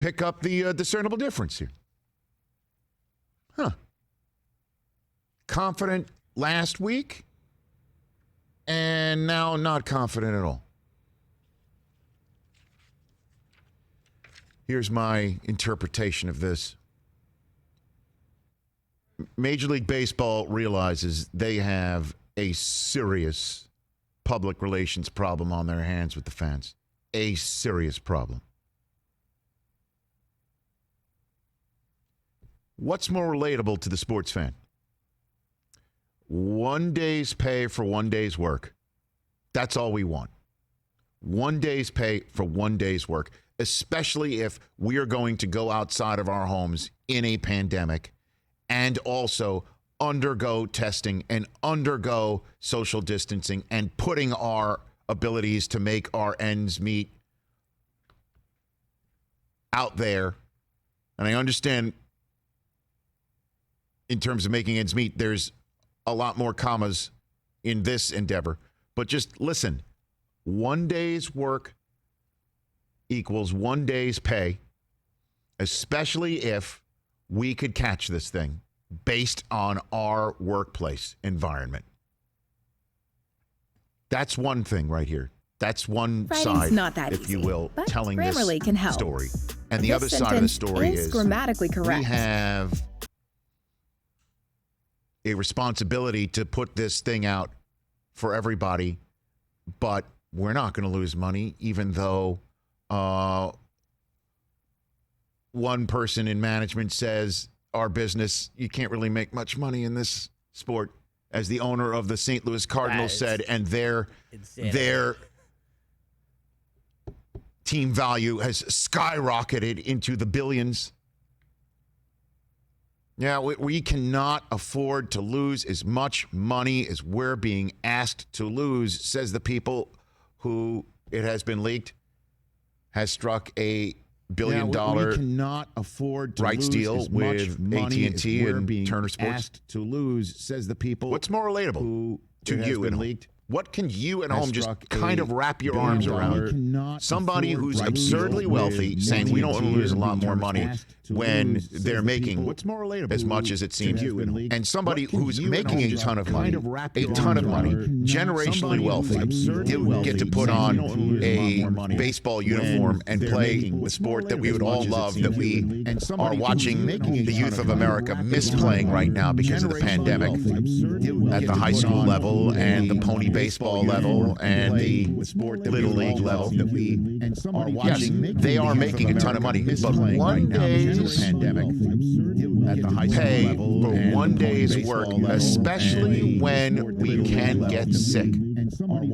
pick up the discernible difference here. Huh. Confident last week, and now not confident at all. Here's my interpretation of this. Major League Baseball realizes they have a serious public relations problem on their hands with the fans. A serious problem. What's more relatable to the sports fan? 1 day's pay for 1 day's work. That's all we want. 1 day's pay for 1 day's work, especially if we are going to go outside of our homes in a pandemic and also undergo testing and undergo social distancing and putting our abilities to make our ends meet out there. And I understand in terms of making ends meet, there's a lot more commas in this endeavor. But just listen, 1 day's work equals 1 day's pay, especially if we could catch this thing based on our workplace environment. That's one thing right here. That's one side, not that if easy, you will, but telling Grammarly this can help. story. And the This other side of the sentence story is is grammatically correct. we have a responsibility to put this thing out for everybody, but we're not going to lose money, even though one person in management says our business, you can't really make much money in this sport, as the owner of the St. Louis Cardinals said, and their team value has skyrocketed into the billions. Yeah, we cannot afford to lose as much money as we're being asked to lose, says the people who, it has been leaked, has struck a $1 billion we cannot afford to rights lose deal as much with money AT&T as we're and being Turner Sports. asked to lose, says the people. What's more relatable who to it has you been at home? leaked? What can you at has home just struck kind a of wrap your $1 arms billion around? Somebody afford who's rights absurdly deal wealthy with saying we don't want to AT&T lose a lot and more Turner money Sports to when lose, says they're the making people. What's more relatable as much as it seems. to you? And somebody What can who's you at making home a just ton of kind money, of wrap a your ton of arms money, around? generationally Somebody wealthy, who's absurdly didn't get to wealthy put saying on we don't want to lose a lot a more money baseball when uniform and they're play making the sport that we would as all much as it love, seems that to we you. And are somebody who's watching making a the ton youth of money America wrap miss your arms playing right around now because of the generationally pandemic. wealthy, absurdly At the wealthy high to put school on level and the a pony baseball level and play the sport that Little we League all level. love, that we and somebody Yes, they are making a ton of money, but 1 day's pandemic at the high school pay level for and 1 the pony day's baseball work, level especially and when the we Little can League get level. sick.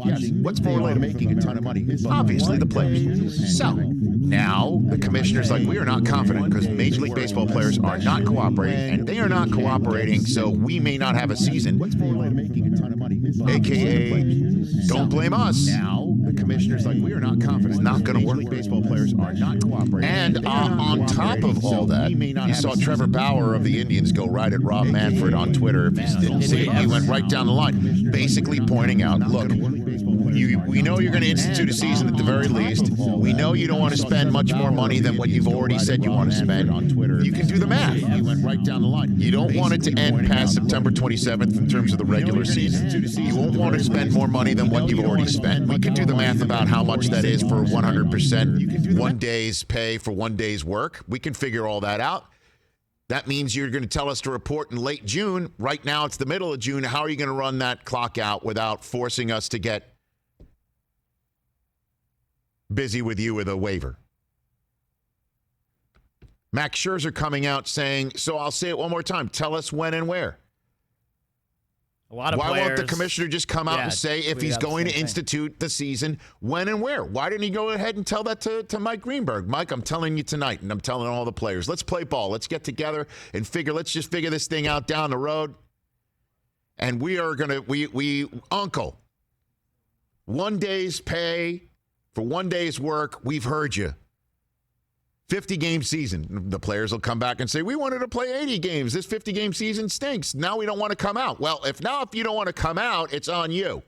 Yes, What's they more are relatable? making a ton of money. But Obviously, the 1 players. day's So pandemic. now the commissioner's like, we are not confident because Major League Baseball players are not cooperating, and they are not cooperating, so we may not have a season. What's more like making a ton of money? AKA, don't blame us. Now the commissioner's like, we are not confident. It's not gonna work. Major League Baseball players are not cooperating. And they are not on top of cooperating, all so that, we may not you have saw a Trevor season. Bauer of the Indians go right at Rob Manfred on Twitter. If you didn't see it, he went right down the line, basically pointing out, look, we know you're going to institute a season at the very least. We know you don't want to spend much more money than what you've already said you want to spend. You can do the math. He went right down the line. You don't want it to end past September 27th in terms of the regular season. You won't want to spend more money than what you've already spent. We can do the math about how much that is for 100% 1 day's pay for 1 day's work. We can figure all that out. That means you're going to tell us to report in late June. Right now, it's the middle of June. How are you going to run that clock out without forcing us to get busy with you with a waiver? Max Scherzer coming out saying, so I'll say it one more time, tell us when and where. A lot of Why players, won't the commissioner just come out and say if he's going to institute the season, when and where? Why didn't he go ahead and tell that to Mike Greenberg? Mike, I'm telling you tonight, and I'm telling all the players, let's play ball. Let's get together and let's just figure this thing out down the road. And we are going to, Uncle, 1 day's pay for 1 day's work. We've heard you. 50-game season. The players will come back and say, we wanted to play 80 games. This 50-game season stinks. Now we don't want to come out. Well, if you don't want to come out, it's on you.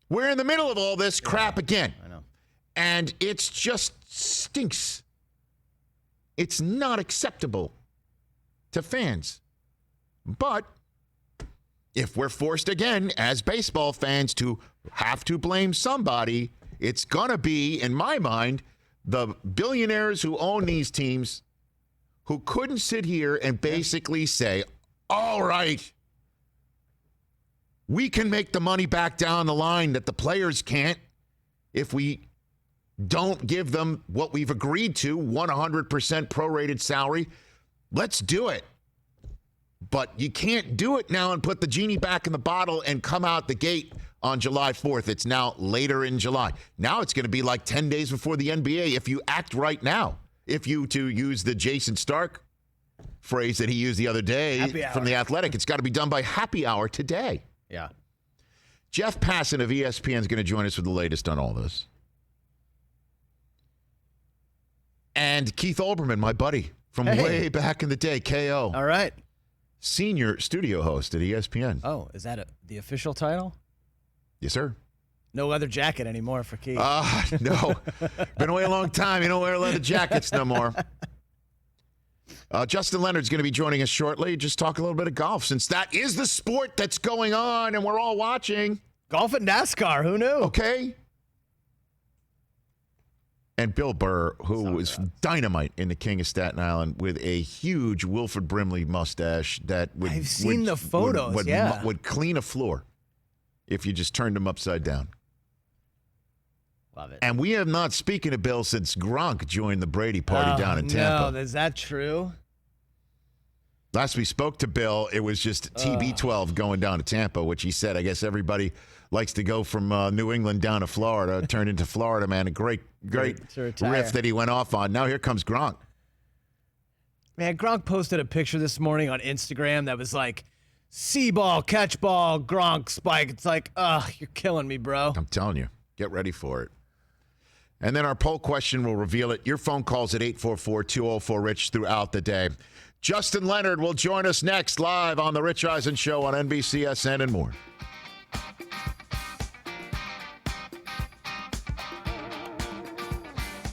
We're in the middle of all this crap again. I know. And it's just stinks. It's not acceptable to fans. But if we're forced again as baseball fans to have to blame somebody, it's going to be, in my mind, the billionaires who own these teams who couldn't sit here and basically say, all right, we can make the money back down the line that the players can't if we don't give them what we've agreed to, 100% prorated salary. Let's do it. But you can't do it now and put the genie back in the bottle and come out the gate on July 4th. It's now later in July. Now it's going to be like 10 days before the NBA if you act right now. If you, to use the Jason Stark phrase that he used the other day from The Athletic, it's got to be done by happy hour today. Yeah. Jeff Passan of ESPN is going to join us with the latest on all this. And Keith Olbermann, my buddy from way back in the day, KO. All right. Senior studio host at ESPN. Oh, is that the official title? Yes, sir. No leather jacket anymore for Keith. No. Been away a long time. You don't wear leather jackets no more. Justin Leonard's going to be joining us shortly. Just talk a little bit of golf, since that is the sport that's going on and we're all watching. Golf and NASCAR. Who knew? Okay. And Bill Burr, who was dynamite in the King of Staten Island with a huge Wilford Brimley mustache that would I've seen the photos, would clean a floor if you just turned him upside down. Love it. And we have not spoken to Bill since Gronk joined the Brady party down in Tampa. No, is that true? Last we spoke to Bill, it was just TB12 going down to Tampa, which he said, I guess everybody likes to go from New England down to Florida. It turned into Florida, man. A great riff that he went off on. Now here comes Gronk. Man, Gronk posted a picture this morning on Instagram that was like, see ball, catch ball, Gronk, spike. It's like, you're killing me, bro. I'm telling you, get ready for it. And then our poll question will reveal it. Your phone calls at 844-204-RICH throughout the day. Justin Leonard will join us next live on The Rich Eisen Show on NBCSN and more.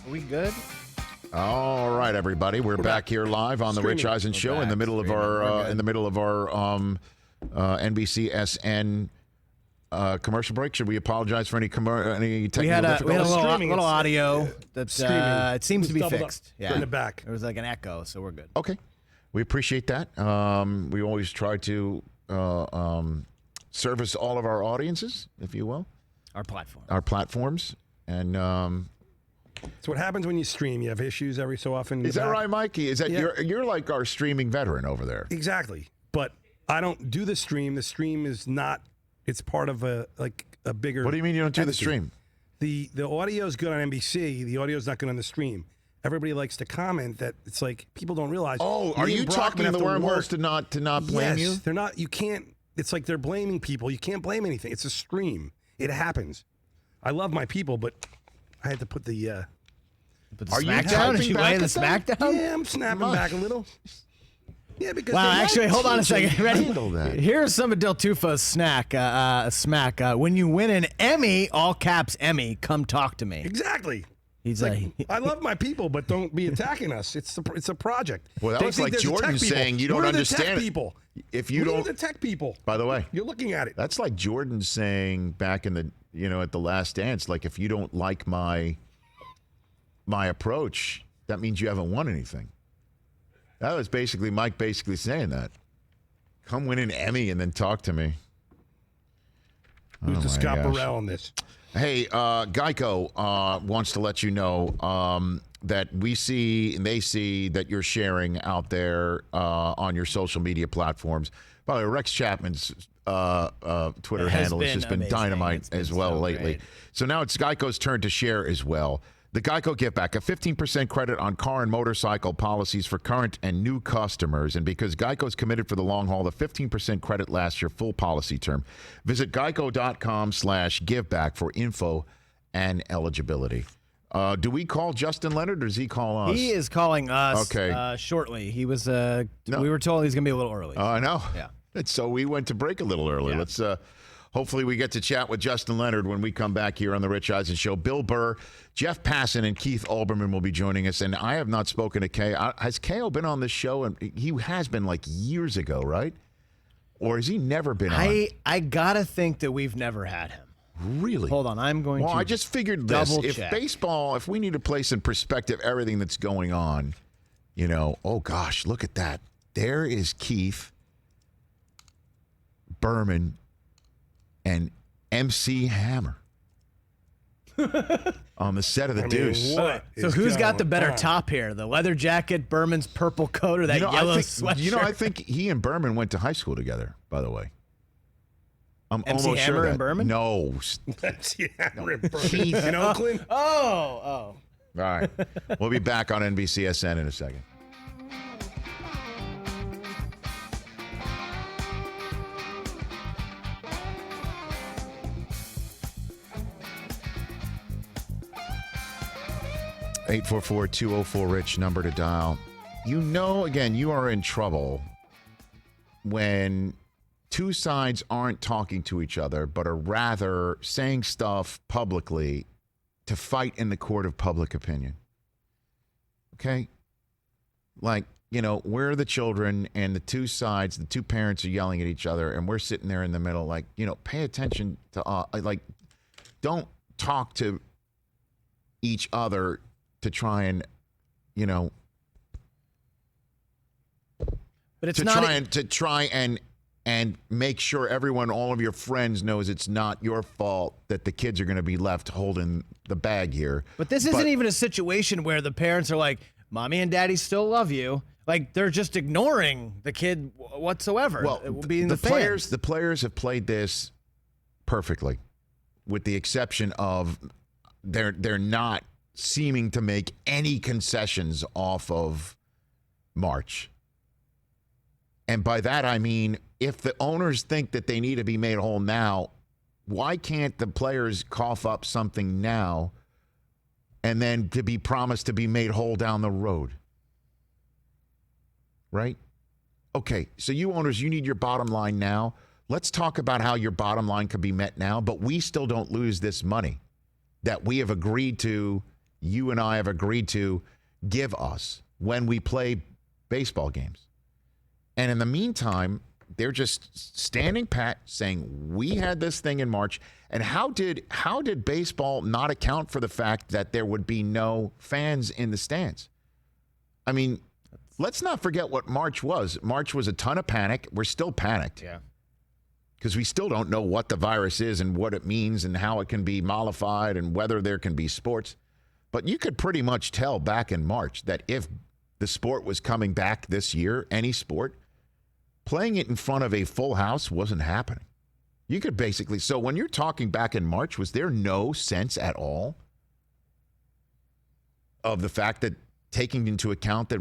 Are we good? All right, everybody. We're back here live on The Rich Eisen Show in the middle of our NBCSN commercial break. Should we apologize for any technical difficulties? We had a little audio that it seems to be fixed. Yeah, in the back. There was like an echo, so we're good. Okay. We appreciate that. We always try to service all of our audiences, if you will. Our platform. Our platforms. And so what happens when you stream? You have issues every so often. Is that right, Mikey? Is that you're like our streaming veteran over there? Exactly. But I don't do the stream. The stream is not. It's part of a bigger. What do you mean you don't do entity. the stream? The audio is good on NBC. The audio is not good on the stream. Everybody likes to comment that it's like people don't realize. Oh, are you talking to the wormholes to not blame you? Yes, they're not. You can't. It's like they're blaming people. You can't blame anything. It's a stream. It happens. I love my people, but I had to put the. Are you typing Are you back laying the at them? smackdown? Yeah, I'm snapping back a little. Yeah, because wow, actually, hold on a second. Ready? That. Here's some of Del Tufo's smack. When you win an Emmy, all caps Emmy, come talk to me. Exactly. He's like, I love my people, but don't be attacking us. It's a project. Well, that was like Jordan saying you don't understand the tech people. If you don't, the tech people. By the way, you're looking at it. That's like Jordan saying back in the at the Last Dance, like if you don't like my approach, that means you haven't won anything. That was basically Mike saying that. Come win an Emmy and then talk to me. Who's the Scott Burrell on this? Hey, Geico wants to let you know that we see and they see that you're sharing out there on your social media platforms. By the way, Rex Chapman's Twitter handle has just been dynamite as well lately. So now it's Geico's turn to share as well. The Geico Give Back, a 15% credit on car and motorcycle policies for current and new customers. And because Geico's committed for the long haul, the 15% credit lasts your full policy term. Visit geico.com/giveback for info and eligibility. Do we call Justin Leonard or does he call us? He is calling us shortly. He was. We were told he's going to be a little early. I know. Yeah. And so we went to break a little early. Yeah. Let's Hopefully we get to chat with Justin Leonard when we come back here on the Rich Eisen Show. Bill Burr, Jeff Passan, and Keith Olbermann will be joining us. And I have not spoken to Kay. Has KO been on this show? And he has been like years ago, right? Or has he never been on? I gotta think that we've never had him. Really? Hold on, I'm going to. Well, I just figured this. double If check. baseball, if we need to place in perspective everything that's going on, oh gosh, look at that. There is Keith Berman and MC Hammer on the set of The Deuce. What So is who's got the going better on? top here? The leather jacket, Berman's purple coat, or that yellow sweatshirt? I think he and Berman went to high school together, by the way. I'm MC almost Hammer sure and that. Berman? No. In Oakland? Oh. All right. We'll be back on NBCSN in a second. Eight 844-204-RICH, number to dial. Again, you are in trouble when two sides aren't talking to each other, but are rather saying stuff publicly to fight in the court of public opinion. Okay? Like, we're the children, and the two sides, the two parents are yelling at each other, and we're sitting there in the middle, like, pay attention to, don't talk to each other to try and, But it's to not. try and make sure everyone, all of your friends, knows it's not your fault that the kids are going to be left holding the bag here. But this isn't even a situation where the parents are like, "Mommy and Daddy still love you." Like they're just ignoring the kid whatsoever. Well, it will be in the fans. the players have played this perfectly, with the exception of they're not seeming to make any concessions off of March. And by that, I mean, if the owners think that they need to be made whole now, why can't the players cough up something now and then to be promised to be made whole down the road? Right? Okay, so you owners, you need your bottom line now. Let's talk about how your bottom line could be met now, but we still don't lose this money that we have agreed to, you and I have agreed to give us when we play baseball games. And in the meantime, they're just standing pat saying, we had this thing in March. And how did baseball not account for the fact that there would be no fans in the stands? I mean, let's not forget what March was. March was a ton of panic. We're still panicked. Yeah. Because we still don't know what the virus is and what it means and how it can be mollified and whether there can be sports. But you could pretty much tell back in March that if the sport was coming back this year, any sport, playing it in front of a full house wasn't happening. You could basically, so when you're talking back in March, was there no sense at all of the fact that taking into account that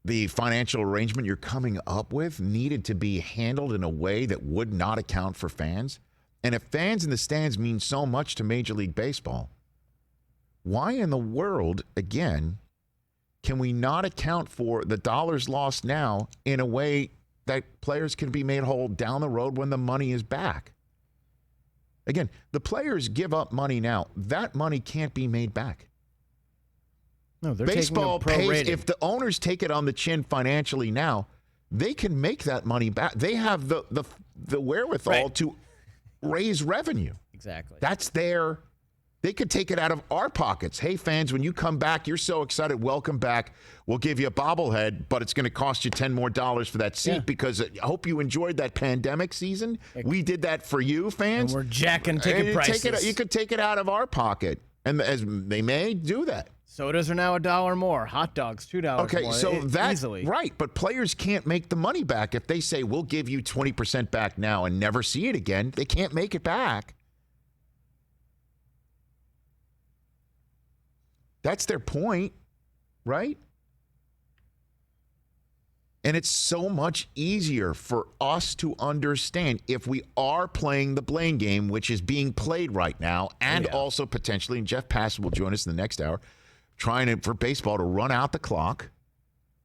the financial arrangement you're coming up with needed to be handled in a way that would not account for fans? And if fans in the stands mean so much to Major League Baseball, why in the world, again, can we not account for the dollars lost now in a way that players can be made whole down the road when the money is back? Again, the players give up money now. That money can't be made back. No, they're Baseball taking a pays, prorated. if the owners take it on the chin financially now, they can make that money back. They have the wherewithal Right. to raise revenue. Exactly. That's they could take it out of our pockets. Hey, fans, when you come back, you're so excited. Welcome back. We'll give you a bobblehead, but it's going to cost you $10 more for that seat because I hope you enjoyed that pandemic season. We did that for you, fans. And we're jacking ticket And prices. you could take it out of our pocket, and as they may do that. Sodas are now $1 more. Hot dogs $2 Okay, more. so that's easily. right, but players can't make the money back if they say we'll give you 20% back now and never see it again. They can't make it back. That's their point, right? And it's so much easier for us to understand if we are playing the blame game, which is being played right now, and also potentially, and Jeff Passan will join us in the next hour, trying for baseball to run out the clock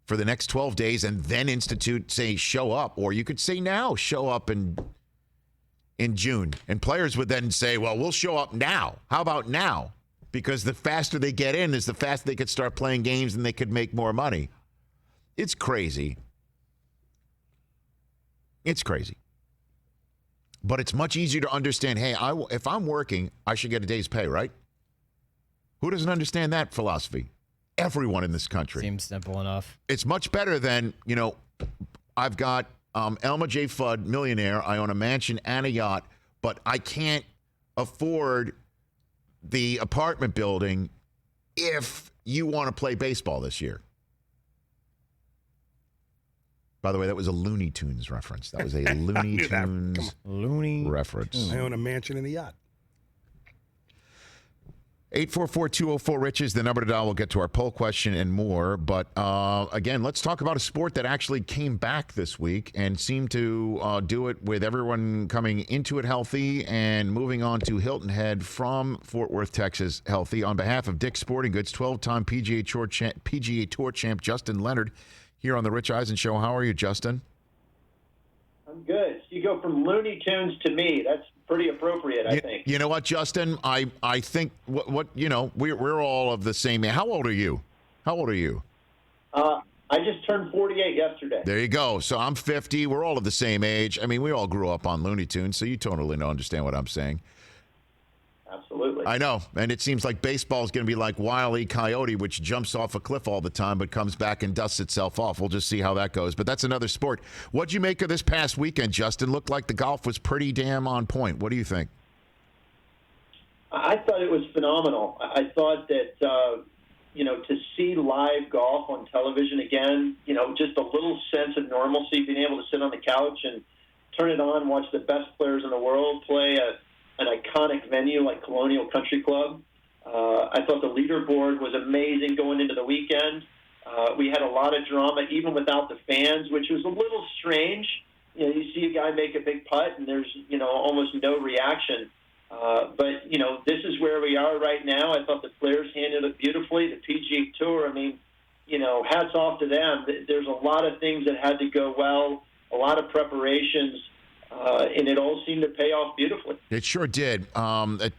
for the next 12 days and then institute, say, show up. Or you could say now, show up in June. And players would then say, well, we'll show up now. How about now? Because the faster they get in is the faster they could start playing games and they could make more money. It's crazy. It's crazy. But it's much easier to understand, hey, if I'm working, I should get a day's pay, right? Who doesn't understand that philosophy? Everyone in this country. Seems simple enough. It's much better than, I've got Elma J. Fudd, millionaire. I own a mansion and a yacht, but I can't afford the apartment building if you want to play baseball this year. By the way, that was a Looney Tunes reference. That was a Looney Tunes reference. I own a mansion and a yacht. 844-204-RICH is the number to dial. We'll get to our poll question and more. But again, let's talk about a sport that actually came back this week and seemed to do it with everyone coming into it healthy and moving on to Hilton Head from Fort Worth, Texas, healthy. On behalf of Dick's Sporting Goods, 12-time PGA Tour champ Justin Leonard here on the Rich Eisen Show. How are you, Justin? I'm good. You go from Looney Tunes to me. That's pretty appropriate, I think. You know what, Justin? I think we're all of the same age. How old are you? I just turned 48 yesterday. There you go. So I'm 50. We're all of the same age. I mean, we all grew up on Looney Tunes, so you totally don't understand what I'm saying. Absolutely. I know. And it seems like baseball is going to be like Wile E. Coyote, which jumps off a cliff all the time but comes back and dusts itself off. We'll just see how that goes. But that's another sport. What'd you make of this past weekend, Justin? Looked like the golf was pretty damn on point. What do you think? I thought it was phenomenal. I thought that, to see live golf on television again, just a little sense of normalcy, being able to sit on the couch and turn it on, watch the best players in the world play an iconic venue like Colonial Country Club. I thought the leaderboard was amazing going into the weekend. We had a lot of drama, even without the fans, which was a little strange. You see a guy make a big putt, and there's, almost no reaction. But this is where we are right now. I thought the players handled it beautifully. The PGA Tour, hats off to them. There's a lot of things that had to go well, a lot of preparations. And it all seemed to pay off beautifully. It sure did. A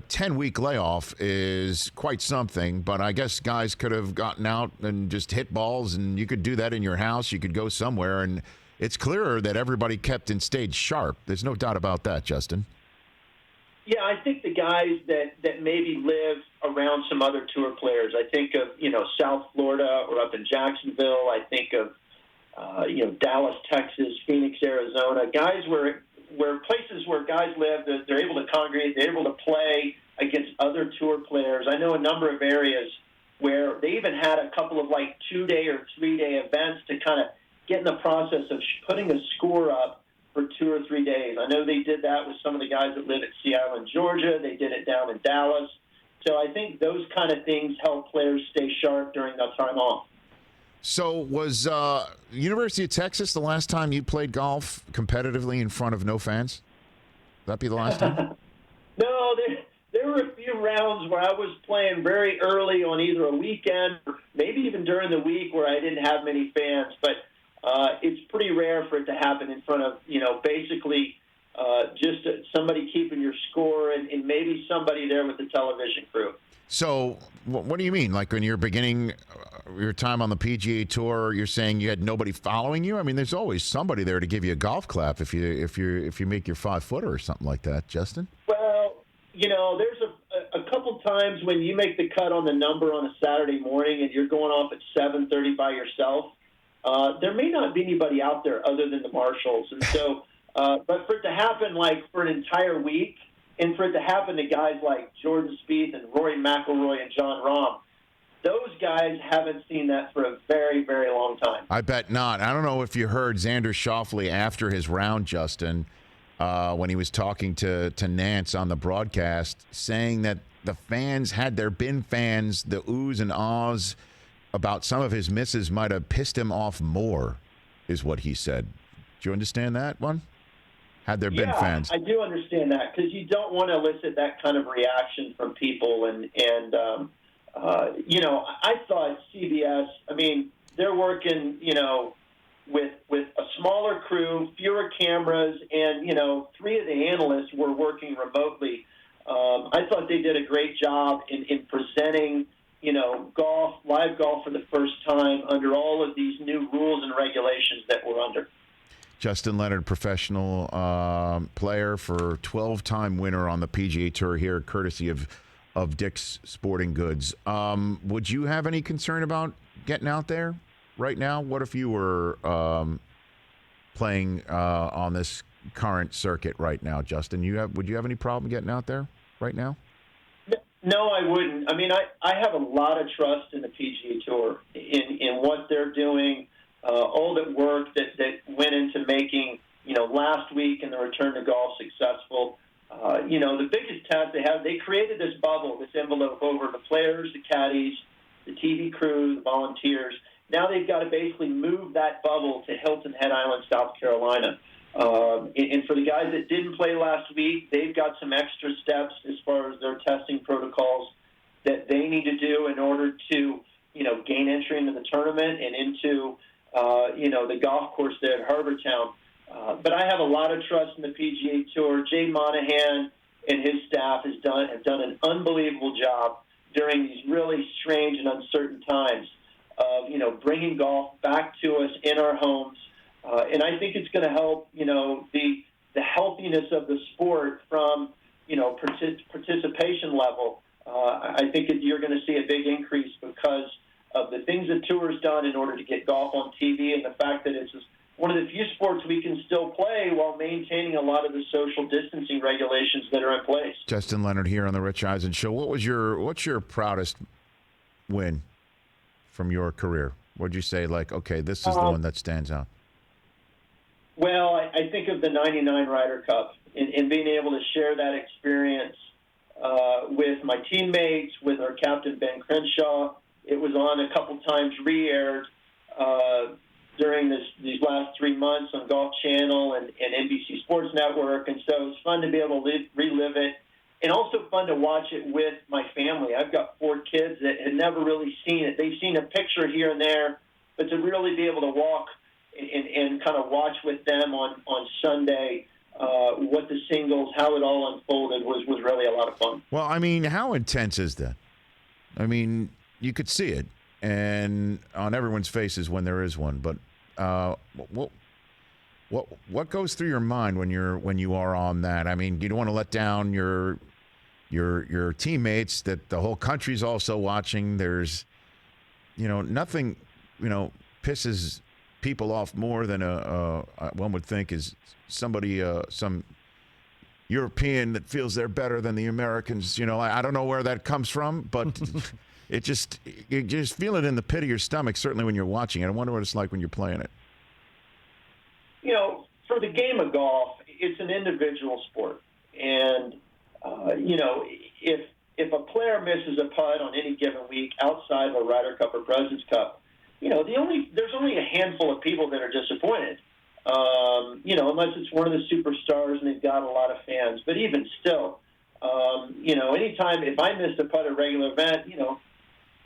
10-week layoff is quite something, but I guess guys could have gotten out and just hit balls, and you could do that in your house. You could go somewhere, and it's clearer that everybody kept and stayed sharp. There's no doubt about that, Justin. Yeah, I think the guys that maybe live around some other tour players. I think of South Florida or up in Jacksonville. I think of Dallas, Texas, Phoenix, Arizona, guys where places where guys live, they're able to congregate, they're able to play against other tour players. I know a number of areas where they even had a couple of 2-day or 3-day events to kind of get in the process of putting a score up for 2 or 3 days. I know they did that with some of the guys that live at Seattle and Georgia. They did it down in Dallas. So I think those kind of things help players stay sharp during that time off. So was University of Texas the last time you played golf competitively in front of no fans? Would that be the last time? No, there were a few rounds where I was playing very early on either a weekend or maybe even during the week where I didn't have many fans. But it's pretty rare for it to happen in front of, basically just somebody keeping your score and maybe somebody there with the television crew. So what do you mean? Like when you're beginning your time on the PGA Tour, you're saying you had nobody following you? I mean, there's always somebody there to give you a golf clap if you make your 5-footer or something like that, Justin. Well, there's a couple times when you make the cut on the number on a Saturday morning and you're going off at 7:30 by yourself. There may not be anybody out there other than the marshals, and so. But for it to happen for an entire week. And for it to happen to guys like Jordan Spieth and Rory McIlroy and Jon Rahm, those guys haven't seen that for a very, very long time. I bet not. I don't know if you heard Xander Schauffele after his round, Justin, when he was talking to Nance on the broadcast, saying that the fans, had there been fans, the oohs and ahs about some of his misses might have pissed him off more, is what he said. Do you understand that one? Had there been fans? I do understand that because you don't want to elicit that kind of reaction from people. And I thought CBS, I mean, they're working, with a smaller crew, fewer cameras, and, 3 of the analysts were working remotely. I thought they did a great job in presenting, live golf for the first time under all of these new rules and regulations that we're under. Justin Leonard, professional player for 12-time winner on the PGA Tour here, courtesy of Dick's Sporting Goods. Would you have any concern about getting out there right now? What if you were playing on this current circuit right now, Justin? Would you have any problem getting out there right now? No, I wouldn't. I mean, I have a lot of trust in the PGA Tour, in what they're doing, all the work that went into making, last week and the return to golf successful. The biggest task they created this bubble, this envelope over the players, the caddies, the TV crew, the volunteers. Now they've got to basically move that bubble to Hilton Head Island, South Carolina. And for the guys that didn't play last week, they've got some extra steps as far as their testing protocols that they need to do in order to, gain entry into the tournament and into, the golf course there at Harbortown. But I have a lot of trust in the PGA Tour. Jay Monahan and his staff have done an unbelievable job during these really strange and uncertain times of, bringing golf back to us in our homes. And I think it's going to help, the healthiness of the sport from, participation level. I think you're going to see a big increase because of the things the tour's done in order to get golf on TV and the fact that it's one of the few sports we can still play while maintaining a lot of the social distancing regulations that are in place. Justin Leonard here on the Rich Eisen Show. What's your proudest win from your career? What'd you say, okay, this is the one that stands out? Well, I think of the 99 Ryder Cup and being able to share that experience with my teammates, with our captain, Ben Crenshaw. It was on a couple times re-aired during these last 3 months on Golf Channel and NBC Sports Network, and so it was fun to be able to relive it, and also fun to watch it with my family. I've got 4 kids that had never really seen it. They've seen a picture here and there, but to really be able to walk and kind of watch with them on Sunday what the singles, how it all unfolded was really a lot of fun. Well, I mean, how intense is that? I mean, you could see it and on everyone's faces when there is one, but what goes through your mind when you are on that? I mean, you don't want to let down your teammates that the whole country's also watching. There's nothing pisses people off more than one would think is somebody some European that feels they're better than the Americans. I don't know where that comes from, but you just feel it in the pit of your stomach, certainly when you're watching it. I wonder what it's like when you're playing it. For the game of golf, it's an individual sport. And, if a player misses a putt on any given week outside of a Ryder Cup or President's Cup, there's only a handful of people that are disappointed, unless it's one of the superstars and they've got a lot of fans. But even still, anytime if I missed a putt at a regular event,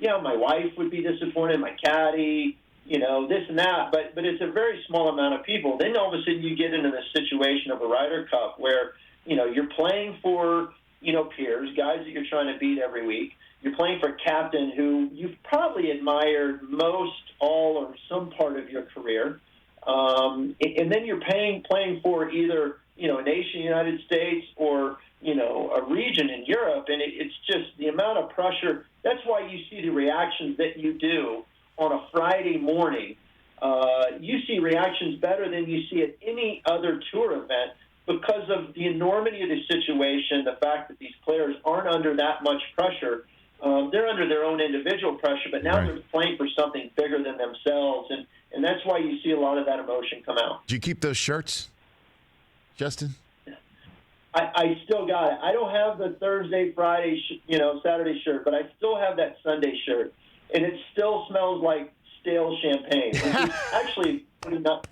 my wife would be disappointed, my caddy, this and that. But it's a very small amount of people. Then all of a sudden you get into the situation of a Ryder Cup where, you're playing for, peers, guys that you're trying to beat every week. You're playing for a captain who you've probably admired most, all, or some part of your career. And then you're playing for either, a nation, United States, or, a region in Europe. And it's just the amount of pressure. That's why you see the reactions that you do on a Friday morning. You see reactions better than you see at any other tour event because of the enormity of the situation, the fact that these players aren't under that much pressure. They're under their own individual pressure, but now they're playing for something bigger than themselves, and that's why you see a lot of that emotion come out. Do you keep those shirts, Justin? I still got it. I don't have the Thursday, Friday, Saturday shirt, but I still have that Sunday shirt, and it still smells like stale champagne. It's actually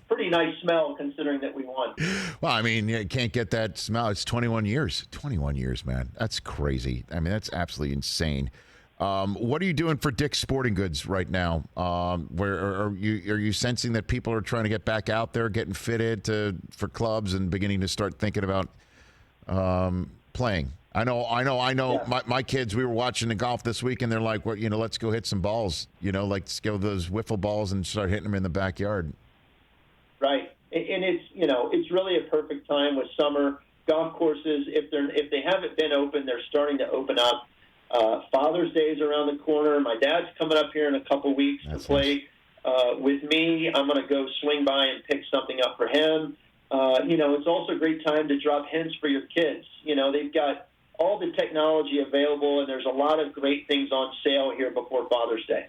pretty nice smell considering that we won. Well, I mean, you can't get that smell. It's 21 years. 21 years, man. That's crazy. I mean, that's absolutely insane. What are you doing for Dick's Sporting Goods right now? Where are you sensing that people are trying to get back out there, getting fitted for clubs, and beginning to start thinking about playing? I know. Yeah. My kids. We were watching the golf this week, and they're like, "Well, let's go hit some balls. Let's go those wiffle balls and start hitting them in the backyard." Right, and it's really a perfect time with summer golf courses. If they haven't been open, they're starting to open up. Father's Day is around the corner. My dad's coming up here in a couple weeks to play with me. I'm going to go swing by and pick something up for him. It's also a great time to drop hints for your kids. They've got all the technology available, and there's a lot of great things on sale here before Father's Day.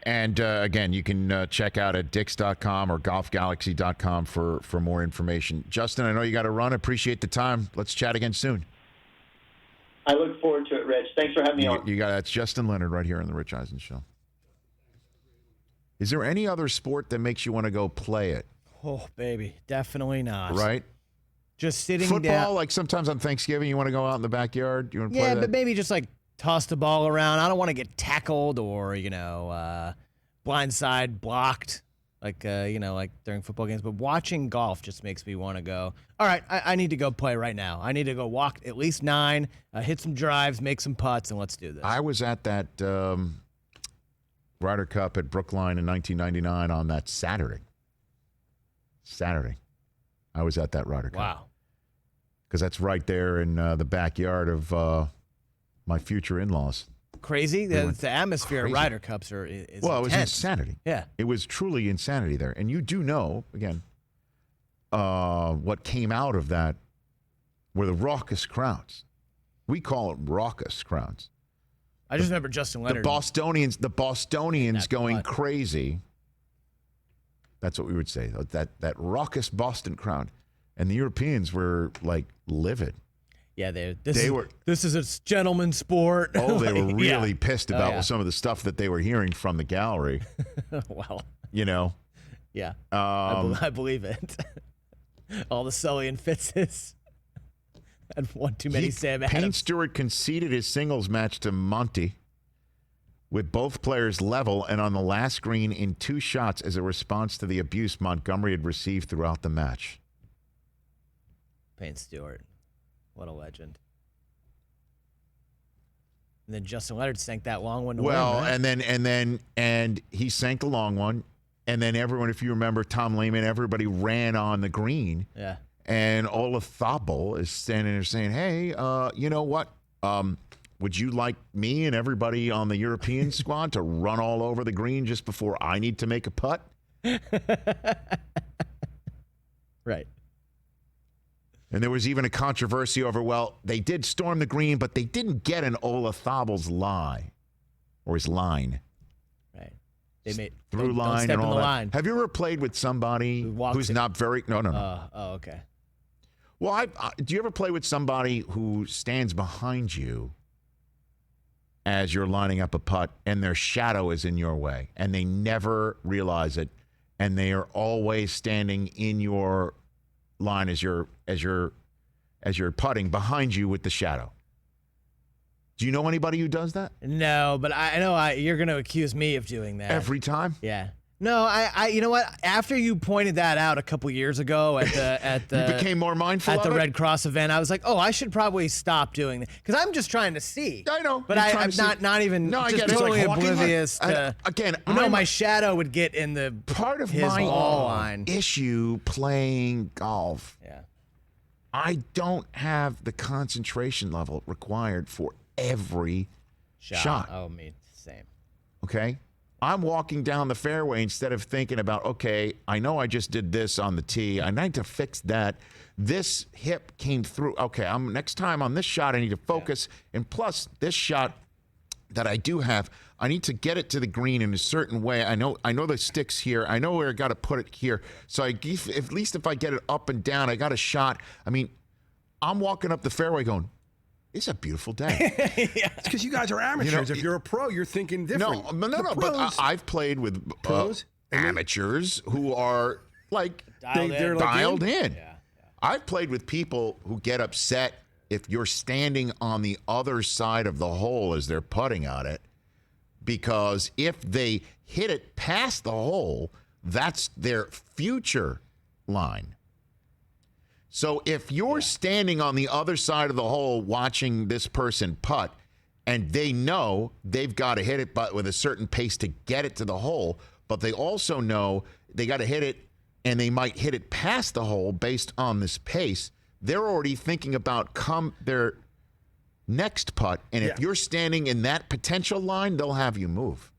And again, you can check out at Dix.com or GolfGalaxy.com for more information. Justin, I know you got to run. Appreciate the time. Let's chat again soon. I look forward to it, Rich. Thanks for having me on. That's Justin Leonard right here on the Rich Eisen Show. Is there any other sport that makes you want to go play it? Oh, baby, definitely not. Right? Just sitting Football, down. like sometimes on Thanksgiving, you want to go out in the backyard? You want to play that? But maybe just like toss the ball around. I don't want to get tackled or, blindside blocked, like during football games. But watching golf just makes me want to go, all right, I need to go play right now. I need to go walk at least 9, hit some drives, make some putts, and let's do this. I was at that Ryder Cup at Brookline in 1999 on that Saturday. I was at that Ryder Cup. Wow. Because that's right there in the backyard of my future in-laws. Crazy? The atmosphere crazy. at Ryder Cups is Well, it was intense. insanity. Yeah. It was truly insanity there. And you do know, again, what came out of that were the raucous crowds. We call it raucous crowds. I just remember Justin Leonard. The Bostonians going putt. crazy. That's what we would say. That raucous Boston crowd. And the Europeans were like livid. Yeah, this is a gentleman's sport. Oh, they were really yeah. pissed about some of the stuff that they were hearing from the gallery. Well, yeah, I believe it. All the Sully and Fitzes had one too many Sam Adams. Payne Stewart conceded his singles match to Monty with both players level and on the last green in 2 shots as a response to the abuse Montgomery had received throughout the match. Payne Stewart. What a legend. And then Justin Leonard sank that long one to win, right? and he sank the long one. And then everyone, if you remember Tom Lehman, everybody ran on the green. Yeah. And Ola Thobel is standing there saying, hey, you know what? Would you like me and everybody on the European squad to run all over the green just before I need to make a putt? Right. And there was even a controversy over, well, they did storm the green, but they didn't get an Ola Thobel's lie or his line. Right. They made through don't line step and in all the that. line. Have you ever played with somebody who's not very? No. Oh, okay. Well, do you ever play with somebody who stands behind you as you're lining up a putt, and their shadow is in your way, and they never realize it, and they are always standing in your line as you're putting behind you with the shadow? Do you know anybody who does that? No, but I know you're going to accuse me of doing that. Every time? Yeah. No, I you know what? After you pointed that out a couple years ago at the You became more mindful at of the it? Red Cross event, I was like, oh, I should probably stop doing that because I'm just trying to see. I know, but you're trying I'm to see. not even No, I just get it. It's totally like walking oblivious like- to. again, my shadow would get in the part of his my wall line. issue playing golf. Yeah. I don't have the concentration level required for every shot. Oh, me same. Okay? I'm walking down the fairway instead of thinking about, okay, I know I just did this on the tee. I need to fix that. This hip came through. Okay, next time on this shot, I need to focus. Yeah. And plus, this shot that I do have, I need to get it to the green in a certain way. I know the stick's here. I know where I got to put it here. So at least if I get it up and down, I got a shot. I mean, I'm walking up the fairway going, it's a beautiful day. Yeah. It's because you guys are amateurs. If you're a pro, you're thinking different. No. But I've played with amateurs who are like dialed in. Yeah. I've played with people who get upset if you're standing on the other side of the hole as they're putting on it, because if they hit it past the hole, that's their future line. So if you're standing on the other side of the hole watching this person putt, and they know they've got to hit it but with a certain pace to get it to the hole, but they also know they got to hit it and they might hit it past the hole based on this pace, they're already thinking about their next putt. And if you're standing in that potential line, they'll have you move.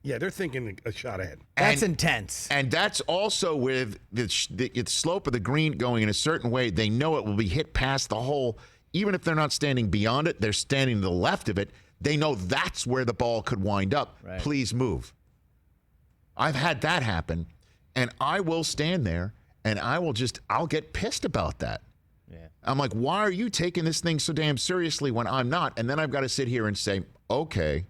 Yeah, they're thinking a shot ahead. That's intense. And that's also with the slope of the green going in a certain way. They know it will be hit past the hole. Even if they're not standing beyond it, they're standing to the left of it. They know that's where the ball could wind up. Right. Please move. I've had that happen, and I will stand there, and I'll get pissed about that. Yeah. I'm like, why are you taking this thing so damn seriously when I'm not? And then I've got to sit here and say, okay,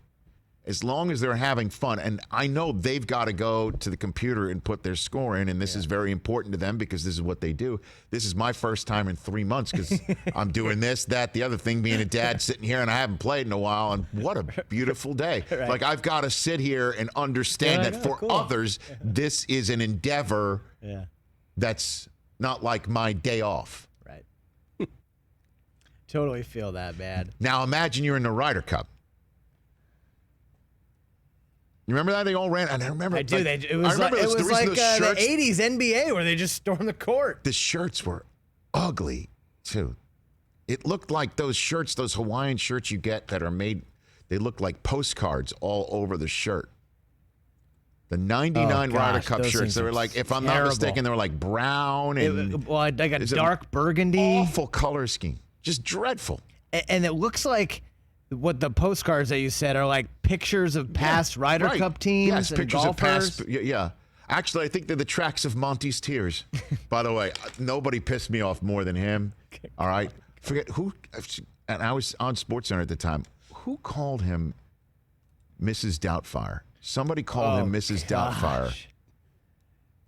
as long as they're having fun, and I know they've got to go to the computer and put their score in, and this is very important to them because this is what they do. This is my first time in 3 months because I'm doing this, that, the other thing, being a dad sitting here, and I haven't played in a while, and what a beautiful day. Right. Like, I've got to sit here and understand that for others, this is an endeavor that's not like my day off. Right. Totally feel that, man. Now, imagine you're in the Ryder Cup. You remember that? They all ran. And I remember. I do. Like, It was like the 80s NBA where they just stormed the court. The shirts were ugly, too. It looked like those shirts, those Hawaiian shirts you get that are made, they look like postcards all over the shirt. The 99 Ryder Cup shirts, they were like, if I'm not mistaken, they were like brown and I got dark burgundy. Awful color scheme. Just dreadful. And it looks like what the postcards that you said are like pictures of past Ryder Cup teams. Yes, and pictures golfers. of past. Yeah. Actually, I think they're the tracks of Monty's tears. By the way, nobody pissed me off more than him. All right. Forget who. And I was on SportsCenter at the time. Who called him Mrs. Doubtfire? Somebody called him Mrs. Doubtfire.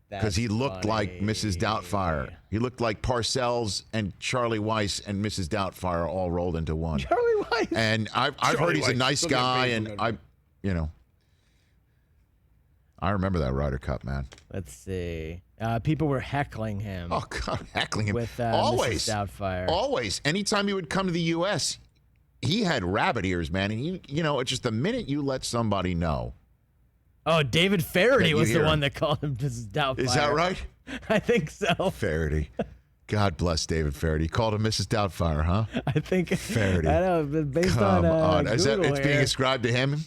Because he looked like Mrs. Doubtfire. He looked like Parcells and Charlie Weiss and Mrs. Doubtfire all rolled into one. Charlie Weiss. And I've heard he's a nice guy, and I remember that Ryder Cup, man. Let's see. People were heckling him. Oh God, heckling him with always. Mrs. Doubtfire. Always. Anytime he would come to the U.S., he had rabbit ears, man. And it's just the minute you let somebody know. Oh, David Faraday was the him. one that called him Mrs. Doubtfire. Is that right? I think so. Faraday. God bless David Faraday. He called him Mrs. Doubtfire, huh? I think Faraday. I know, but based Come on. Google Is that it's being here. ascribed to him?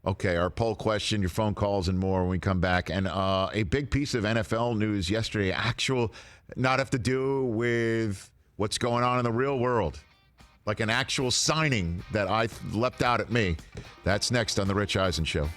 Okay, our poll question, your phone calls, and more when we come back. And a big piece of NFL news yesterday, not have to do with what's going on in the real world. Like an actual signing that I leapt out at me. That's next on The Rich Eisen Show.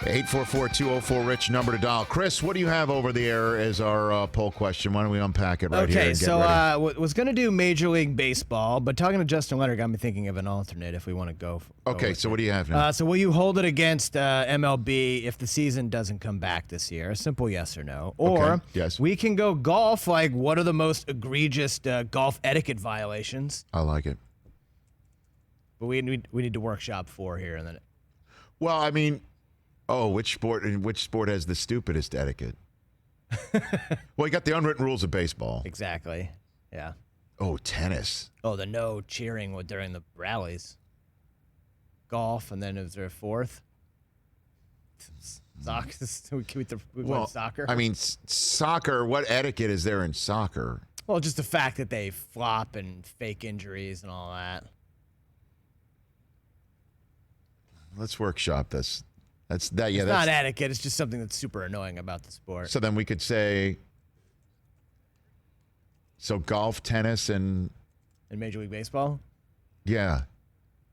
$844-204-RICH, number to dial. Chris, what do you have over the air as our poll question? Why don't we unpack it right here? Okay, and get so ready? was going to do Major League Baseball, but talking to Justin Leonard got me thinking of an alternate if we want to go. Okay, so what do you have now? So will you hold it against MLB if the season doesn't come back this year? A simple yes or no. Or Okay, yes. we can go golf, like what are the most egregious golf etiquette violations? I like it. But we need to workshop 4 here. And then. Well, I mean, which sport has the stupidest etiquette? Well, you got the unwritten rules of baseball. Exactly. Yeah. Oh, tennis. Oh, the no cheering during the rallies. Golf, and then is there a 4th? Soccer. Soccer. I mean, soccer. What etiquette is there in soccer? Well, just the fact that they flop and fake injuries and all that. Let's workshop this. That's that. Yeah, It's that's not etiquette. It's just something that's super annoying about the sport. So then we could say, golf, tennis, and In Major League Baseball? yeah,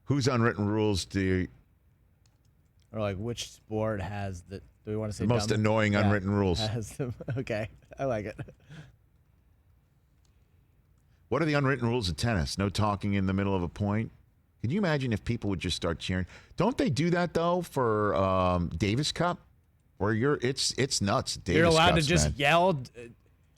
whose unwritten rules Or like which sport has the? Do we want to say the most dumb? annoying Yeah, unwritten rules? has them. Okay, I like it. What are the unwritten rules of tennis? No talking in the middle of a point. Can you imagine if people would just start cheering? Don't they do that though for Davis Cup, where it's nuts. Davis You're allowed Cups, to just man. yell.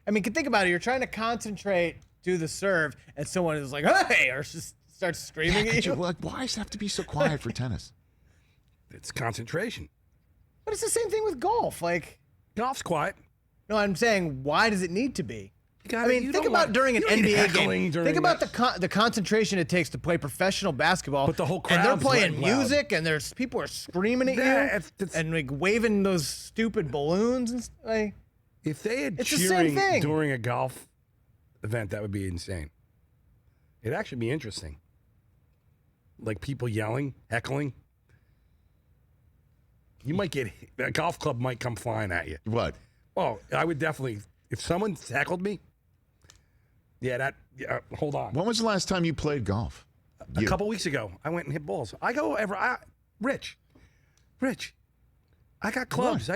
I mean, think about it. You're trying to concentrate do the serve, and someone is like, "Hey!" or just starts screaming at you. Like, why does it have to be so quiet for tennis? It's concentration. But it's the same thing with golf. Like, Golf's quiet. no, I'm saying, why does it need to be? I Think about during an NBA game. Think about that. the concentration it takes to play professional basketball. But the whole and they're crowd's playing loud. music, and there's people are screaming at Yeah, you it's- and like waving those stupid balloons and like. If they had It's the same cheering thing. during a golf event, that would be insane. It'd actually be interesting. Like people yelling, heckling. You might get a golf club might come flying at you. What? Oh, I would definitely. If someone heckled me, hold on. When was the last time you played golf? A couple weeks ago, I went and hit balls. I go Rich, I got clubs.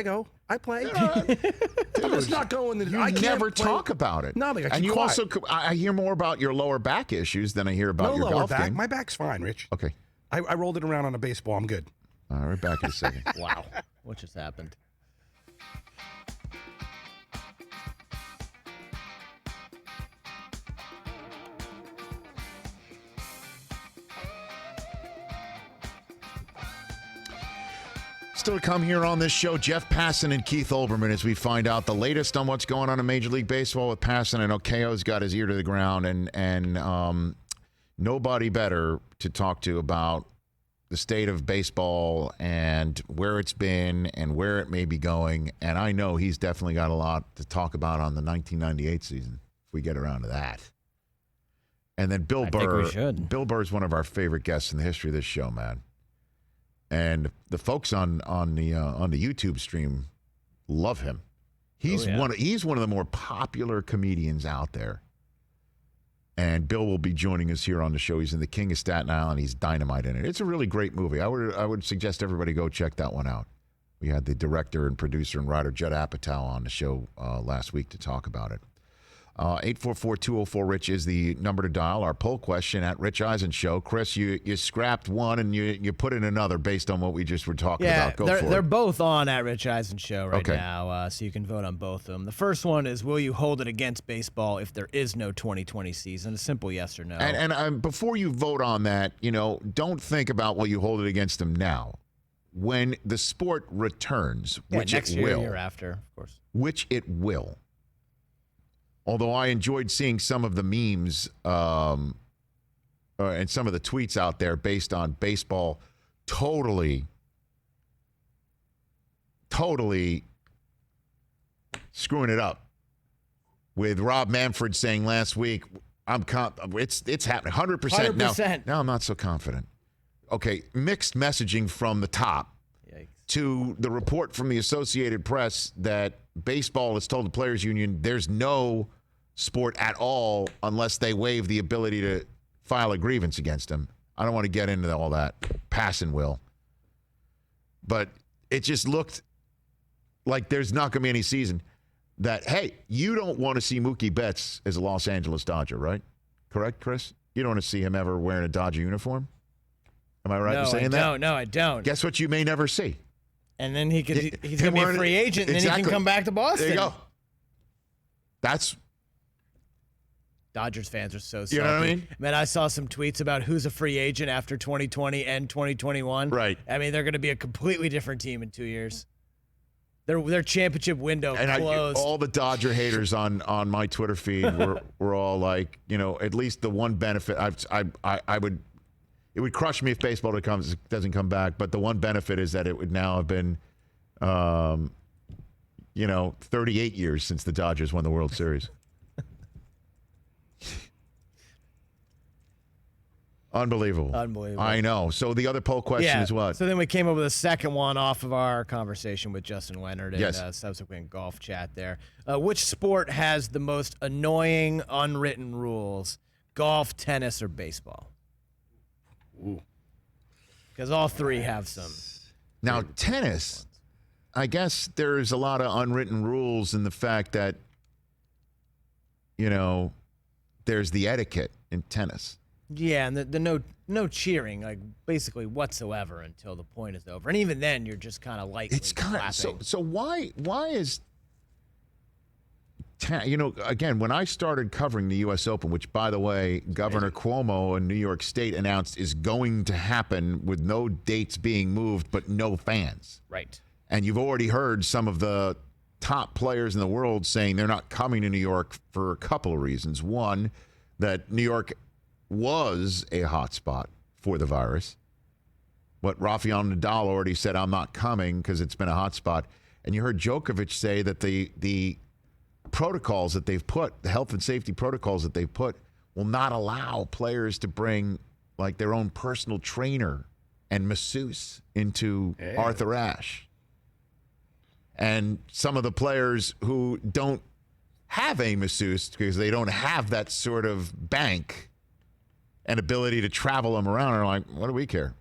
I play. I'm just not going. You I can't never play. talk about it. No, because and keep you quiet. also, I hear more about your lower back issues than I hear about No your lower golf back. game. My back's fine, Rich. Okay. I rolled it around on a baseball. I'm good. All right, back in a second. Wow, what just happened? Still to come here on this show, Jeff Passan and Keith Olbermann as we find out the latest on what's going on in Major League Baseball with Passan. I know KO's got his ear to the ground, and nobody better to talk to about the state of baseball and where it's been and where it may be going. And I know he's definitely got a lot to talk about on the 1998 season, if we get around to that. And then Bill Burr. think we should. Bill Burr is one of our favorite guests in the history of this show, man. And the folks on the YouTube stream love him. He's one of the more popular comedians out there. And Bill will be joining us here on the show. He's in the King of Staten Island. He's dynamite in it. It's a really great movie. I would suggest everybody go check that one out. We had the director and producer and writer Judd Apatow on the show last week to talk about it. 844-204-RICH is the number to dial. Our poll question at Rich Eisen Show. Chris, you scrapped one and you put in another based on what we just were talking about. Go for they're it. both on at Rich Eisen Show right Okay. now, so you can vote on both of them. The first one is, will you hold it against baseball if there is no 2020 season? A simple yes or no. And before you vote on that, don't think about, will you hold it against them now. When the sport returns, which next it year, will, year after, of course. which it will. Although I enjoyed seeing some of the memes and some of the tweets out there based on baseball totally screwing it up. With Rob Manfred saying last week, it's happening 100%. 100%. Now I'm not so confident. Okay, mixed messaging from the top. Yikes. To the report from the Associated Press that baseball has told the Players Union there's no sport at all unless they waive the ability to file a grievance against them. I don't want to get into all that. Passan will. But it just looked like there's not going to be any season that, hey, you don't want to see Mookie Betts as a Los Angeles Dodger, right? Correct, Chris? You don't want to see him ever wearing a Dodger uniform? Am I right in saying that? No, I don't. Guess what you may never see? And then he's going to be a free agent, and then he can come back to Boston. There you go. That's... Dodgers fans are so salty. You know what I mean? Man, I saw some tweets about who's a free agent after 2020 and 2021. Right. I mean, they're going to be a completely different team in 2 years. Their championship window closed. All the Dodger haters on my Twitter feed were all like, at least the one benefit I would. It would crush me if baseball doesn't come back, but the one benefit is that it would now have been, 38 years since the Dodgers won the World Series. Unbelievable. I know. So the other poll question is what? So then we came up with a second one off of our conversation with Justin Leonard and Yes. Subsequent golf chat there. Which sport has the most annoying unwritten rules? Golf, tennis, or baseball? Because all three have some. Now, tennis, I guess there's a lot of unwritten rules in the fact that, there's the etiquette in tennis. Yeah, and the no cheering, like basically whatsoever until the point is over. And even then, you're just kind of lightly It's kind of clapping. so why is again, when I started covering the U.S. Open, which, by the way, Governor Cuomo in New York State announced is going to happen with no dates being moved, but no fans. Right. And you've already heard some of the top players in the world saying they're not coming to New York for a couple of reasons. One, that New York was a hotspot for the virus. But Rafael Nadal already said, I'm not coming because it's been a hotspot. And you heard Djokovic say that the protocols that they've put, the health and safety protocols that they've put, will not allow players to bring like their own personal trainer and masseuse into Arthur Ashe. And some of the players who don't have a masseuse because they don't have that sort of bank and ability to travel them around are like, what do we care?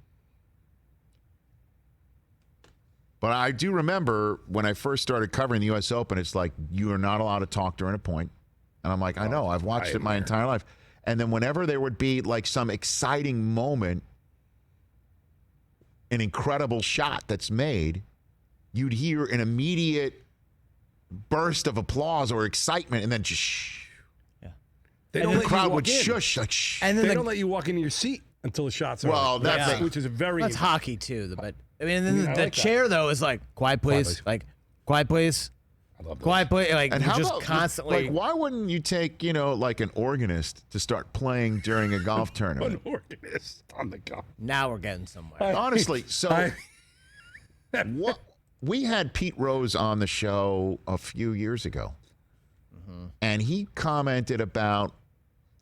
But I do remember when I first started covering the U.S. Open, it's like, you are not allowed to talk during a point. And I'm like, I know, I've watched it my entire life. And then whenever there would be like some exciting moment, an incredible shot that's made, you'd hear an immediate burst of applause or excitement, and then just shh. Yeah. And the crowd would shush, like shh. And then they don't let you walk into your seat until the shot's over. Well, that's which is a very That's hockey too, but I mean, and then the chair though is like, quiet please, like quiet please, I love quiet please, like and how just about, constantly. like, why wouldn't you take, like an organist to start playing during a golf tournament? An organist on the golf. Now we're getting somewhere. Honestly, so what? We had Pete Rose on the show a few years ago, and he commented about,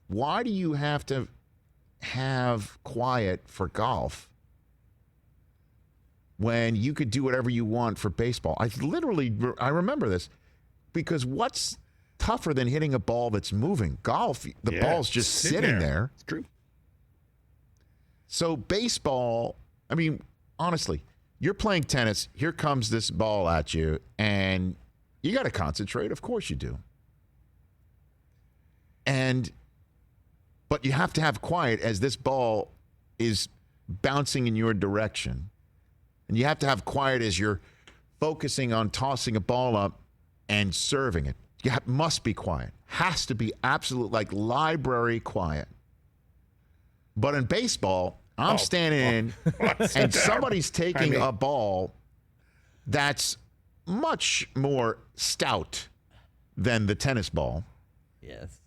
why do you have to have quiet for golf when you could do whatever you want for baseball? I remember this, because what's tougher than hitting a ball that's moving? Golf, the ball's just sitting there. It's true. So baseball, I mean, honestly, you're playing tennis, here comes this ball at you, and you got to concentrate. Of course you do. But you have to have quiet as this ball is bouncing in your direction. And you have to have quiet as you're focusing on tossing a ball up and serving it. You must be quiet. Has to be absolute, like library quiet. But in baseball, I'm standing in, and somebody's taking a ball that's much more stout than the tennis ball. Yes.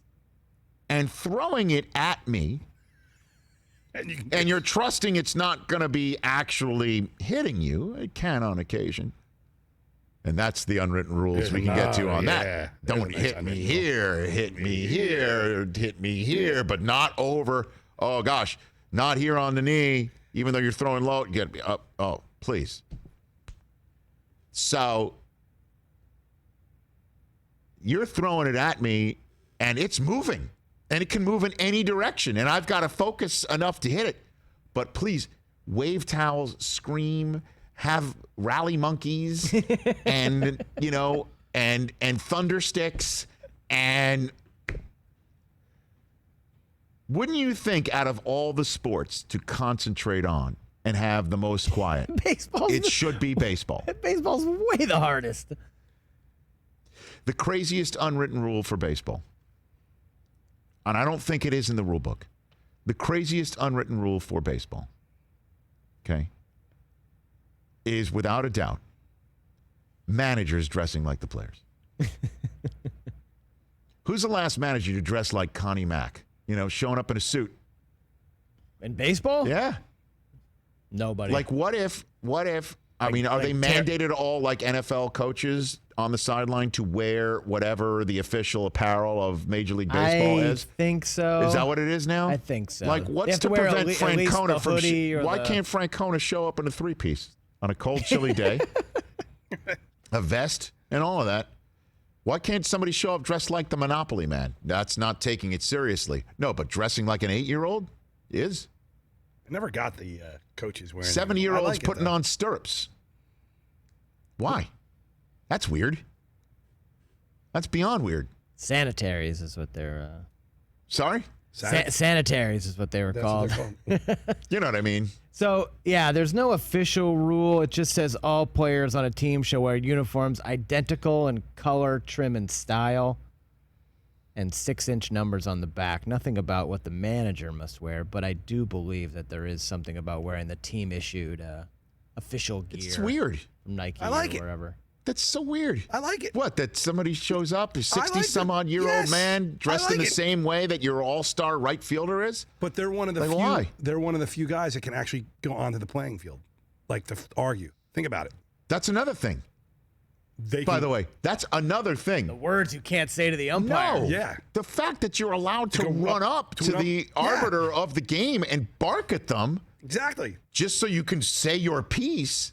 And throwing it at me, and you're trusting it's not going to be actually hitting you. It can on occasion. And that's the unwritten rules we can get to on that. Don't hit me here, hit me here, hit me here, but not over, oh gosh, not here on the knee, even though you're throwing low, get me up. Oh, please. So you're throwing it at me, and it's moving. And it can move in any direction, and I've got to focus enough to hit it. But please, wave towels, scream, have rally monkeys, and and thunder sticks, and wouldn't you think, out of all the sports to concentrate on and have the most quiet, it should be baseball. Baseball's way the hardest. The craziest unwritten rule for baseball, and I don't think it is in the rule book, the craziest unwritten rule for baseball, okay, is without a doubt managers dressing like the players. Who's the last manager to dress like Connie Mack? Showing up in a suit. In baseball? Yeah. Nobody. Like, what if, are they mandated all, like, NFL coaches on the sideline to wear whatever the official apparel of Major League Baseball is? I think so. Is that what it is now? I think so. Like, what's to prevent Francona from... Why can't Francona show up in a three-piece on a cold, chilly day? A vest and all of that. Why can't somebody show up dressed like the Monopoly Man? That's not taking it seriously. No, but dressing like an 8-year-old is. I never got the coaches wearing 7-year-olds putting on stirrups. Why? That's weird. That's beyond weird. Sanitaries is what they're... Sorry? Sanitaries is what they were called. You know what I mean? So, yeah, there's no official rule. It just says all players on a team shall wear uniforms identical in color, trim, and style. and 6-inch numbers on the back. Nothing about what the manager must wear, but I do believe that there is something about wearing the team-issued official gear. It's weird. From Nike I like or it. wherever. That's so weird. I like it. What, that somebody shows up, a I like 60-some-odd-year-old yes, man dressed I like in the it. same way that your all-star right fielder is? But they're one of the Like, few. why? They're one of the few guys that can actually go onto the playing field, like to argue. Think about it. That's another thing. They By can- the way, that's another The thing. words you can't say to the umpire. No. Yeah. The fact that you're allowed to go run up to an the yeah. arbiter of the game and bark at them Exactly. just so you can say your piece.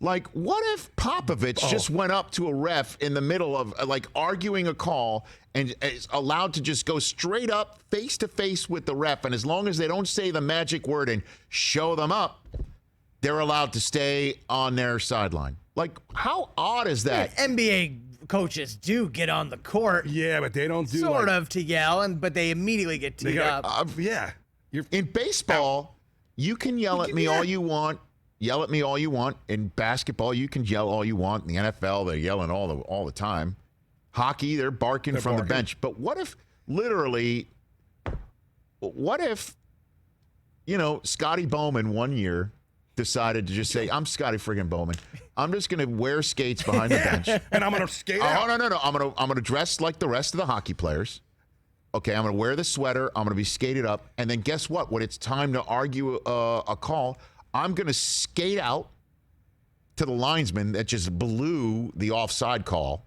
Like, what if Popovich just went up to a ref in the middle of, like, arguing a call and is allowed to just go straight up face to face with the ref, and as long as they don't say the magic word and show them up, they're allowed to stay on their sideline? Like, how odd is that? NBA coaches do get on the court, Yeah, but they don't do sort like, of to yell, but they immediately get They teed got, up. yeah. You're In baseball, you can yell at me all you want. Yell at me all you want. In basketball, you can yell all you want. In the NFL, they're yelling all the time. Hockey, they're barking from the bench. But what if, literally, Scotty Bowman one year decided to just say, I'm Scotty friggin' Bowman. I'm just going to wear skates behind the bench. and I'm gonna skate Oh, out. no. I'm gonna dress like the rest of the hockey players. Okay, I'm gonna wear the sweater. I'm gonna be skated up, and then guess what? When it's time to argue a call, I'm gonna skate out to the linesman that just blew the offside call,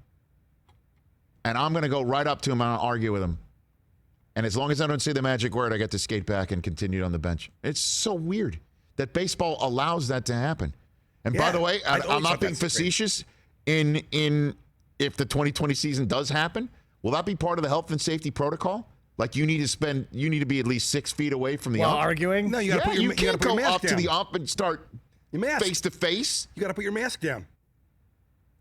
and I'm gonna go right up to him and I'll argue with him. And as long as I don't say the magic word, I get to skate back and continue on the bench. It's so weird that baseball allows that to happen. And by Yeah, the way, I always I'm not thought being that's great. facetious. In if the 2020 season does happen, will that be part of the health and safety protocol? Like you need to be at least 6 feet away from the While ump. arguing? No, you gotta put your, you you gotta can't put your go mask up down. to the ump and start Your mask. face to face. You gotta put your mask down.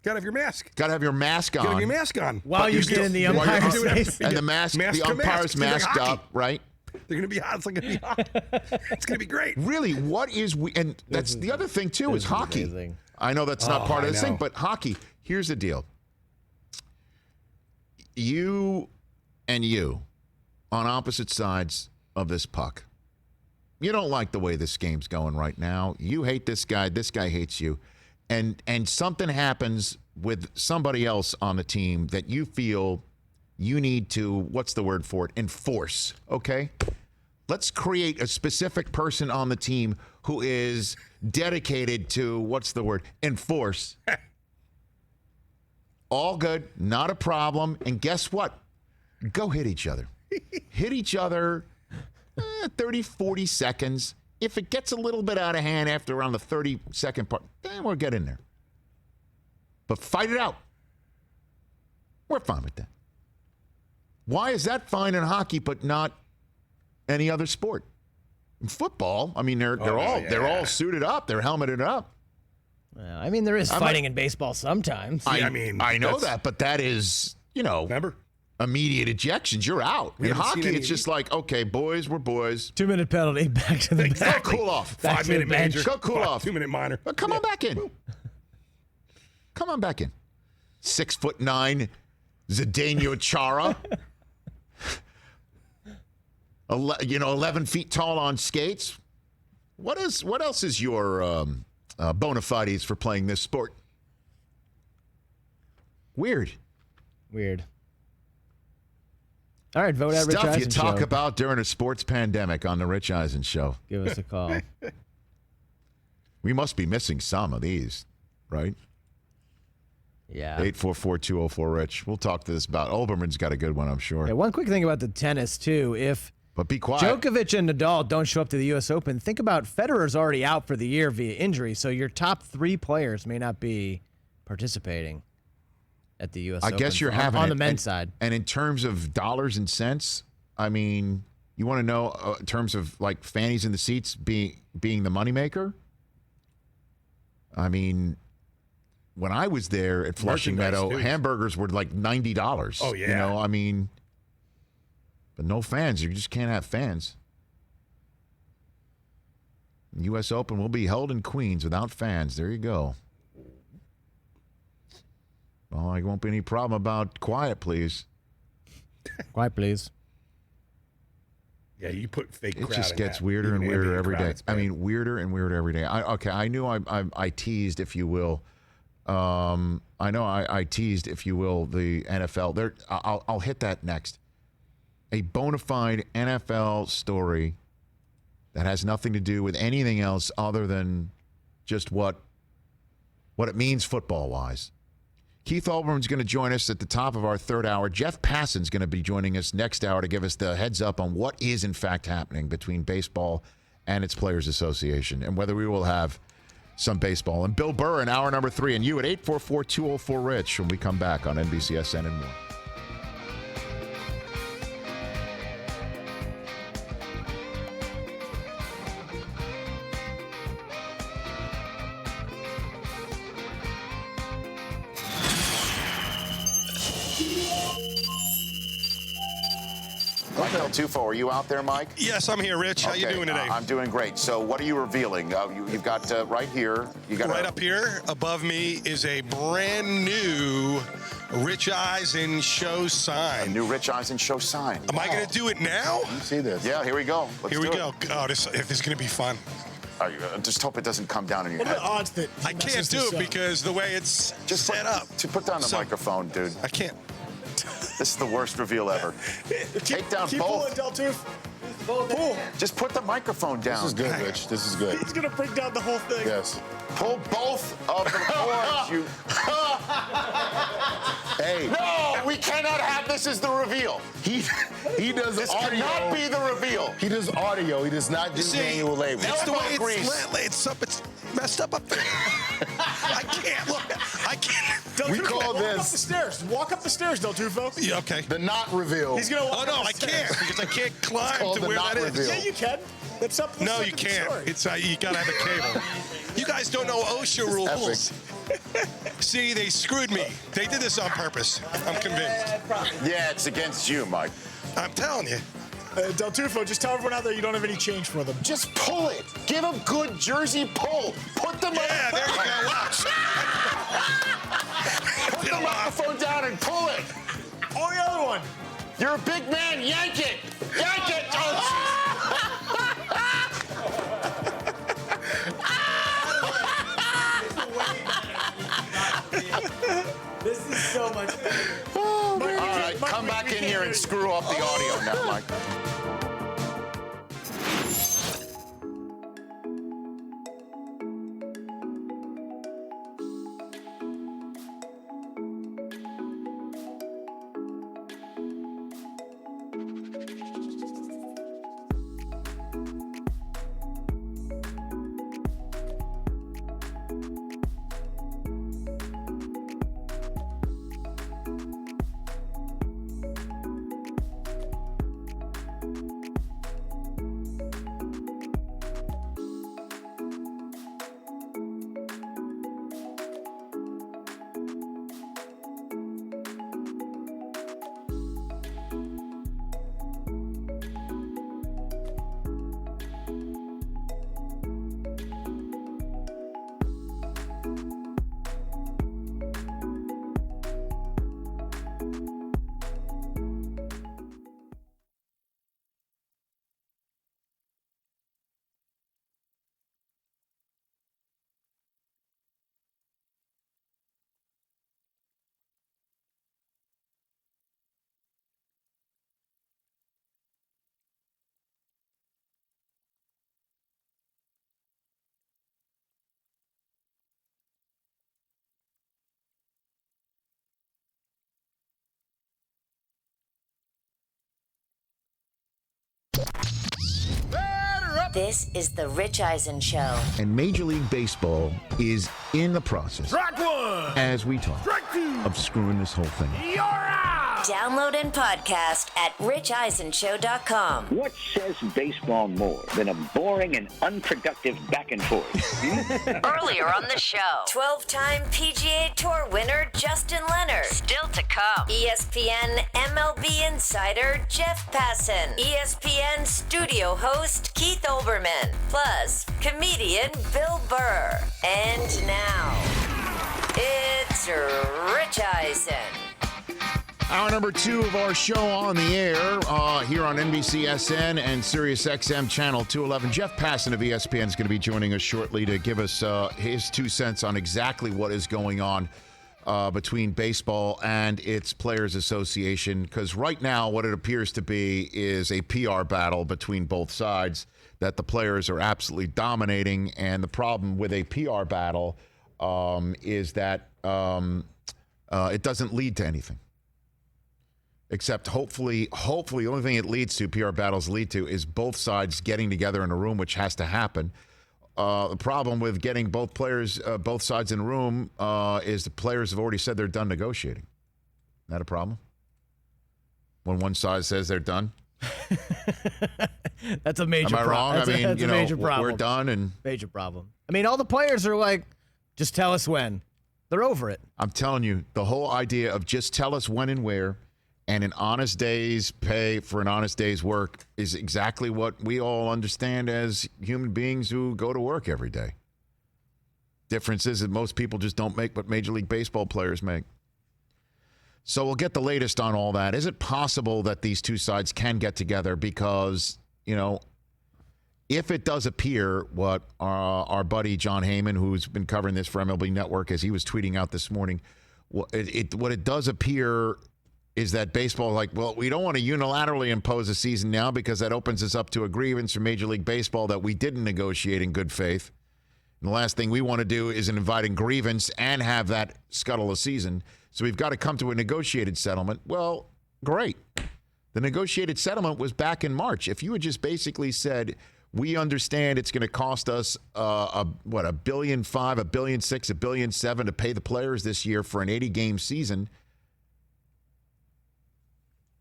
Gotta have your mask. Got to have your mask Gotta have on. your mask on. While But you you're get still- in the while you're umpire's up- face. and the mask, Mask the to mask. umpire's It's like masked hockey. up, right? They're gonna be hot. It's like gonna be hot. It's gonna be great. Really, what is we? And that's the other thing too is hockey. amazing. I know that's not part I of this thing, know. but hockey. Here's the deal. You and you, on opposite sides of this puck. You don't like the way this game's going right now. You hate this guy. This guy hates you, and something happens with somebody else on the team that you feel you need to, what's the word for it? Enforce. Okay. Let's create a specific person on the team who is dedicated to, what's the word? Enforce. All good, not a problem. And guess what? Go hit each other. Hit each other 30, 40 seconds. If it gets a little bit out of hand after around the 30-second part, then we'll get in there. But fight it out. We're fine with that. Why is that fine in hockey but not any other sport? In football, I mean, they're all suited up. They're helmeted up. Well, I mean, there is fighting in baseball sometimes. I know that, but that is, Remember? immediate ejections. You're out. In haven't hockey, seen it's just like, okay, boys, we're boys. 2-minute penalty, back to the Go cool off. Back to the 5-minute bench. major. Go cool off. 2-minute minor. Come on back in. Come on back in. 6'9", Zdeno Chara. 11 feet tall on skates. What else is your bona fides for playing this sport? Weird. All right, vote at Rich Stuff Eisen you talk Show. about during a sports pandemic on the Rich Eisen Show. Give us a call. We must be missing some of these, right? Yeah. 844-204-RICH. We'll talk to this about. Olbermann's got a good one, I'm sure. Yeah, one quick thing about the tennis, too. If But be quiet. Djokovic and Nadal don't show up to the U.S. Open, think about Federer's already out for the year via injury, so your top 3 players may not be participating at the U.S. I Open. guess you're on, having on it. the men's And- side. And in terms of dollars and cents, I mean, you want to know in terms of like fannies in the seats being the moneymaker? I mean, when I was there at Flushing Merchandise, Meadow, too. hamburgers were like $90. Oh, yeah. I mean, but no fans. You just can't have fans. U.S. Open will be held in Queens without fans. There you go. Well, there won't be any problem about quiet, please. Quiet, please. Yeah, you put fake It crowd just in gets that. weirder and Even weirder NBA every crowd, day. it's I bad. mean, weirder and weirder every day. I knew I teased, if you will. I know I teased, if you will, the NFL. There, I'll hit that next. A bona fide NFL story that has nothing to do with anything else other than just what it means football-wise. Keith Olbermann is going to join us at the top of our third hour. Jeff Passan is going to be joining us next hour to give us the heads up on what is, in fact, happening between baseball and its Players Association and whether we will have some baseball. And Bill Burr in hour number 3. And you at 844-204-RICH when we come back on NBCSN and more. Mike Del Tufo, are you out there, Mike? Yes, I'm here, Rich. How you doing today? I'm doing great. So what are you revealing? You've got right here. You got Right up here above me is a brand new Rich Eisen show a sign. new Rich Eisen show sign. Am I going to do it now? You see this? Yeah, here we go. Let's Here we do go. Oh, this is going to be fun. it. Just hope it doesn't come down in your What are head. the odds that he I can't messes do this it up? because the way it's Just set up. Put down the So- microphone, dude. I can't. This is the worst reveal ever. Take down keep both. pulling, Del Tuf. Pull. Just put the microphone down. This is good, Rich. This is good. He's gonna bring down the whole thing. Yes. Pull both of the cords. You. Hey, No, we cannot have this as the reveal. he does This audio. cannot be the reveal. He does audio. He does not do manual labor. It's the way Elbow grease. it's messed up there. I can't look. I can't. Del We Tufo, call walk up the this- stairs. Walk up the stairs, Del Tufo. Yeah, okay. The not reveal. He's gonna walk Oh up no, the I stairs. can't because I can't climb called to the where not that is. reveal. Yeah, you can. That's up. No, you can't. It's you gotta have a cable. You guys don't know OSHA rules. See, they screwed me. They did this on purpose. I'm convinced. Yeah, it's against you, Mike. I'm telling you. Del Tufo, just tell everyone out there you don't have any change for them. Just pull it. Give a good Jersey pull. Put the Yeah, there you go. Watch. Put the microphone down and pull it. Oh, the other one. You're a big man. Yank it. Yank it. Oh, This is so much better. all right, come back in here and screw up the audio now, Mike. This is the Rich Eisen Show. And Major League Baseball is in the process, Strike one. as we talk, Strike two. of screwing this whole thing up. You're out. Download and podcast at richeisenshow.com. What says baseball more than a boring and unproductive back and forth? Earlier on the show, 12-time PGA Tour winner Justin Leonard. Still to come, ESPN MLB insider Jeff Passan. ESPN studio host Keith Olbermann. Plus, comedian Bill Burr. And now, it's Rich Eisen. Hour number 2 of our show on the air here on NBCSN and SiriusXM Channel 211. Jeff Passan of ESPN is going to be joining us shortly to give us his 2 cents on exactly what is going on between baseball and its Players Association. Because right now what it appears to be is a PR battle between both sides that the players are absolutely dominating. And the problem with a PR battle is that it doesn't lead to anything. Except hopefully the only thing it leads to, PR battles lead to, is both sides getting together in a room, which has to happen. The problem with getting both sides in a room is the players have already said they're done negotiating. Isn't that a problem? When one side says they're done? That's a major problem. Am I wrong? That's a major problem. We're done. And major problem. I mean, all the players are like, just tell us when. They're over it. I'm telling you, the whole idea of just tell us when and where, and an honest day's pay for an honest day's work is exactly what we all understand as human beings who go to work every day. Difference is that most people just don't make what Major League Baseball players make. So we'll get the latest on all that. Is it possible that these two sides can get together? Because, if it does appear what our buddy John Heyman, who's been covering this for MLB Network, as he was tweeting out this morning, what it does appear is that baseball, we don't want to unilaterally impose a season now because that opens us up to a grievance from Major League Baseball that we didn't negotiate in good faith. And the last thing we want to do is an inviting grievance and have that scuttle a season. So we've got to come to a negotiated settlement. Well, great. The negotiated settlement was back in March. If you had just basically said, we understand it's going to cost us $1.5 billion, $1.6 billion, $1.7 billion to pay the players this year for an 80-game season.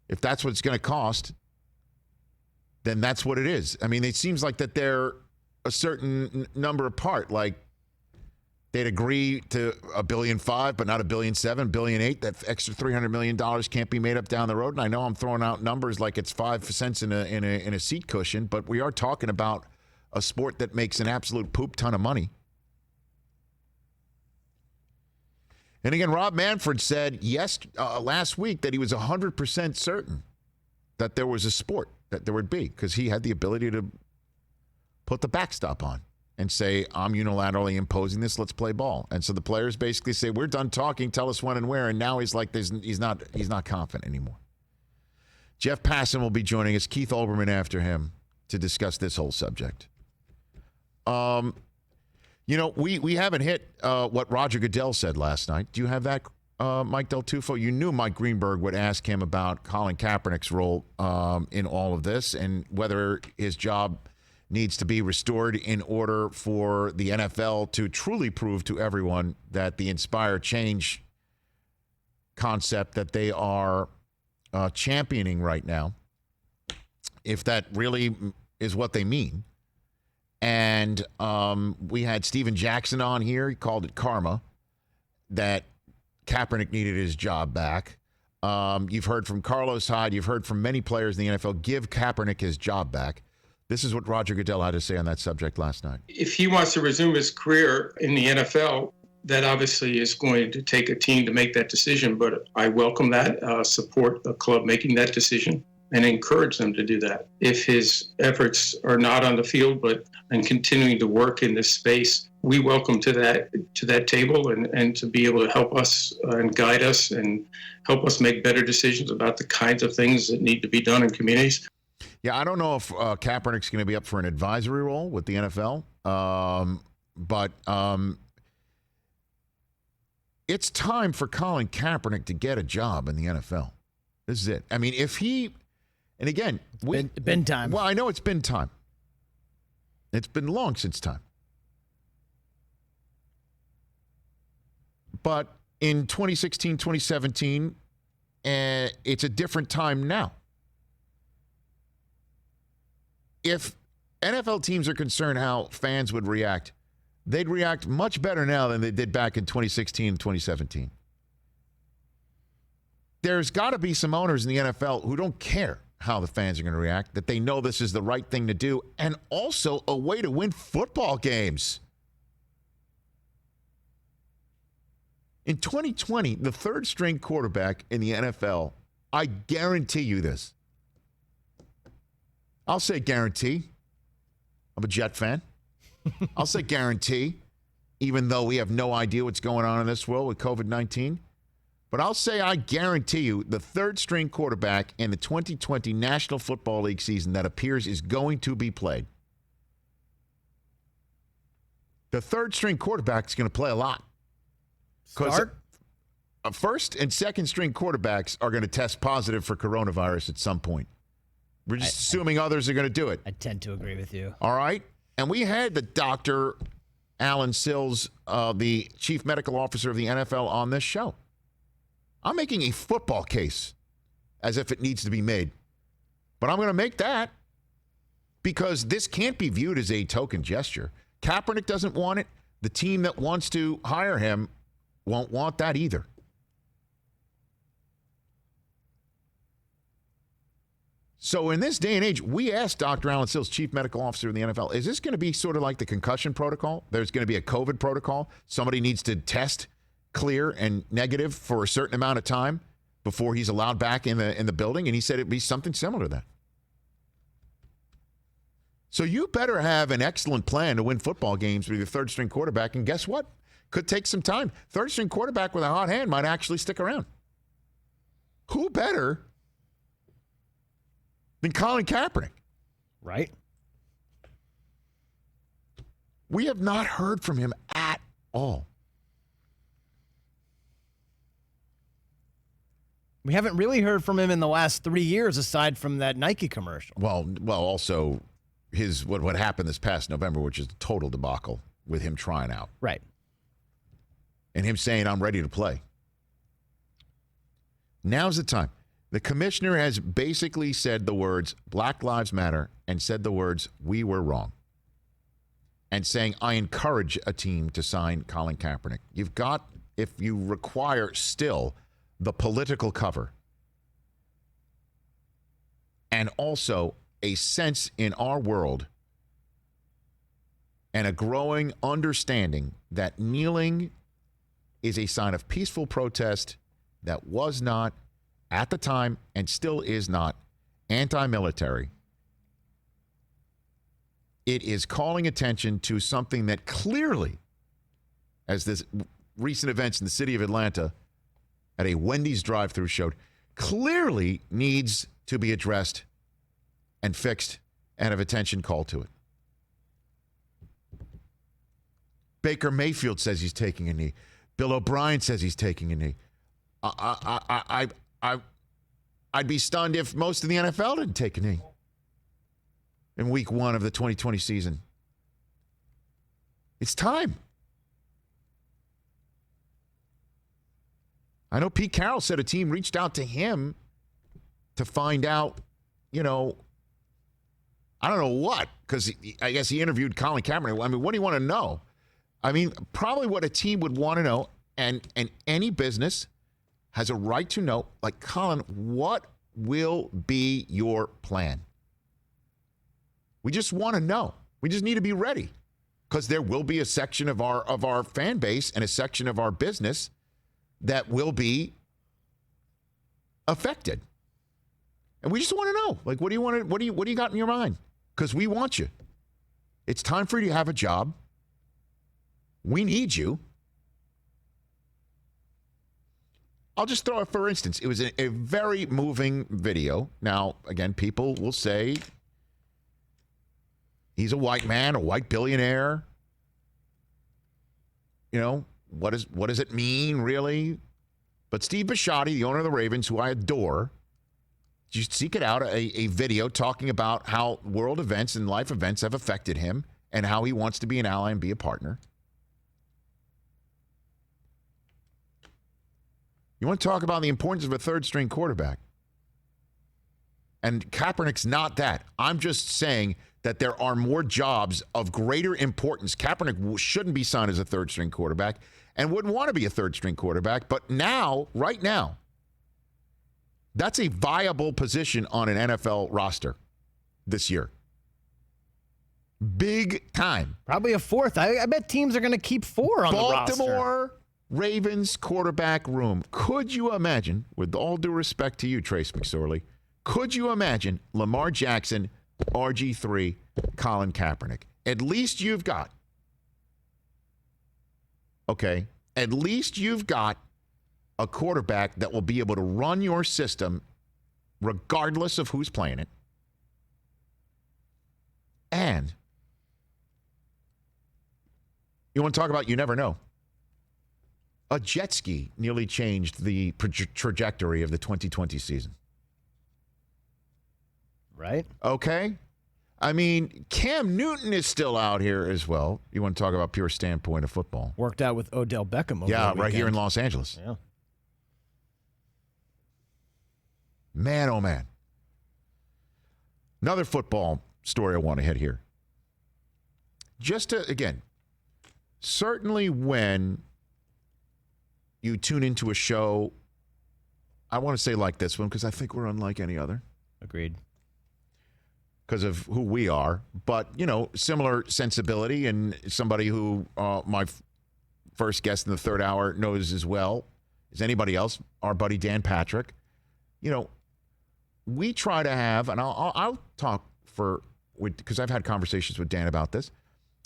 If that's what it's going to cost, then that's what it is. I mean, it seems like that they're a certain number apart. Like they'd agree to $1.5 billion, but not $1.7 billion, $1.8 billion. That extra $300 million can't be made up down the road. And I know I'm throwing out numbers like it's 5 cents in a seat cushion, but we are talking about a sport that makes an absolute poop ton of money. And again, Rob Manfred said last week that he was 100% certain that there was a sport, that there would be, because he had the ability to put the backstop on and say, I'm unilaterally imposing this, let's play ball. And so the players basically say, we're done talking, tell us when and where. And now he's like, he's not confident anymore. Jeff Passan will be joining us, Keith Olbermann after him, to discuss this whole subject. We haven't hit what Roger Goodell said last night. Do you have that, Mike Del Tufo? You knew Mike Greenberg would ask him about Colin Kaepernick's role in all of this and whether his job needs to be restored in order for the NFL to truly prove to everyone that the Inspire Change concept that they are championing right now, if that really is what they mean. And we had Steven Jackson on here. He called it karma, that Kaepernick needed his job back. You've heard from Carlos Hyde. You've heard from many players in the NFL. Give Kaepernick his job back. This is what Roger Goodell had to say on that subject last night. If he wants to resume his career in the NFL, that obviously is going to take a team to make that decision. But I welcome that, support a club making that decision, and encourage them to do that. If his efforts are not on the field, and continuing to work in this space, we welcome to that table and to be able to help us and guide us and help us make better decisions about the kinds of things that need to be done in communities. Yeah, I don't know if Kaepernick's going to be up for an advisory role with the NFL, but it's time for Colin Kaepernick to get a job in the NFL. This is it. I mean, if he, and again, been time. Well, I know it's been time. It's been long since time. But in 2016, 2017, it's a different time now. If NFL teams are concerned how fans would react, they'd react much better now than they did back in 2016 and 2017. There's got to be some owners in the NFL who don't care how the fans are going to react, that they know this is the right thing to do, and also a way to win football games. In 2020, the third-string quarterback in the NFL I guarantee you this. I'll say guarantee. I'm a Jet fan. I'll say guarantee, even though we have no idea what's going on in this world with COVID-19. But I'll say I guarantee you the third-string quarterback in the 2020 National Football League season that appears is going to be played. The third-string quarterback is going to play a lot. Start? First and second-string quarterbacks are going to test positive for coronavirus at some point. We're just assuming others are going to do it. I tend to agree with you. All right? And we had the Dr. Alan Sills, the chief medical officer of the NFL, on this show. I'm making a football case as if it needs to be made. But I'm going to make that because this can't be viewed as a token gesture. Kaepernick doesn't want it. The team that wants to hire him won't want that either. So in this day and age, we asked Dr. Alan Sills, chief medical officer of the NFL, is this going to be sort of like the concussion protocol? There's going to be a COVID protocol. Somebody needs to test clear and negative for a certain amount of time before he's allowed back in the building. And he said it'd be something similar to that. So you better have an excellent plan to win football games with your third-string quarterback. And guess what? Could take some time. Third-string quarterback with a hot hand might actually stick around. Who better than Colin Kaepernick? Right. We have not heard from him at all. We haven't really heard from him in the last 3 years, aside from that Nike commercial. Well, also his what happened this past November, which is a total debacle with him trying out. Right. And him saying, I'm ready to play. Now's the time. The commissioner has basically said the words, Black Lives Matter, and said the words, we were wrong. And saying, I encourage a team to sign Colin Kaepernick. You've got, if you require still the political cover, and also a sense in our world and a growing understanding that kneeling is a sign of peaceful protest that was not, at the time, and still is not, anti-military. It is calling attention to something that clearly, as this recent events in the city of Atlanta at a Wendy's drive-thru showed, clearly needs to be addressed and fixed and have attention called to it. Baker Mayfield says he's taking a knee. Bill O'Brien says he's taking a knee. I'd be stunned if most of the NFL didn't take a knee in week 1 of the 2020 season. It's time. I know Pete Carroll said a team reached out to him to find out, I don't know what, because I guess he interviewed Colin Kaepernick. I mean, what do you want to know? I mean, probably what a team would want to know, and any business has a right to know, like, Colin, what will be your plan? We just want to know. We just need to be ready, because there will be a section of our fan base and a section of our business that will be affected. And we just want to know, like, what do you got in your mind? Because we want you. It's time for you to have a job. We need you. I'll just throw it, for instance, it was a very moving video. Now, again, people will say he's a white man, a white billionaire. What does it mean, really? But Steve Bisciotti, the owner of the Ravens, who I adore, you seek it out, a video talking about how world events and life events have affected him and how he wants to be an ally and be a partner. You want to talk about the importance of a third-string quarterback? And Kaepernick's not that. I'm just saying that there are more jobs of greater importance. Kaepernick shouldn't be signed as a third-string quarterback and wouldn't want to be a third-string quarterback. But now, right now, that's a viable position on an NFL roster this year. Big time. Probably a fourth. I bet teams are going to keep 4 on the roster. Baltimore, Ravens quarterback room. Could you imagine, with all due respect to you, Trace McSorley, could you imagine Lamar Jackson, RG3, Colin Kaepernick? At least you've got, okay, at least you've got a quarterback that will be able to run your system regardless of who's playing it. And you want to talk about you never know. A jet ski nearly changed the trajectory of the 2020 season. Right? Okay. I mean, Cam Newton is still out here as well. You want to talk about pure standpoint of football. Worked out with Odell Beckham over yeah, the right here in weekend. Los Angeles. Yeah. Man, oh man. Another football story I want to hit here. Just to, again, certainly when you tune into a show, I want to say like this one because I think we're unlike any other. Agreed. Because of who we are. But, you know, similar sensibility, and somebody who my first guest in the third hour knows as well as anybody else, our buddy Dan Patrick. You know, we try to have, and I'll talk because I've had conversations with Dan about this.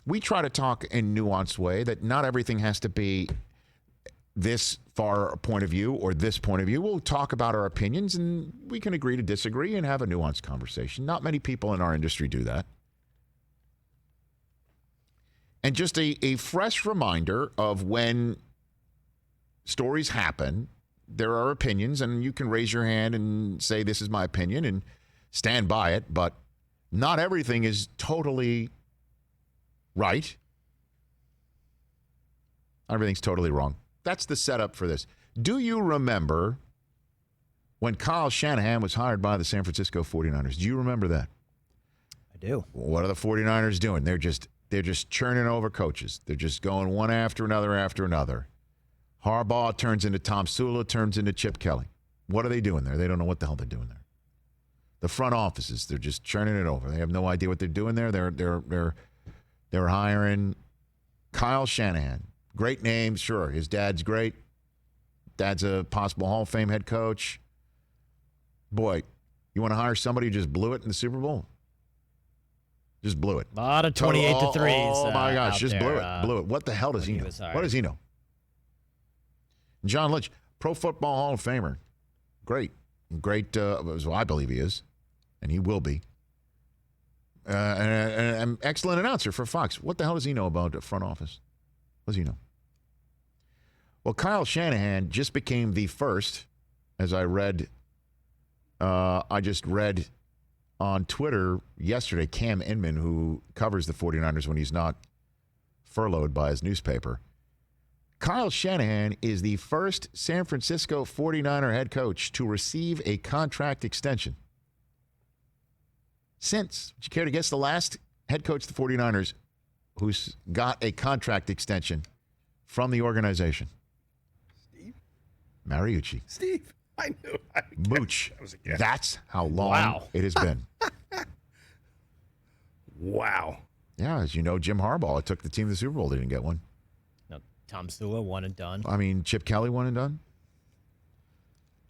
We try to talk in nuanced way that not everything has to be this far a point of view or this point of view. We'll talk about our opinions and we can agree to disagree and have a nuanced conversation. Not many people in our industry do that. And just a fresh reminder of when stories happen, there are opinions, and you can raise your hand and say, this is my opinion, and stand by it, but not everything is totally right. Everything's totally wrong. That's the setup for this. Do you remember when Kyle Shanahan was hired by the San Francisco 49ers? Do you remember that? I do. What are the 49ers doing? They're just churning over coaches. They're just going one after another. Harbaugh turns into Tom Sula, turns into Chip Kelly. What are they doing there? They don't know what the hell they're doing there. The front offices, they're just churning it over. They have no idea what they're doing there. They're hiring Kyle Shanahan. Great name, sure. His dad's great. Dad's a possible Hall of Fame head coach. Boy, you want to hire somebody who just blew it in the Super Bowl? Just blew it. A lot of 28 to 3s. Oh my gosh, just there, blew it. What the hell does he know? What does he know? John Lynch, Pro Football Hall of Famer. Great. I believe he is, and he will be. An excellent announcer for Fox. What the hell does he know about the front office? What does he know? Well, Kyle Shanahan just became the first, as I just read on Twitter yesterday, Cam Inman, who covers the 49ers when he's not furloughed by his newspaper. Kyle Shanahan is the first San Francisco 49er head coach to receive a contract extension. Would you care to guess the last head coach of the 49ers who's got a contract extension from the organization? Steve? Mariucci. Steve. I knew. Mooch. That's how long it has been. Wow. Yeah, as you know, Jim Harbaugh took the team to the Super Bowl. They didn't get one. No, Tom Sula, one and done. I mean, Chip Kelly, one and done.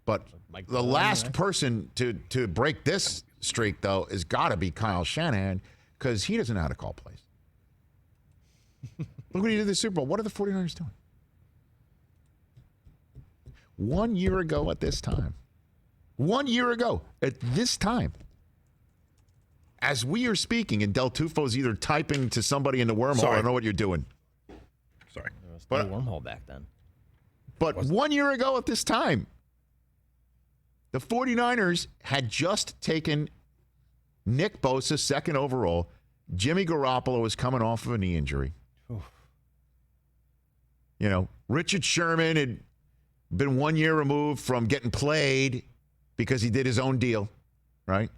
But the last person to break this streak, though, has got to be Kyle Shanahan, because he doesn't know how to call plays. Look what he did in the Super Bowl. What are the 49ers doing? 1 year ago at this time. 1 year ago at this time. As we are speaking, and Del Tufo's either typing to somebody in the wormhole. Sorry. I don't know what you're doing. Sorry. There was no wormhole back then. But 1 year ago at this time, the 49ers had just taken Nick Bosa, second overall. Jimmy Garoppolo was coming off of a knee injury. Oof. You know, Richard Sherman had been 1 year removed from getting played because he did his own deal, right?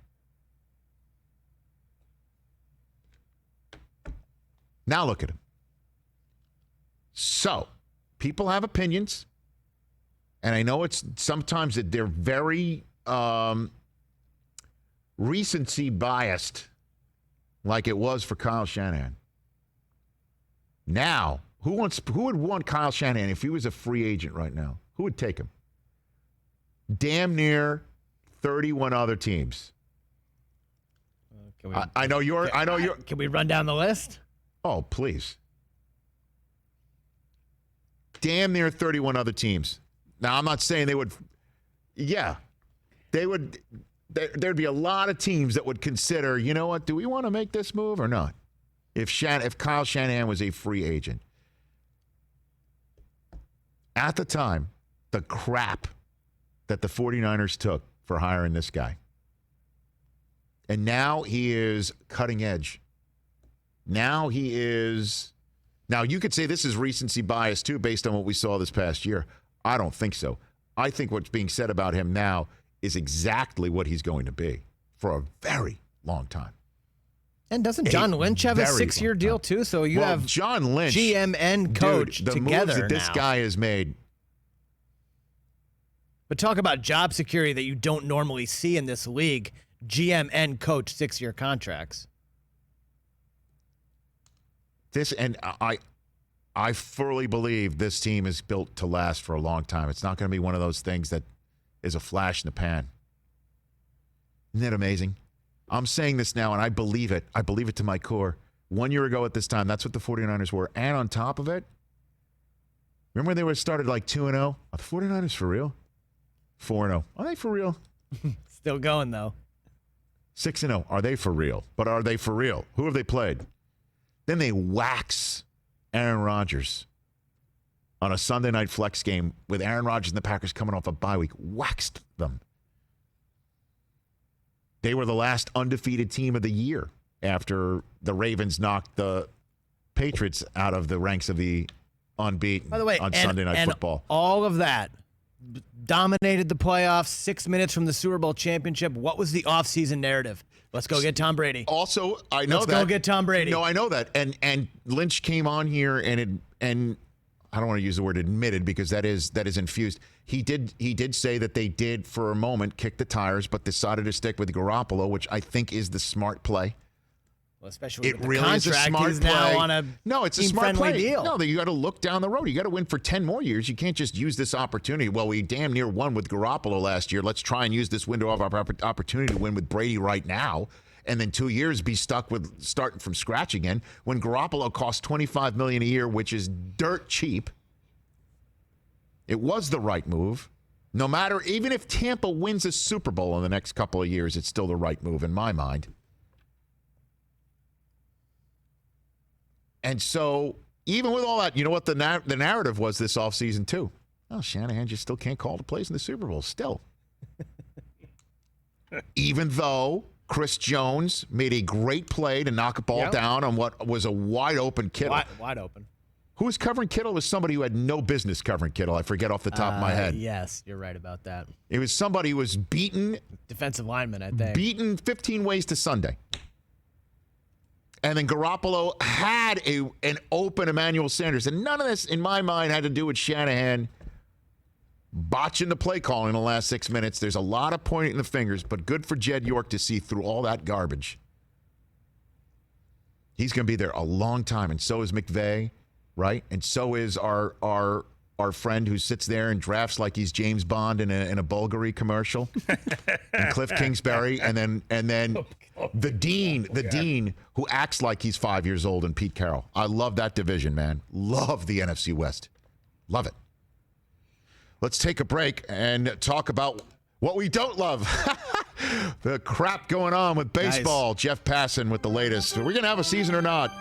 Now look at him. So, people have opinions, and I know it's sometimes that they're very recency biased, like it was for Kyle Shanahan. Now, Who would want Kyle Shanahan if he was a free agent right now? Who would take him? Damn near 31 other teams. I know you're. Can we run down the list? Oh, please. Damn near 31 other teams. Now, I'm not saying they would. Yeah, they would. There'd be a lot of teams that would consider, you know what, do we want to make this move or not? If Kyle Shanahan was a free agent. At the time, the crap that the 49ers took for hiring this guy. And now he is cutting edge. Now you could say this is recency bias too, based on what we saw this past year. I don't think so. I think what's being said about him now is exactly what he's going to be for a very long time. And doesn't John Lynch have a 6-year deal too? So you have John Lynch, GM and coach the together moves that this now. guy has made. But talk about job security that you don't normally see in this league. GM and coach 6-year contracts. I fully believe this team is built to last for a long time. It's not going to be one of those things that is a flash in the pan. Isn't that amazing? I'm saying this now, and I believe it. I believe it to my core. 1 year ago at this time, that's what the 49ers were. And on top of it, remember when they were started like 2-0? Are the 49ers for real? 4-0. Are they for real? Still going, though. 6-0. Are they for real? But are they for real? Who have they played? Then they wax Aaron Rodgers on a Sunday night flex game with Aaron Rodgers and the Packers coming off a bye week. Waxed them. They were the last undefeated team of the year after the Ravens knocked the Patriots out of the ranks of the unbeaten. By the way, on Sunday Night Football. All of that dominated the playoffs, 6 minutes from the Super Bowl championship. What was the offseason narrative? Let's go get Tom Brady. Also, I know Let's that. go get Tom Brady. No, I know that. And Lynch came on here and I don't want to use the word admitted because that is infused. He did say that they did for a moment kick the tires, but decided to stick with Garoppolo, which I think is the smart play. Well, especially with It the really is a contract smart is play. now on a No, it's a smart team-friendly play. deal. No, you got to look down the road. You got to win for 10 more years. You can't just use this opportunity. Well, we damn near won with Garoppolo last year. Let's try and use this window of opportunity to win with Brady right now. And then 2 years be stuck with starting from scratch again when Garoppolo costs $25 million a year, which is dirt cheap. It was the right move. No matter, even if Tampa wins a Super Bowl in the next couple of years, it's still the right move in my mind. And so, even with all that, you know what the narrative was this offseason too? Oh, Shanahan just still can't call the plays in the Super Bowl. Still. Even though Chris Jones made a great play to knock a ball down on what was a wide-open Kittle. Wide open. Who was covering Kittle? It was somebody who had no business covering Kittle. I forget off the top of my head. Yes, you're right about that. It was somebody who was beaten. Defensive lineman, I think. Beaten 15 ways to Sunday. And then Garoppolo had an open Emmanuel Sanders. And none of this, in my mind, had to do with Shanahan botching the play calling in the last 6 minutes. There's a lot of pointing the fingers, but good for Jed York to see through all that garbage. He's going to be there a long time, and so is McVay, right? And so is our friend who sits there and drafts like he's James Bond in a Bulgari commercial, and Cliff Kingsbury, and then the dean who acts like he's 5 years old, and Pete Carroll. I love that division, man. Love the NFC West. Love it. Let's take a break and talk about what we don't love. The crap going on with baseball. Nice. Jeff Passan with the latest. Are we going to have a season or not?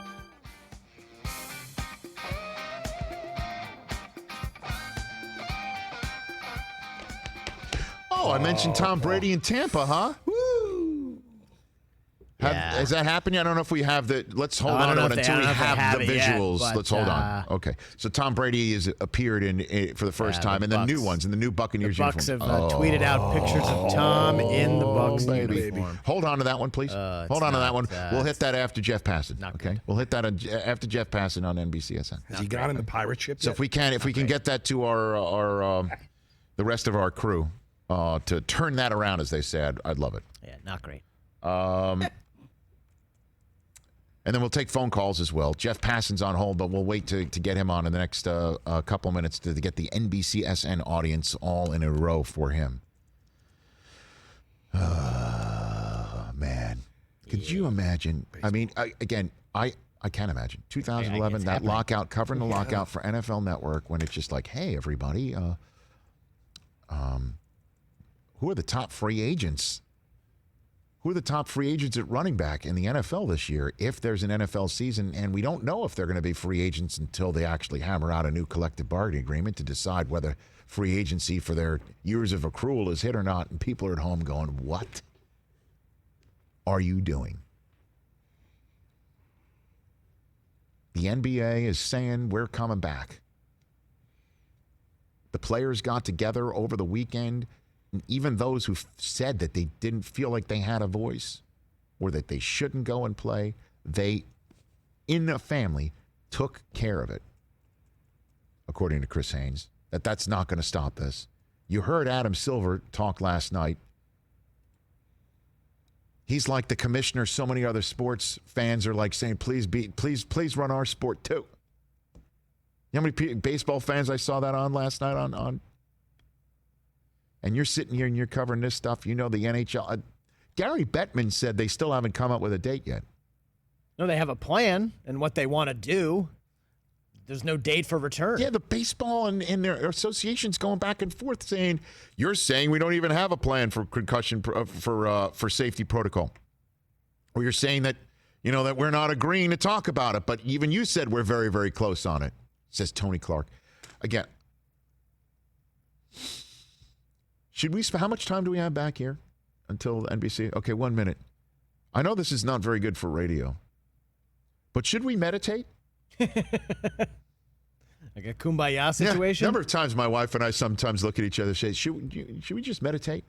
Oh, I mentioned Tom Brady in Tampa, huh? Woo! Has that happened yet? I don't know if we have the. Let's hold on to it until we have the visuals. Yet, but, let's hold on. Okay. So Tom Brady has appeared in for the first time in the new ones, in the new Buccaneers uniform. The Bucs have tweeted out pictures of Tom in the Bucs uniform. Hold on to that one, please. Hold on to that one. We'll hit that after Jeff Passan. Okay. We'll hit that after Jeff Passan on NBCSN. Has he gone in the pirate ship? So yet? if we can get that to our the rest of our crew to turn that around, as they said, I'd love it. Yeah, not great. And then we'll take phone calls as well. Jeff Passan's on hold, but we'll wait to get him on in the next couple minutes to get the NBCSN audience all in a row for him. Man. Could you imagine? I mean, I can't imagine. 2011, that lockout, covering the lockout for NFL Network, when it's just like, hey, everybody, who are the top free agents? Who are the top free agents at running back in the NFL this year if there's an NFL season? And we don't know if they're going to be free agents until they actually hammer out a new collective bargaining agreement to decide whether free agency for their years of accrual is hit or not. And people are at home going, what are you doing? The NBA is saying we're coming back. The players got together over the weekend. And even those who said that they didn't feel like they had a voice or that they shouldn't go and play, they, in a family, took care of it, according to Chris Haynes, that's not going to stop this. You heard Adam Silver talk last night. He's like the commissioner. So many other sports fans are like saying, please run our sport too. You know how many baseball fans I saw that on last night on and you're sitting here and you're covering this stuff. You know the NHL. Gary Bettman said they still haven't come up with a date yet. No, they have a plan and what they want to do. There's no date for return. Yeah, the baseball and their associations going back and forth saying, you're saying we don't even have a plan for concussion for safety protocol. Or you're saying that, you know, that we're not agreeing to talk about it. But even you said we're very, very close on it, says Tony Clark. Again, how much time do we have back here until NBC? Okay, 1 minute. I know this is not very good for radio, but should we meditate? Like a kumbaya situation? Yeah, a number of times my wife and I sometimes look at each other and say, should we just meditate?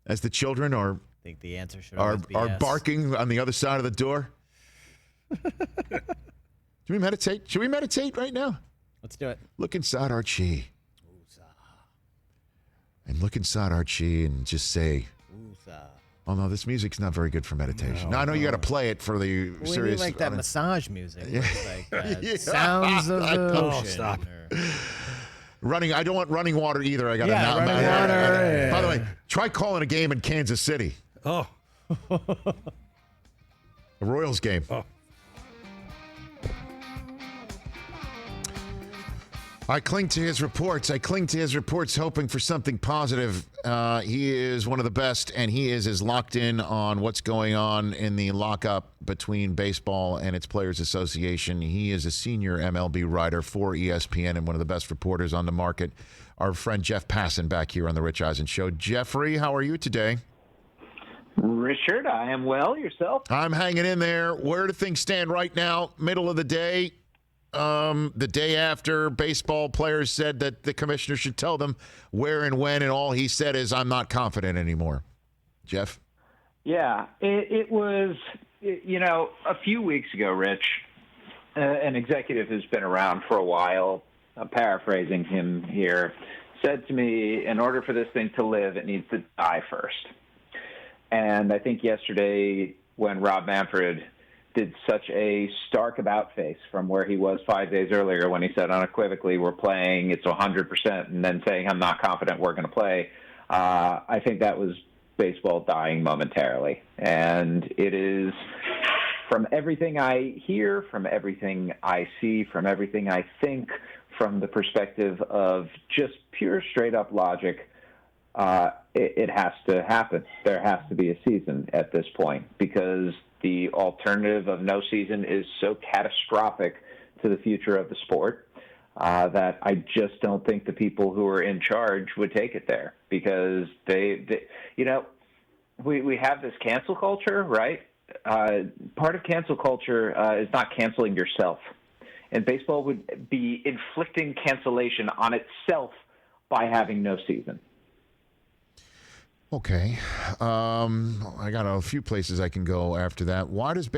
As the children are think the answer should are yes. Barking on the other side of the door. Should we meditate? Should we meditate right now? Let's do it. Look inside our chi. And look inside our chi and just say, oh, no, this music's not very good for meditation. No, I know you got to play it for the serious. Like that massage music. Like sounds of the ocean. Stop. Running. I don't want running water either. I got running water. By the way, try calling a game in Kansas City. Oh. A Royals game. Oh. I cling to his reports. Hoping for something positive. He is one of the best, and he is as locked in on what's going on in the lockup between baseball and its Players Association. He is a senior MLB writer for ESPN and one of the best reporters on the market. Our friend Jeff Passan back here on the Rich Eisen Show. Jeffrey, how are you today? Richard, I am well. Yourself? I'm hanging in there. Where do things stand right now? Middle of the day. The day after baseball players said that the commissioner should tell them where and when, and all he said is, I'm not confident anymore. Jeff? Yeah, it was, a few weeks ago, Rich, an executive who's been around for a while, paraphrasing him here, said to me, in order for this thing to live, it needs to die first. And I think yesterday when Rob Manfred did such a stark about face from where he was 5 days earlier when he said unequivocally, we're playing, it's 100%, and then saying, I'm not confident we're going to play. I think that was baseball dying momentarily. And it is, from everything I hear, from everything I see, from everything I think, from the perspective of just pure straight-up logic, it has to happen. There has to be a season at this point because the alternative of no season is so catastrophic to the future of the sport that I just don't think the people who are in charge would take it there because we have this cancel culture, right? Part of cancel culture is not canceling yourself. And baseball would be inflicting cancellation on itself by having no season. Okay. I got a few places I can go after that. Why does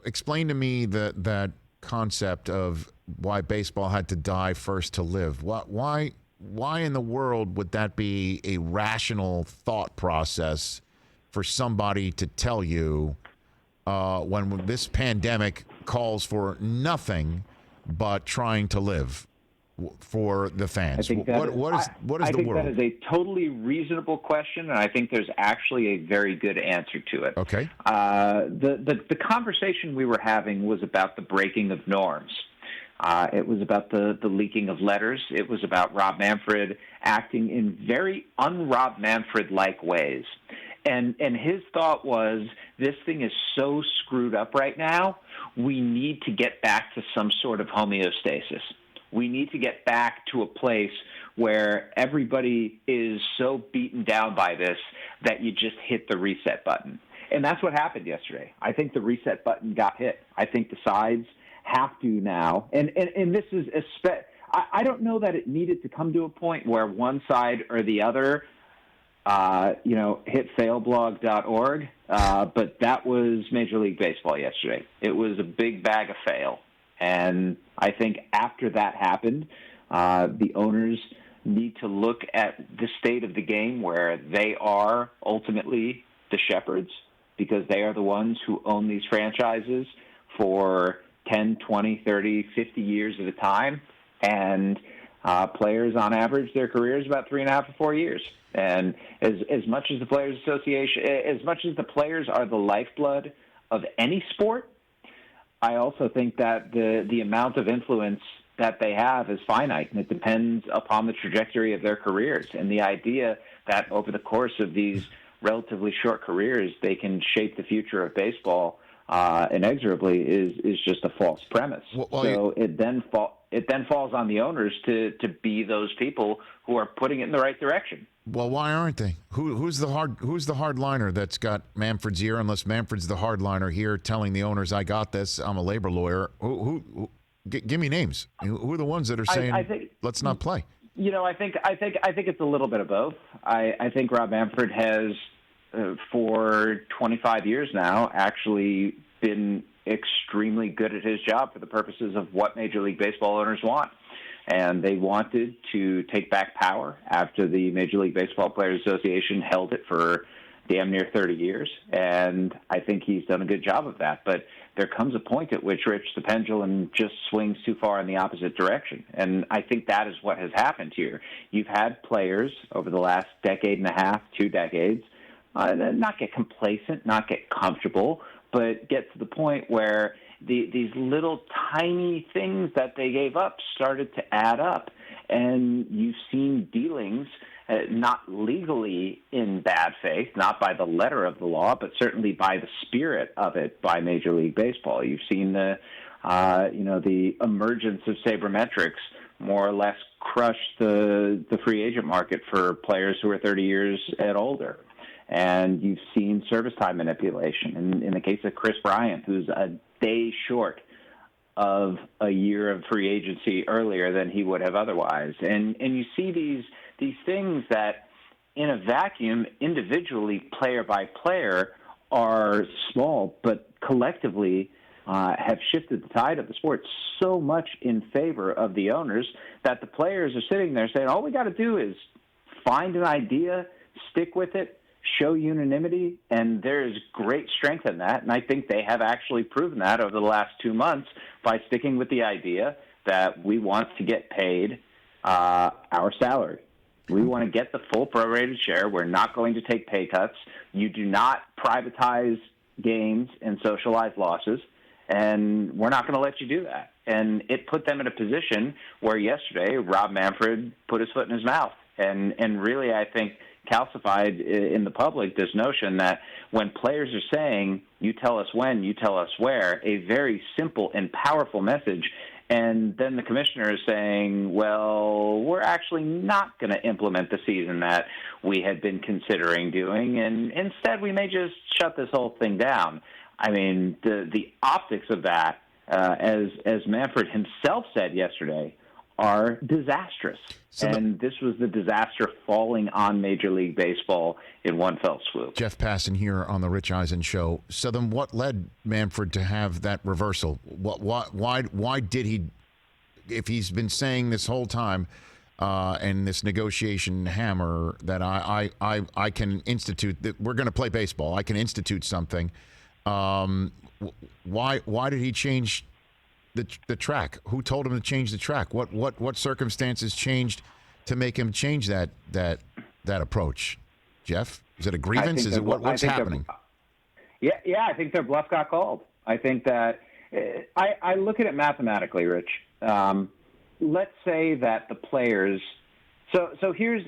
explain to me that concept of why baseball had to die first to live? Why in the world would that be a rational thought process for somebody to tell you when this pandemic calls for nothing but trying to live for the fans? I think What is I the think world? that is a totally reasonable question, and I think there's actually a very good answer to it. Okay. The conversation we were having was about the breaking of norms. It was about the leaking of letters. It was about Rob Manfred acting in very un-Rob Manfred-like ways. And his thought was, this thing is so screwed up right now, we need to get back to some sort of homeostasis. We need to get back to a place where everybody is so beaten down by this that you just hit the reset button. And that's what happened yesterday. I think the reset button got hit. I think the sides have to now. And this is I don't know that it needed to come to a point where one side or the other hit failblog.org, but that was Major League Baseball yesterday. It was a big bag of fail. And I think after that happened, the owners need to look at the state of the game where they are ultimately the shepherds, because they are the ones who own these franchises for 10, 20, 30, 50 years at a time. And players, on average, their career is about 3.5 to 4 years. And as much as the Players Association, as much as the players are the lifeblood of any sport, I also think that the amount of influence that they have is finite, and it depends upon the trajectory of their careers. And the idea that over the course of these relatively short careers, they can shape the future of baseball inexorably is just a false premise. It then falls on the owners to be those people who are putting it in the right direction. Well, why aren't they? Who's the hardliner that's got Manfred's ear? Unless Manfred's the hardliner here, telling the owners, "I got this. I'm a labor lawyer." Who give me names. Who are the ones that are saying, "Let's not play"? I think it's a little bit of both. I think Rob Manfred has, for 25 years now, actually been extremely good at his job for the purposes of what Major League Baseball owners want. And they wanted to take back power after the Major League Baseball Players Association held it for damn near 30 years. And I think he's done a good job of that. But there comes a point at which, Rich, the pendulum just swings too far in the opposite direction. And I think that is what has happened here. You've had players over the last decade and a half, 2 decades, not get complacent, not get comfortable, but get to the point where these little tiny things that they gave up started to add up. And you've seen dealings, not legally in bad faith, not by the letter of the law, but certainly by the spirit of it by Major League Baseball. You've seen the emergence of sabermetrics more or less crush the free agent market for players who are 30 years and older. And you've seen service time manipulation. And in the case of Chris Bryant, who's a day short of a year of free agency earlier than he would have otherwise. And you see these things that in a vacuum, individually, player by player, are small, but collectively have shifted the tide of the sport so much in favor of the owners that the players are sitting there saying, all we got to do is find an idea, stick with it, show unanimity, and there's great strength in that. And I think they have actually proven that over the last 2 months by sticking with the idea that we want to get paid our salary. We want to get the full prorated share. We're not going to take pay cuts. You do not privatize gains and socialize losses, and we're not going to let you do that. And it put them in a position where yesterday Rob Manfred put his foot in his mouth. And really, I think, calcified in the public this notion that when players are saying, you tell us when, you tell us where, a very simple and powerful message, and then the commissioner is saying, well, we're actually not going to implement the season that we had been considering doing, and instead we may just shut this whole thing down. I mean, the optics of that, as Manfred himself said yesterday, are disastrous. And this was the disaster falling on Major League Baseball in one fell swoop. Jeff Passan here on the Rich Eisen Show. So then what led Manfred to have that reversal? Why did he, if he's been saying this whole time and this negotiation hammer that I can institute, that we're going to play baseball, I can institute something, Why did he change the track? Who told him to change the track? What circumstances changed to make him change that approach? Jeff, is it a grievance? Is it what's happening? Yeah, I think their bluff got called. I think that I look at it mathematically, Rich. Let's say that the players. So here's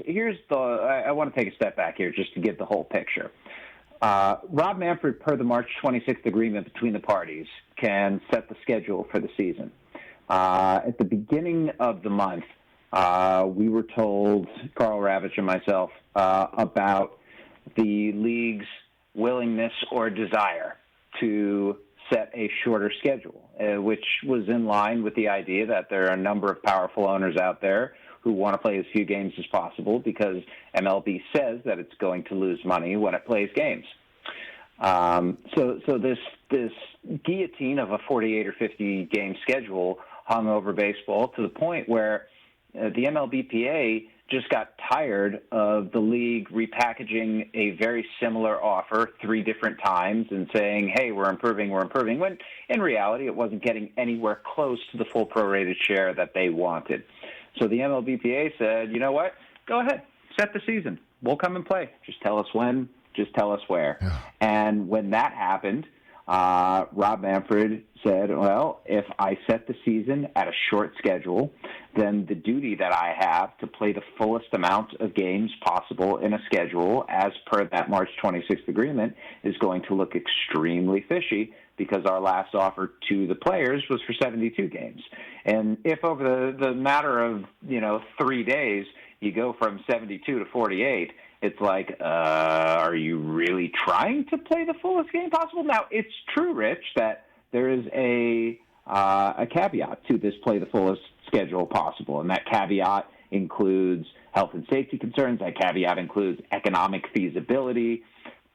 the. I want to take a step back here just to get the whole picture. Rob Manfred, per the March 26th agreement between the parties, can set the schedule for the season. At the beginning of the month, we were told, Carl Ravitch and myself, about the league's willingness or desire to set a shorter schedule, which was in line with the idea that there are a number of powerful owners out there who want to play as few games as possible because MLB says that it's going to lose money when it plays games. So this guillotine of a 48 or 50 game schedule hung over baseball to the point where the MLBPA just got tired of the league repackaging a very similar offer 3 different times and saying, hey, we're improving, when in reality it wasn't getting anywhere close to the full prorated share that they wanted. So the MLBPA said, you know what, go ahead, set the season. We'll come and play. Just tell us when, just tell us where. And when that happened, Rob Manfred said, well, if I set the season at a short schedule, then the duty that I have to play the fullest amount of games possible in a schedule as per that March 26th agreement is going to look extremely fishy because our last offer to the players was for 72 games. And if over the matter of, 3 days you go from 72 to 48, it's like, are you really trying to play the fullest game possible? Now, it's true, Rich, that there is a caveat to this play the fullest schedule possible, and that caveat includes health and safety concerns. That caveat includes economic feasibility.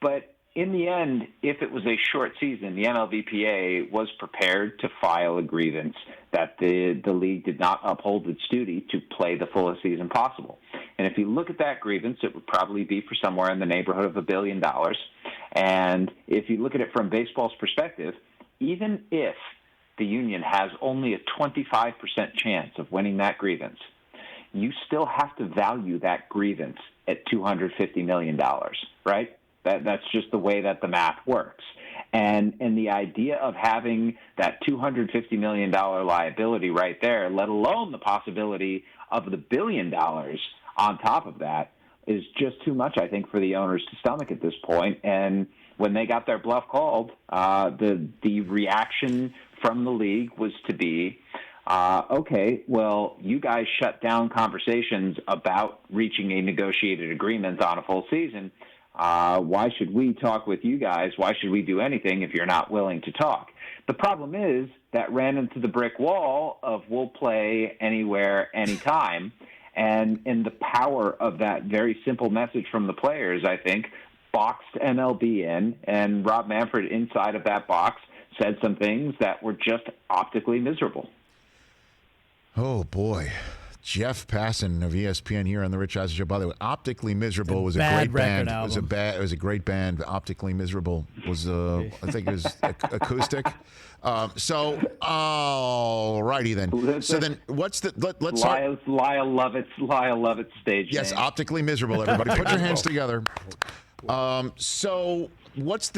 But in the end, if it was a short season, the MLBPA was prepared to file a grievance that the league did not uphold its duty to play the fullest season possible. And if you look at that grievance, it would probably be for somewhere in the neighborhood of $1 billion. And if you look at it from baseball's perspective, even if the union has only a 25% chance of winning that grievance, you still have to value that grievance at $250 million, right? That's just the way that the math works. And the idea of having that $250 million liability right there, let alone the possibility of the $1 billion on top of that, is just too much, I think, for the owners to stomach at this point. And when they got their bluff called, the reaction from the league was to be, okay, well, you guys shut down conversations about reaching a negotiated agreement on a full season. Why should we talk with you guys? Why should we do anything if you're not willing to talk? The problem is that ran into the brick wall of we'll play anywhere, anytime. And the power of that very simple message from the players, I think, boxed MLB in, and Rob Manfred inside of that box said some things that were just optically miserable. Oh, boy. Jeff Passan of ESPN here on the Rich Eisen Show. By the way, Optically Miserable was a great band. It was a great band. Optically Miserable was I think it was acoustic. All righty then. So then, what's the let's Lyle Lovett's stage Yes, name. Optically Miserable. Everybody, put your hands together. So what's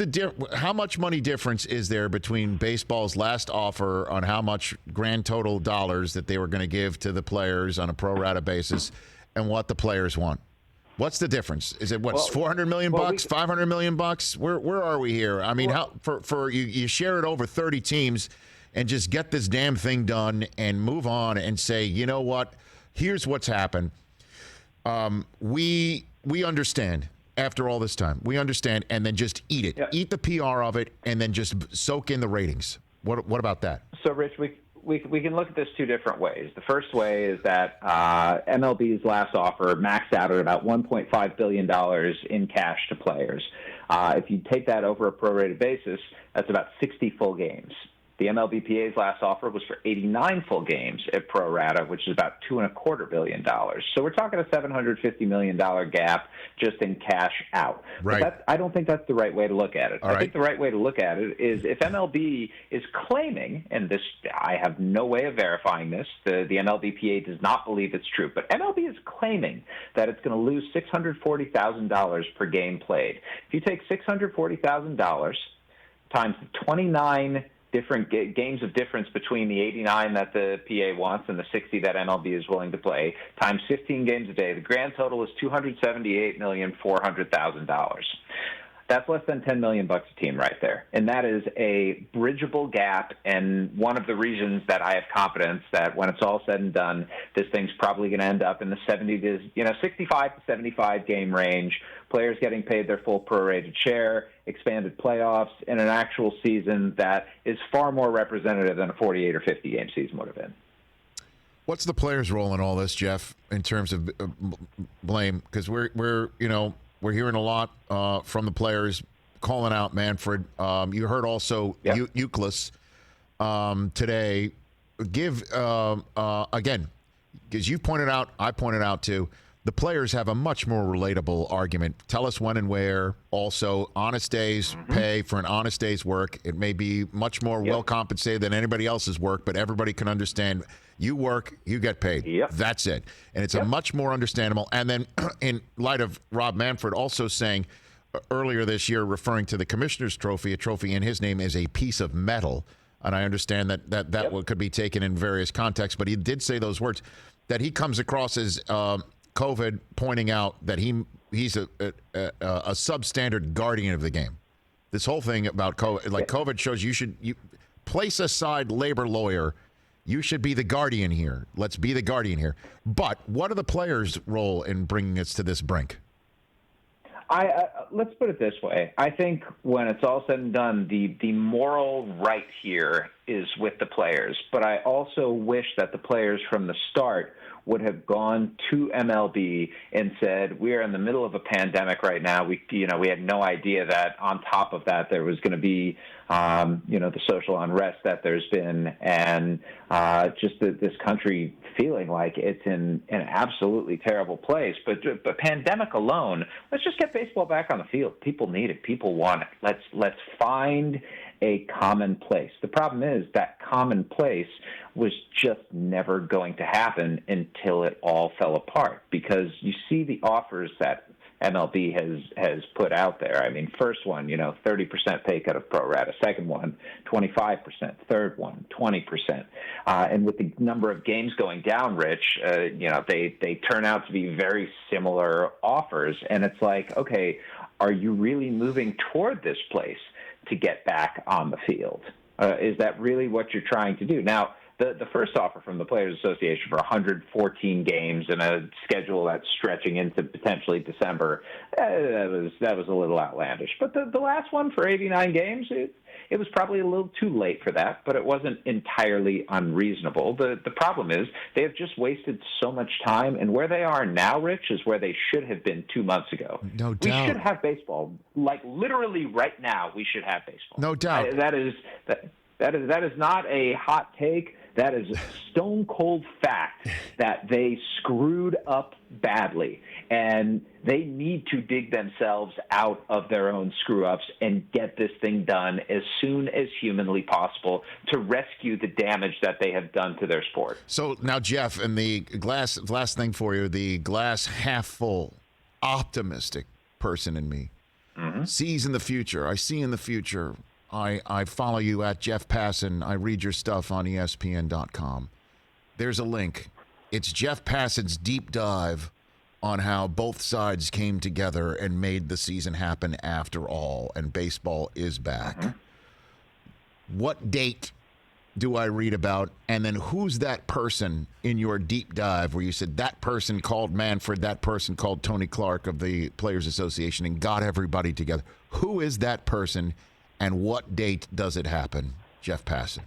how much money difference is there between baseball's last offer on how much grand total dollars that they were going to give to the players on a pro rata basis and what the players want? What's the difference? Is it $400 million bucks, $500 million bucks? Where are we here? I mean, how for you share it over 30 teams and just get this damn thing done and move on and say, you know what? Here's what's happened. We understand. After all this time, we understand, and then just eat it. Yeah. Eat the PR of it, and then just soak in the ratings. What about that? So, Rich, we can look at this 2 different ways. The first way is that MLB's last offer maxed out at about $1.5 billion in cash to players. If you take that over a prorated basis, that's about 60 full games. The MLBPA's last offer was for 89 full games at pro rata, which is about $2.25 billion. So we're talking a $750 million gap just in cash out. Right. But I don't think that's the right way to look at it. I think the right way to look at it is if MLB is claiming, and this I have no way of verifying this, the MLBPA does not believe it's true, but MLB is claiming that it's going to lose $640,000 per game played. If you take $640,000 times the 29 different games of difference between the 89 that the PA wants and the 60 that MLB is willing to play, times 15 games a day, the grand total is $278,400,000. That's less than $10 million a team right there. And that is a bridgeable gap, and one of the reasons that I have confidence that when it's all said and done, this thing's probably going to end up in the 65 to 75 game range, players getting paid their full prorated share, expanded playoffs, and an actual season that is far more representative than a 48 or 50 game season would have been. What's the players' role in all this, Jeff, in terms of blame? Because we're hearing a lot from the players calling out Manfred. You heard also Euclid today. Give again, because you pointed out, I pointed out too. The players have a much more relatable argument. Tell us when and where. Also, honest days pay for an honest day's work. It may be much more well compensated than anybody else's work, but everybody can understand. You work, you get paid. That's it. And it's a much more understandable. And then in light of Rob Manfred also saying earlier this year, referring to the Commissioner's Trophy, a trophy in his name is a piece of metal. And I understand that could be taken in various contexts. But he did say those words, that he comes across as COVID pointing out that he's a substandard guardian of the game. This whole thing about COVID, COVID shows you place aside labor lawyer. You should be the guardian here. Let's be the guardian here. But what are the players' role in bringing us to this brink? Let's put it this way. I think when it's all said and done, the moral right here is with the players. But I also wish that the players from the start would have gone to MLB and said, we are in the middle of a pandemic right now. We had no idea that on top of that there was going to be, the social unrest that there's been, and just this country feeling like it's in an absolutely terrible place. But pandemic alone, let's just get baseball back on the field. People need it. People want it. Let's find a common place. The problem is that common place was just never going to happen until it all fell apart, because you see the offers that MLB has put out there. I mean, first one, 30% pay cut of pro rata. Second one, 25%. Third one, 20%. And with the number of games going down, Rich, they turn out to be very similar offers. And it's like, okay, are you really moving toward this place to get back on the field? Is that really what you're trying to do? Now, the first offer from the Players Association for 114 games and a schedule that's stretching into potentially December, that was a little outlandish. But the last one for 89 games, it was probably a little too late for that, but it wasn't entirely unreasonable. The problem is they have just wasted so much time, and where they are now, Rich, is where they should have been 2 months ago. No doubt. We should have baseball. Like, literally right now, we should have baseball. No doubt. That is not a hot take. That is a stone-cold fact that they screwed up badly, and they need to dig themselves out of their own screw-ups and get this thing done as soon as humanly possible to rescue the damage that they have done to their sport. So now, Jeff, and the last thing for you, the glass half full, optimistic person in me sees in the future. I see in the future. I follow you at Jeff Passan. I read your stuff on ESPN.com. There's a link. It's Jeff Passan's deep dive on how both sides came together and made the season happen after all, and baseball is back. What date do I read about? And then who's that person in your deep dive where you said that person called Manfred, that person called Tony Clark of the Players Association and got everybody together? Who is that person? And what date does it happen, Jeff Passan?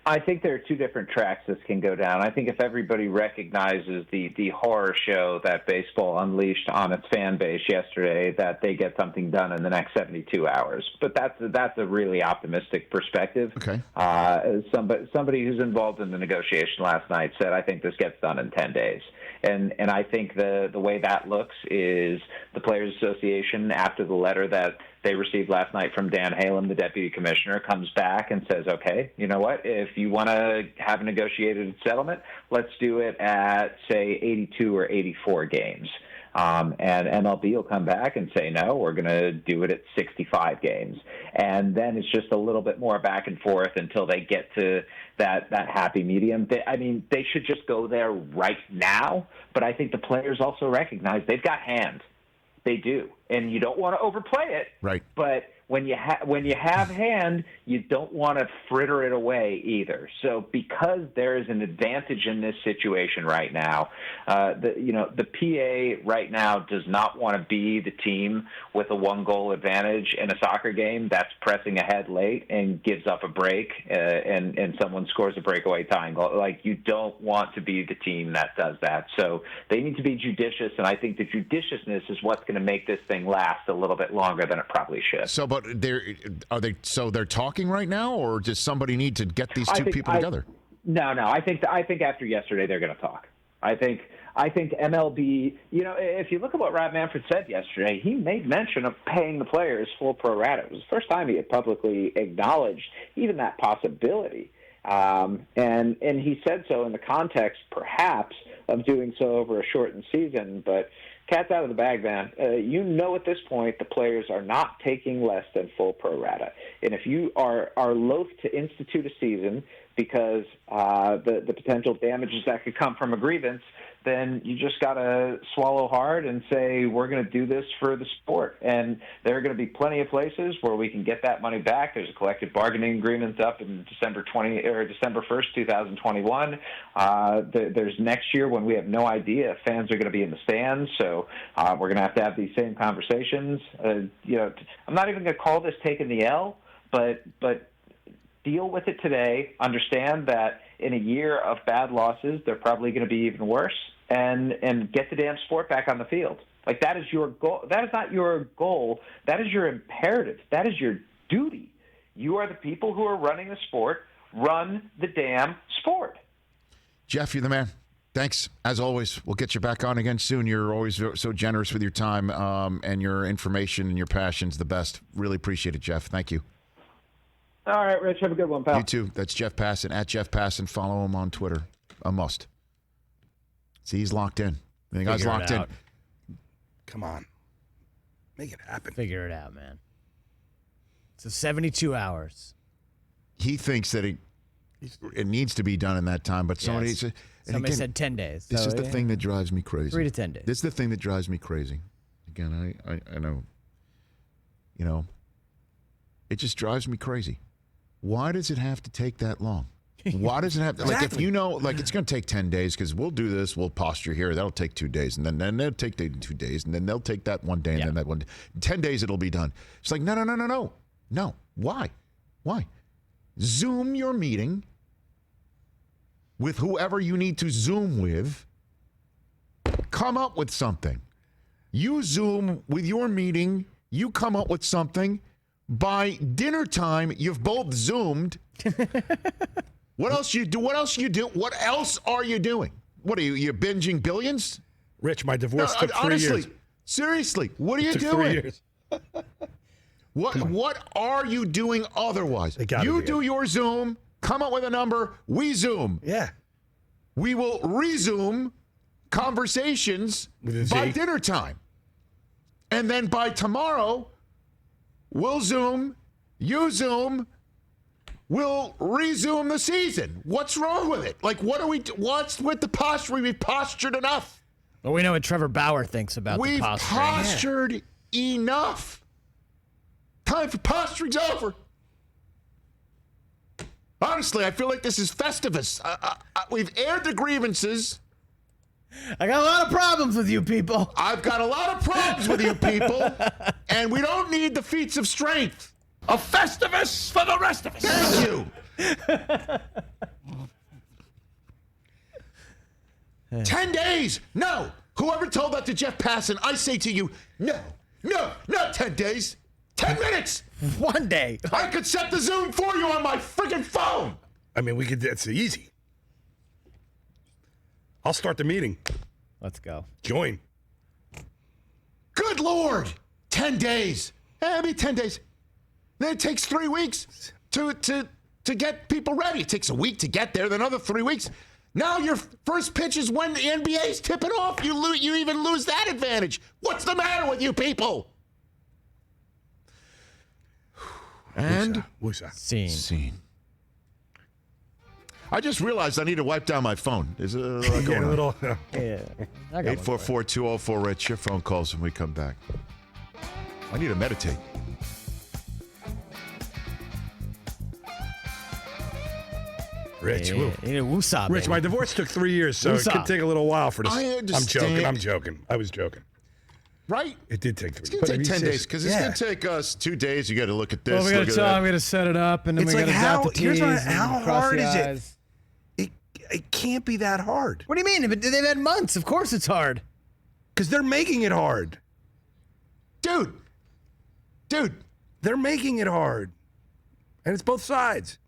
I think there are two different tracks this can go down. I think if everybody recognizes the horror show that baseball unleashed on its fan base yesterday, that they get something done in the next 72 hours. But that's a really optimistic perspective. Okay. Somebody who's involved in the negotiation last night said, I think this gets done in 10 days. And I think the way that looks is the Players Association, after the letter that they received last night from Dan Halem, the deputy commissioner, comes back and says, okay, you know what, if you want to have a negotiated settlement, let's do it at, say, 82 or 84 games. And MLB will come back and say, no, we're going to do it at 65 games. And then it's just a little bit more back and forth until they get to that happy medium. They should just go there right now. But I think the players also recognize they've got hands. They do. And you don't want to overplay it. Right. But when you have hand, you don't want to fritter it away either. So because there is an advantage in this situation right now, the PA right now does not want to be the team with a 1-goal advantage in a soccer game that's pressing ahead late and gives up a break and someone scores a breakaway tying goal. Like, you don't want to be the team that does that. So they need to be judicious, and I think the judiciousness is what's going to make this thing last a little bit longer than it probably should. So, but they're talking right now, or does somebody need to get these two people together? No. I think after yesterday they're going to talk. I think MLB. If you look at what Rob Manfred said yesterday, he made mention of paying the players full pro rata. It was the first time he had publicly acknowledged even that possibility. And he said so in the context, perhaps, of doing so over a shortened season, but. Cat's out of the bag, man. At this point, the players are not taking less than full pro rata. And if you are loath to institute a season because the potential damages that could come from a grievance, then you just got to swallow hard and say, we're going to do this for the sport. And there are going to be plenty of places where we can get that money back. There's a collective bargaining agreement up in December 1st, 2021. There's next year when we have no idea if fans are going to be in the stands. So we're going to have these same conversations. I'm not even going to call this taking the L, but deal with it today. Understand that in a year of bad losses, they're probably going to be even worse. And get the damn sport back on the field. Like, that is your goal. That is not your goal. That is your imperative. That is your duty. You are the people who are running the sport. Run the damn sport. Jeff, you're the man. Thanks. As always, we'll get you back on again soon. You're always so generous with your time and your information and your passion's the best. Really appreciate it, Jeff. Thank you. All right, Rich. Have a good one, pal. You too. That's Jeff Passan, at Jeff Passan. Follow him on Twitter. A must. See, he's locked in. The guy's locked in. Come on. Make it happen. Figure it out, man. So 72 hours. He thinks that it needs to be done in that time, but somebody said 10 days. This is the thing that drives me crazy. 3 to 10 days. This is the thing that drives me crazy. Again, I know, it just drives me crazy. Why does it have to take that long? Why does it have to, exactly. If it's going to take 10 days because we'll do this, we'll posture here, that'll take 2 days, and then they'll take 2 days, and then they'll take that 1 day, and then that 1 day. 10 days it'll be done. It's like, no. Why? Zoom your meeting with whoever you need to Zoom with. Come up with something. You Zoom with your meeting, you come up with something. By dinner time, you've both Zoomed. What else you do? What else are you doing? What are you binging Billions? Rich, my divorce took 3 years. Seriously, what are you doing? 3 years. What are you doing otherwise? You do your Zoom, come up with a number, we Zoom. Yeah. We will resume conversations by dinner time. And then by tomorrow, we'll Zoom, you Zoom, we'll resume the season. What's wrong with it? Like, what's with the posture? We've postured enough. Well, we know what Trevor Bauer thinks about the posturing. We've postured enough. Time for posturing's over. Honestly, I feel like this is Festivus. We've aired the grievances. I got a lot of problems with you people. I've got a lot of problems with you people. And we don't need the feats of strength. A Festivus for the rest of us. Thank you. $10 days. No. Whoever told that to Jeff Passan, I say to you, no, not 10 days. 10 minutes. 1 day. I could set the Zoom for you on my freaking phone. I mean, we could. It's easy. I'll start the meeting. Let's go. Join. Good Lord. 10 days. I mean, 10 days. Then it takes 3 weeks to get people ready. It takes a week to get there, then another 3 weeks. Now your first pitch is when the NBA's tipping off. You even lose that advantage. What's the matter with you people? And Scene. I just realized I need to wipe down my phone. Is it going a little? Yeah. 844-204-RICH. Your phone calls when we come back. I need to meditate. Rich, woosah, Rich, baby. my divorce took 3 years, so Woosah. it could take a little while for this. I understand. I'm joking. I was joking. Right? It did take 3 It's going to take 10 days because it's Yeah. going to take us 2 days. You got to look at this. Well, we got look to at talk. that. We got to set it up, and then It's we like got to dot the here's T's what, how and cross hard the is I's. it can't be that hard. What do you mean? But they've had months. Of course it's hard. Because they're making it hard. Dude. They're making it hard. And it's both sides.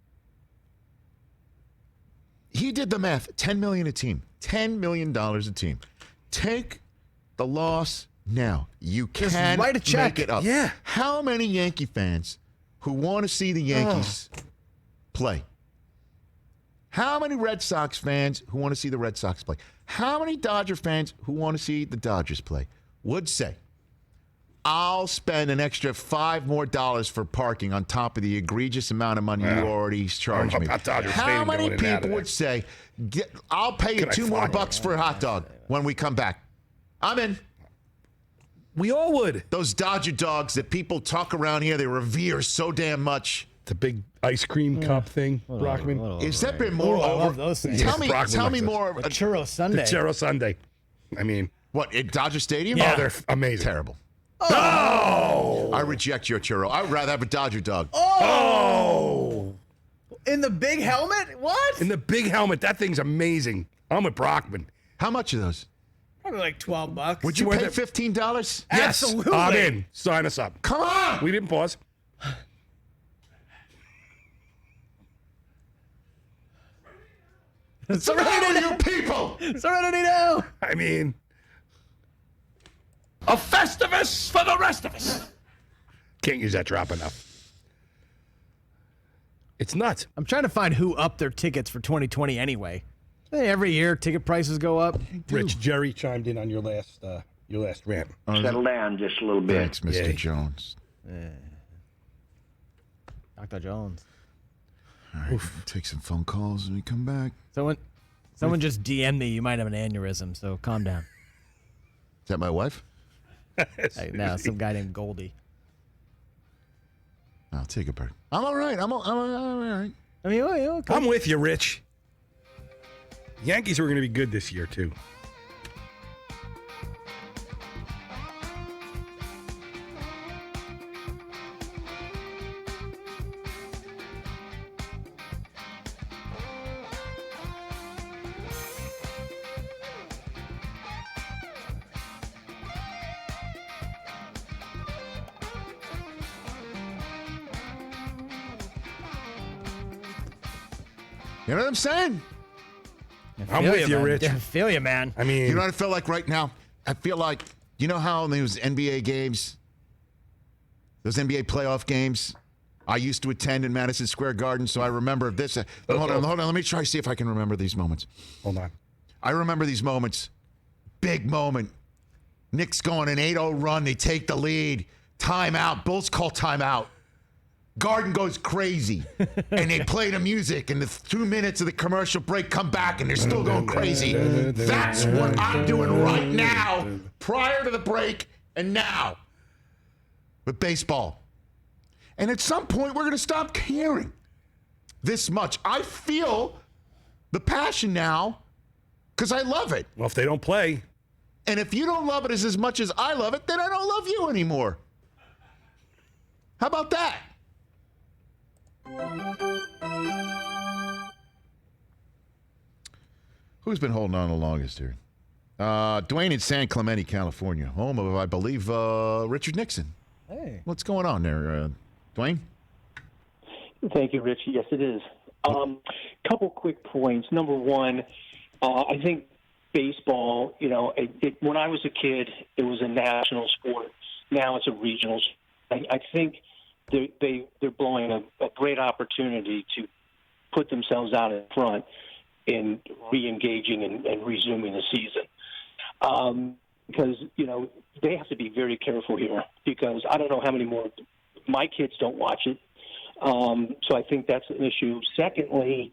He did the math. $10 million a team. $10 million a team. Take the loss now. You Just can write a check. make it up. Yeah. How many Yankee fans who want to see the Yankees play? How many Red Sox fans who want to see the Red Sox play? How many Dodger fans who want to see the Dodgers play would say, I'll spend an extra $5 more for parking on top of the egregious amount of money you already charged me? How many people would say, I'll pay you $2 more for a hot dog when we come back? I'm in. We all would. Those Dodger dogs that people talk around here, they revere so damn much. The big ice cream cup thing, Brockman. Is that been more I over? love those things. Tell me Brockman more. The Churro Sunday. The Churro Sunday. I mean, What, at Dodger Stadium? Yeah. oh, they're amazing. Terrible. Oh! I reject your churro. I would rather have a Dodger dog. Oh! In the big helmet? What? In the big helmet. That thing's amazing. I'm with Brockman. How much are those? Probably like $12. Would you pay $15? Yes. Absolutely. I'm in. Sign us up. Come on! We didn't pause. Surrender, you people! Serenity now. I mean, A Festivus for the rest of us. can't use that drop enough. It's nuts. I'm trying to find who upped their tickets for 2020 anyway. Hey, every year, ticket prices go up. Rich, Jerry chimed in on your last rant. Settle down just a little bit. Thanks, Mr. Yay. Jones. Dr. Jones. All right, we'll take some phone calls when we come back. Someone just DM'd me. You might have an aneurysm, so calm down. Is that my wife? No, some guy named Goldie. I'll take a break. I'm all right. I'm all right. I mean, okay. I'm with you, Rich. Yankees are going to be good this year, too. You know what I'm saying? I'm with you, Rich. I feel you, man. I mean, You know what I feel like right now? I feel like, you know how in those NBA games, those NBA playoff games, I used to attend in Madison Square Garden, so I remember this. Hold on. Let me try to see if I can remember these moments. hold on. I remember these moments. Big moment. Knicks going an 8-0 run. They take the lead. Timeout. Bulls call timeout. Garden goes crazy. And they play the music. And the 2 minutes of the commercial break come back and they're still going crazy. That's what I'm doing right now, prior to the break and now with baseball. And at some point, we're going to stop caring this much. I feel the passion now because I love it. Well, if they don't play, And if you don't love it as much as I love it, then I don't love you anymore. How about that? Who's been holding on the longest here? Dwayne in San Clemente, California, home of, I believe, Richard Nixon. Hey. What's going on there, Dwayne? Thank you, Rich. Yes, it is. Couple quick points. Number one, I think baseball, when I was a kid, it was a national sport. Now it's a regional sport. I think they're blowing a great opportunity to put themselves out in front in re-engaging and resuming the season. Because, they have to be very careful here because I don't know how many more – my kids don't watch it. So I think that's an issue. Secondly,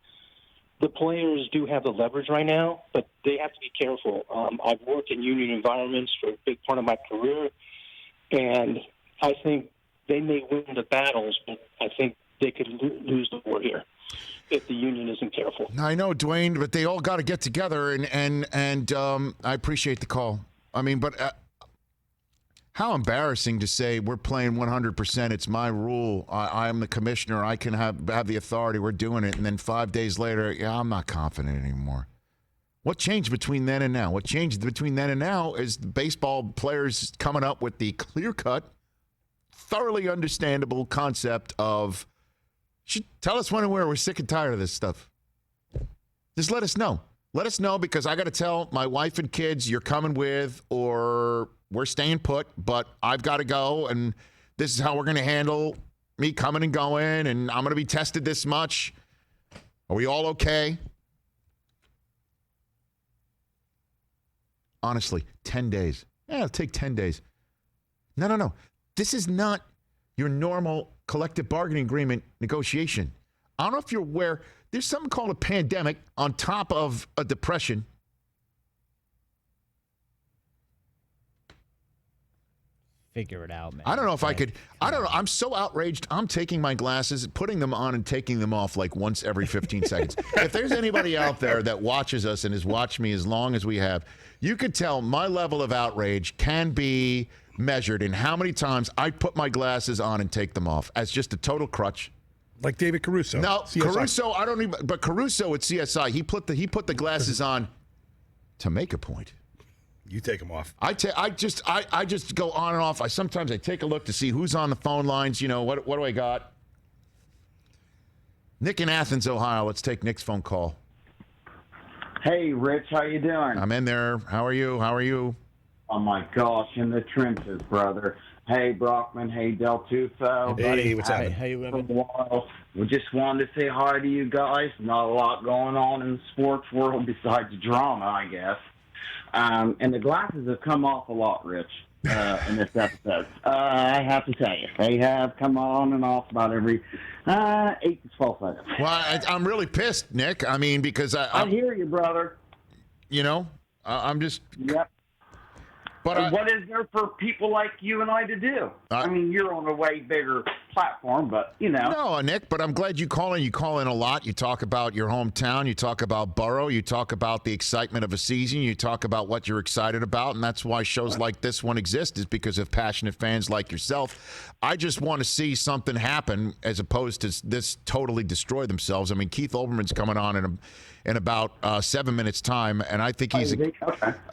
the players do have the leverage right now, but they have to be careful. I've worked in union environments for a big part of my career, and I think they may win the battles, but I think they could lose the war here if the union isn't careful. I know, Dwayne, but they all got to get together, and I appreciate the call. I mean, but how embarrassing to say we're playing 100%. It's my rule. I am the commissioner. I can have the authority. We're doing it. And then 5 days later, I'm not confident anymore. What changed between then and now? What changed between then and now is the baseball players coming up with the clear-cut, thoroughly understandable concept of, tell us when and where. We're sick and tired of this stuff. Just let us know. Let us know because I got to tell my wife and kids you're coming with or we're staying put, but I've got to go, and this is how we're going to handle me coming and going, and I'm going to be tested this much. Are we all okay? Honestly, 10 days. Yeah, it'll take 10 days. No. This is not your normal collective bargaining agreement negotiation. I don't know if you're aware, there's something called a pandemic on top of a depression. Figure it out, man. I don't know if I could. I don't know. I'm so outraged. I'm taking my glasses, putting them on, and taking them off like once every 15 seconds. If there's anybody out there that watches us and has watched me as long as we have, you could tell my level of outrage can be measured in how many times I put my glasses on and take them off as just a total crutch. Like David Caruso. No, CSI. Caruso, I don't even. But Caruso at CSI, he put the glasses on to make a point. You take them off. I just go on and off. Sometimes I take a look to see who's on the phone lines. What do I got? Nick in Athens, Ohio. Let's take Nick's phone call. Hey, Rich, how you doing? I'm in there. How are you? Oh my gosh, in the trenches, brother. Hey, Brockman. Hey, Del Tufo. Hey, buddy. What's happening? How you living? We just wanted to say hi to you guys. Not a lot going on in the sports world besides drama, I guess. And the glasses have come off a lot, Rich, in this episode. I have to tell you, they have come on and off about every 8 to 12 seconds. Well, I'm really pissed, Nick. I mean, because I hear you, brother. I'm just. Yep. But what is there for people like you and I to do? I mean, you're on a way bigger platform, but, No, Nick, but I'm glad you call in. You call in a lot. You talk about your hometown. You talk about Burrow. You talk about the excitement of a season. You talk about what you're excited about, and that's why shows like this one exist, is because of passionate fans like yourself. I just want to see something happen as opposed to this totally destroy themselves. I mean, Keith Olbermann's coming on in about 7 minutes' time, and I think he's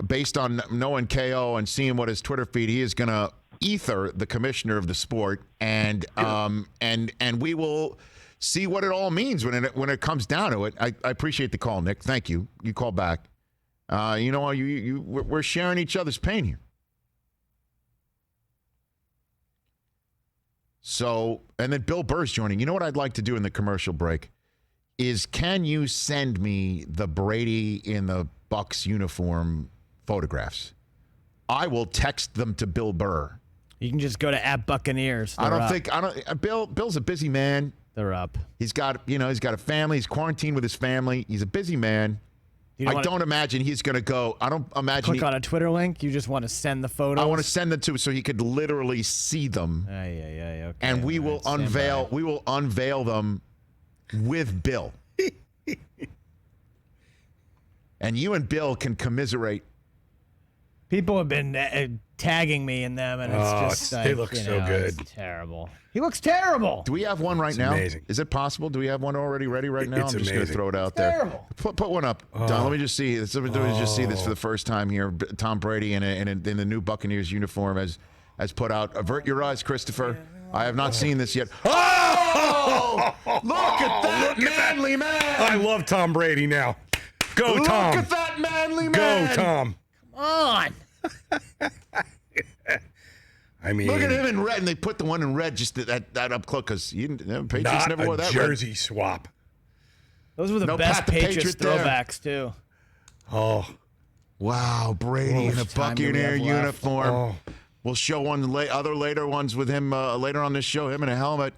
based on knowing KO and seeing what his Twitter feed, he is going to ether the commissioner of the sport, and we will see what it all means when it comes down to it. I appreciate the call, Nick. Thank you. You called back. We're sharing each other's pain here. So, and then Bill Burr's joining. You know what I'd like to do in the commercial break is, can you send me the Brady in the Bucs uniform photographs? I will text them to Bill Burr. You can just go to @Buccaneers. Bill's a busy man. They're up. He's got a family. He's quarantined with his family. He's a busy man. I don't imagine he's going to go. I don't imagine. Click on a Twitter link. You just want to send the photos. I want to send them to so he could literally see them. Okay. And we will unveil. We will unveil them with Bill. And you and Bill can commiserate People have been tagging me in them, and it's just they look so good. It's terrible. He looks terrible. Do we have one right now? Amazing. Is it possible? Do we have one already ready right now? It's I'm just going to throw it out there. Terrible. Put one up, Don. Let me just see. Let me just see this for the first time here. Tom Brady in the new Buccaneers uniform has put out. Avert your eyes, Christopher. I have not seen this yet. Oh! Look at that manly man! I love Tom Brady now. Go, Look Tom. at that manly man! Go, Tom. Come on. I mean, Look at him in red, and they put the one in red just that up close because Patriots not never wore a that jersey swap. Those were the No best Pat the Patriots Patriot there. throwbacks, too. Oh, Wow, Brady in a time do we Buccaneer have left? uniform. oh. We'll show one later ones with him later on this show. Him in a helmet.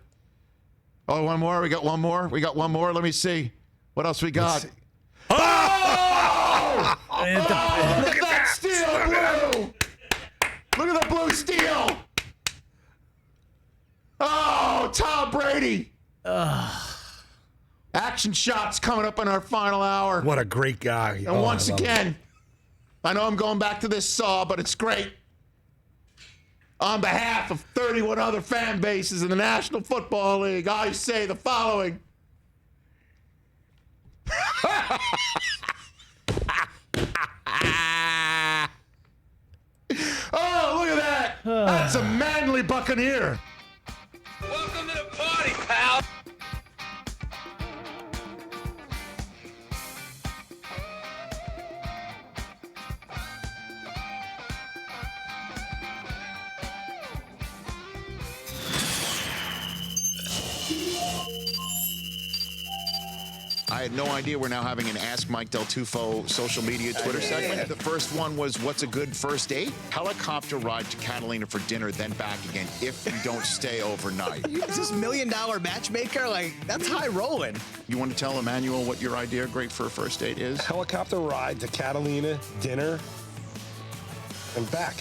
Oh, one more. We got one more. Let me see. What else we got? Oh! And the- Look at that steel blue. Look at the blue steel. Oh, Tom Brady. Action shots coming up in our final hour. What a great guy. And Oh, once I love him. again, I know I'm going back to this saw, but it's great. On behalf of 31 other fan bases in the National Football League, I say the following. Oh, look at that. That's a manly Buccaneer. Welcome to the party, pal. I had no idea we're now having an Ask Mike Del Tufo social media Twitter segment. The first one was, what's a good first date? Helicopter ride to Catalina for dinner, then back again if you don't stay overnight. Is this $1 million matchmaker? Like, that's high rolling. You want to tell Emmanuel what your idea great for a first date is? Helicopter ride to Catalina, dinner, and back.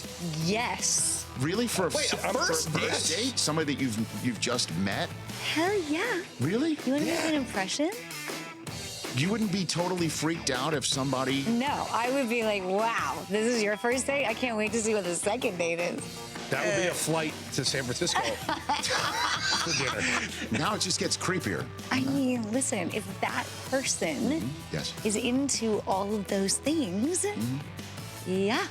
Yes. Really? For Wait, a first date? Somebody that you've just met? Hell yeah. Really? You want to make an impression? You wouldn't be totally freaked out if somebody... No, I would be like, wow, this is your first date? I can't wait to see what the second date is. That would be a flight to San Francisco for dinner. Now it just gets creepier. I mean, listen, if that person Yes. is into all of those things, yeah.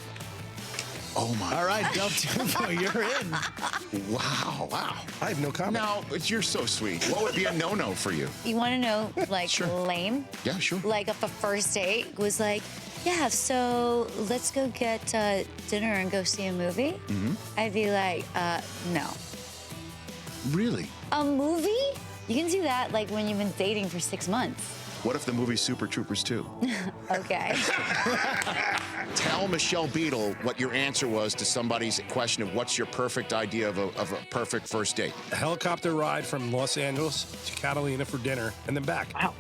Oh, my... All right, Del Tufo, you're in. Wow. I have no comment. Now, you're so sweet. What would be a no-no for you? You want to know, like, Sure. lame? Yeah, sure. Like, if a first date was like, yeah, so let's go get dinner and go see a movie, I'd be like, no. Really? A movie? You can do that, like, when you've been dating for 6 months. What if the movie's Super Troopers 2? Okay. Tell Michelle Beadle what your answer was to somebody's question of what's your perfect idea of a perfect first date. A helicopter ride from Los Angeles to Catalina for dinner, and then back. Wow.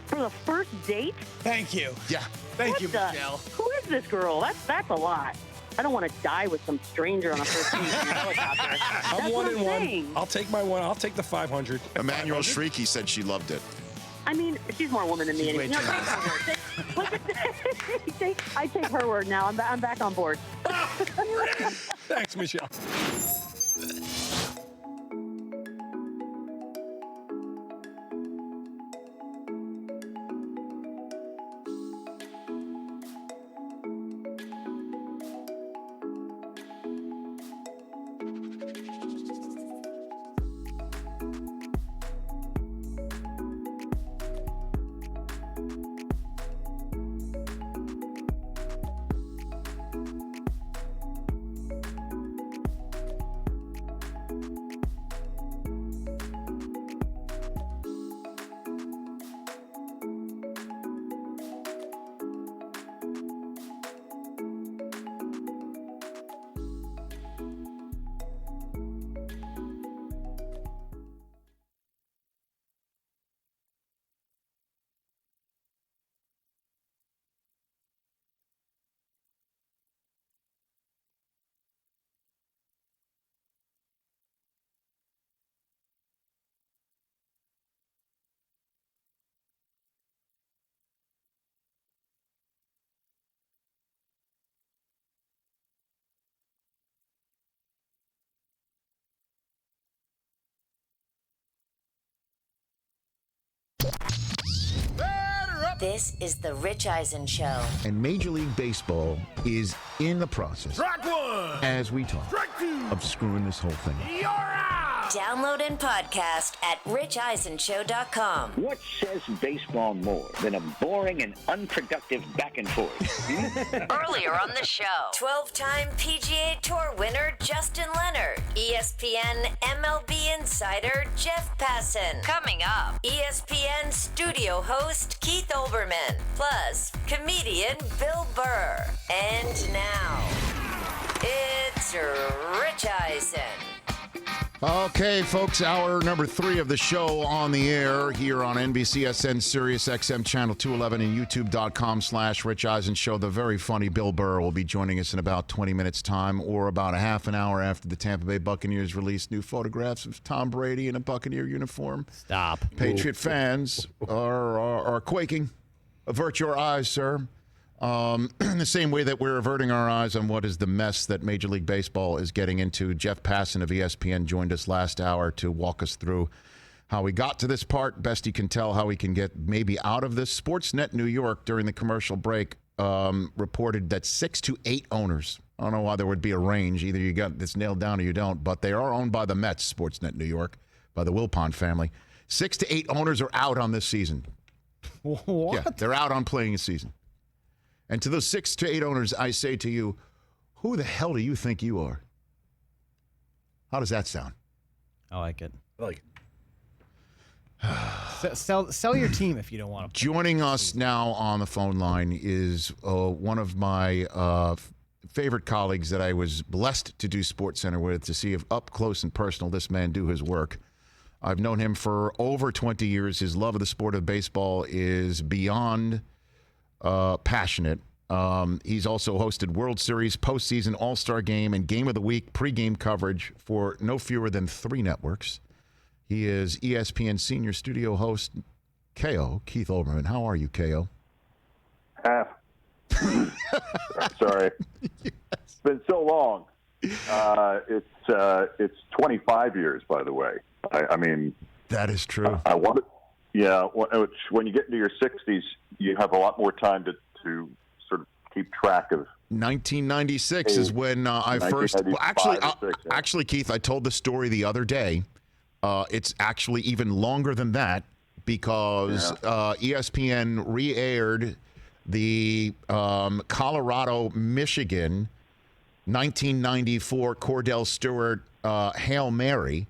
For the first date? Thank you. Yeah. Thank What you, the- Michelle. Who is this girl? That's a lot. I don't want to die with some stranger on a first date in a helicopter. I'm That's one what and I'm one. saying. I'll take my one. I'll take the 500. Emmanuel Shrieky said she loved it. I mean, she's more woman than me. She's way Anyway. too No, I take her word now. I'm back on board. Thanks, Michelle. This is the Rich Eisen Show. And Major League Baseball is in the process, as we talk, of screwing this whole thing up. Download and podcast at richeisenshow.com. What says baseball more than a boring and unproductive back and forth? Earlier on the show, 12-time PGA Tour winner Justin Leonard, ESPN MLB insider Jeff Passan. Coming up, ESPN studio host Keith Olbermann, plus comedian Bill Burr. And now, it's Rich Eisen. Okay, folks, hour number 3 of the show on the air here on NBCSN Sirius XM Channel 211 and YouTube.com/Rich Eisen Show. The very funny Bill Burr will be joining us in about 20 minutes' time, or about a half an hour after the Tampa Bay Buccaneers release new photographs of Tom Brady in a Buccaneer uniform. Stop. Patriot fans are quaking. Avert your eyes, sir. In the same way that we're averting our eyes on what is the mess that Major League Baseball is getting into, Jeff Passan of ESPN joined us last hour to walk us through how we got to this part, best he can tell, how we can get maybe out of this. Sportsnet New York, during the commercial break, reported that 6 to 8 owners, I don't know why there would be a range, either you got this nailed down or you don't, but they are owned by the Mets, Sportsnet New York, by the Wilpon family. 6 to 8 owners are out on this season. What? Yeah, they're out on playing a season. And to those 6 to 8 owners, I say to you, who the hell do you think you are? How does that sound? I like it. I like it. Sell your team if you don't want to. Joining us now on the phone line is one of my favorite colleagues that I was blessed to do SportsCenter with, to see if up close and personal this man do his work. I've known him for over 20 years. His love of the sport of baseball is beyond passionate. He's also hosted World Series, postseason, All-Star Game, and Game of the Week pregame coverage for no fewer than 3 networks. He is ESPN senior studio host, KO, Keith Olbermann. How are you, KO? Sorry. It's been so long. It's 25 years, by the way. I mean, that is true. I want it. Yeah, when you get into your 60s, you have a lot more time to sort of keep track of. 1996 is when I first. Well, actually, Keith, I told the story the other day. It's actually even longer than that, because ESPN re-aired the Colorado-Michigan 1994 Cordell Stewart Hail Mary.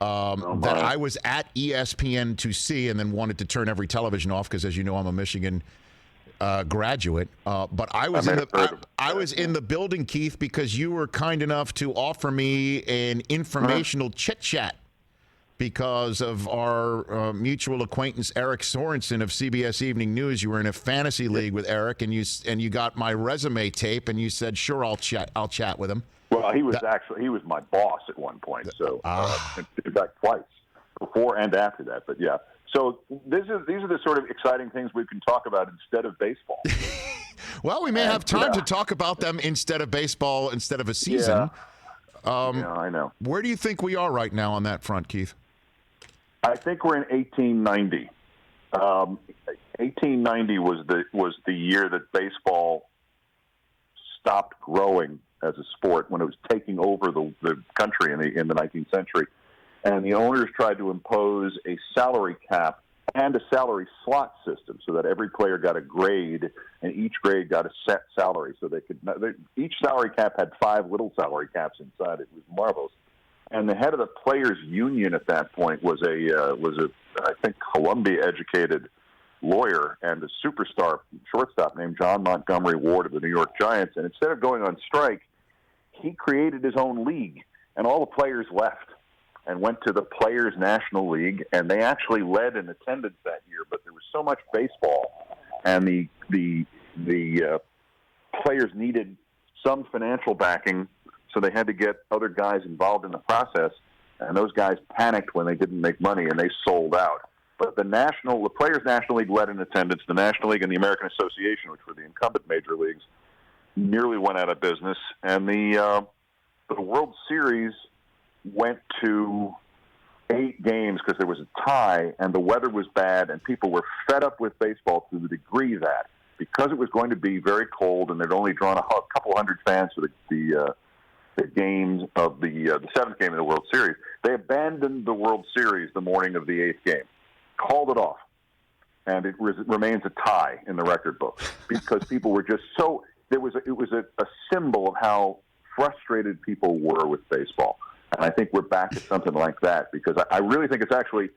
That I was at ESPN to see, and then wanted to turn every television off because, as you know, I'm a Michigan graduate. But I was in the building, Keith, because you were kind enough to offer me an informational chit chat because of our mutual acquaintance Eric Sorensen of CBS Evening News. You were in a fantasy league with Eric, and you got my resume tape, and you said, "Sure, I'll chat with him." Well, he was my boss at one point, so in fact twice, before and after that. But yeah, so these are the sort of exciting things we can talk about instead of baseball. Well, we may have time to talk about them instead of baseball, instead of a season. Yeah, I know. Where do you think we are right now on that front, Keith? I think we're in 1890. 1890 was the year that baseball stopped growing as a sport, when it was taking over the country in the 19th century. And the owners tried to impose a salary cap and a salary slot system so that every player got a grade, and each grade got a set salary. So each salary cap had 5 little salary caps inside. It was marvelous. And the head of the players' union at that point was a I think Columbia-educated lawyer and a superstar shortstop named John Montgomery Ward of the New York Giants. And instead of going on strike, he created his own league, and all the players left and went to the Players National League, and they actually led in attendance that year. But there was so much baseball, and the players needed some financial backing, so they had to get other guys involved in the process, and those guys panicked when they didn't make money, and they sold out. But the Players National League led in attendance. The National League and the American Association, which were the incumbent major leagues, nearly went out of business, and the World Series went to 8 games because there was a tie and the weather was bad and people were fed up with baseball to the degree that because it was going to be very cold and they'd only drawn a couple hundred fans for the games of the 7th game of the World Series, they abandoned the World Series the morning of the 8th game, called it off, and it remains a tie in the record book because people were just so it was a symbol of how frustrated people were with baseball. And I think we're back at something like that because I really think it's actually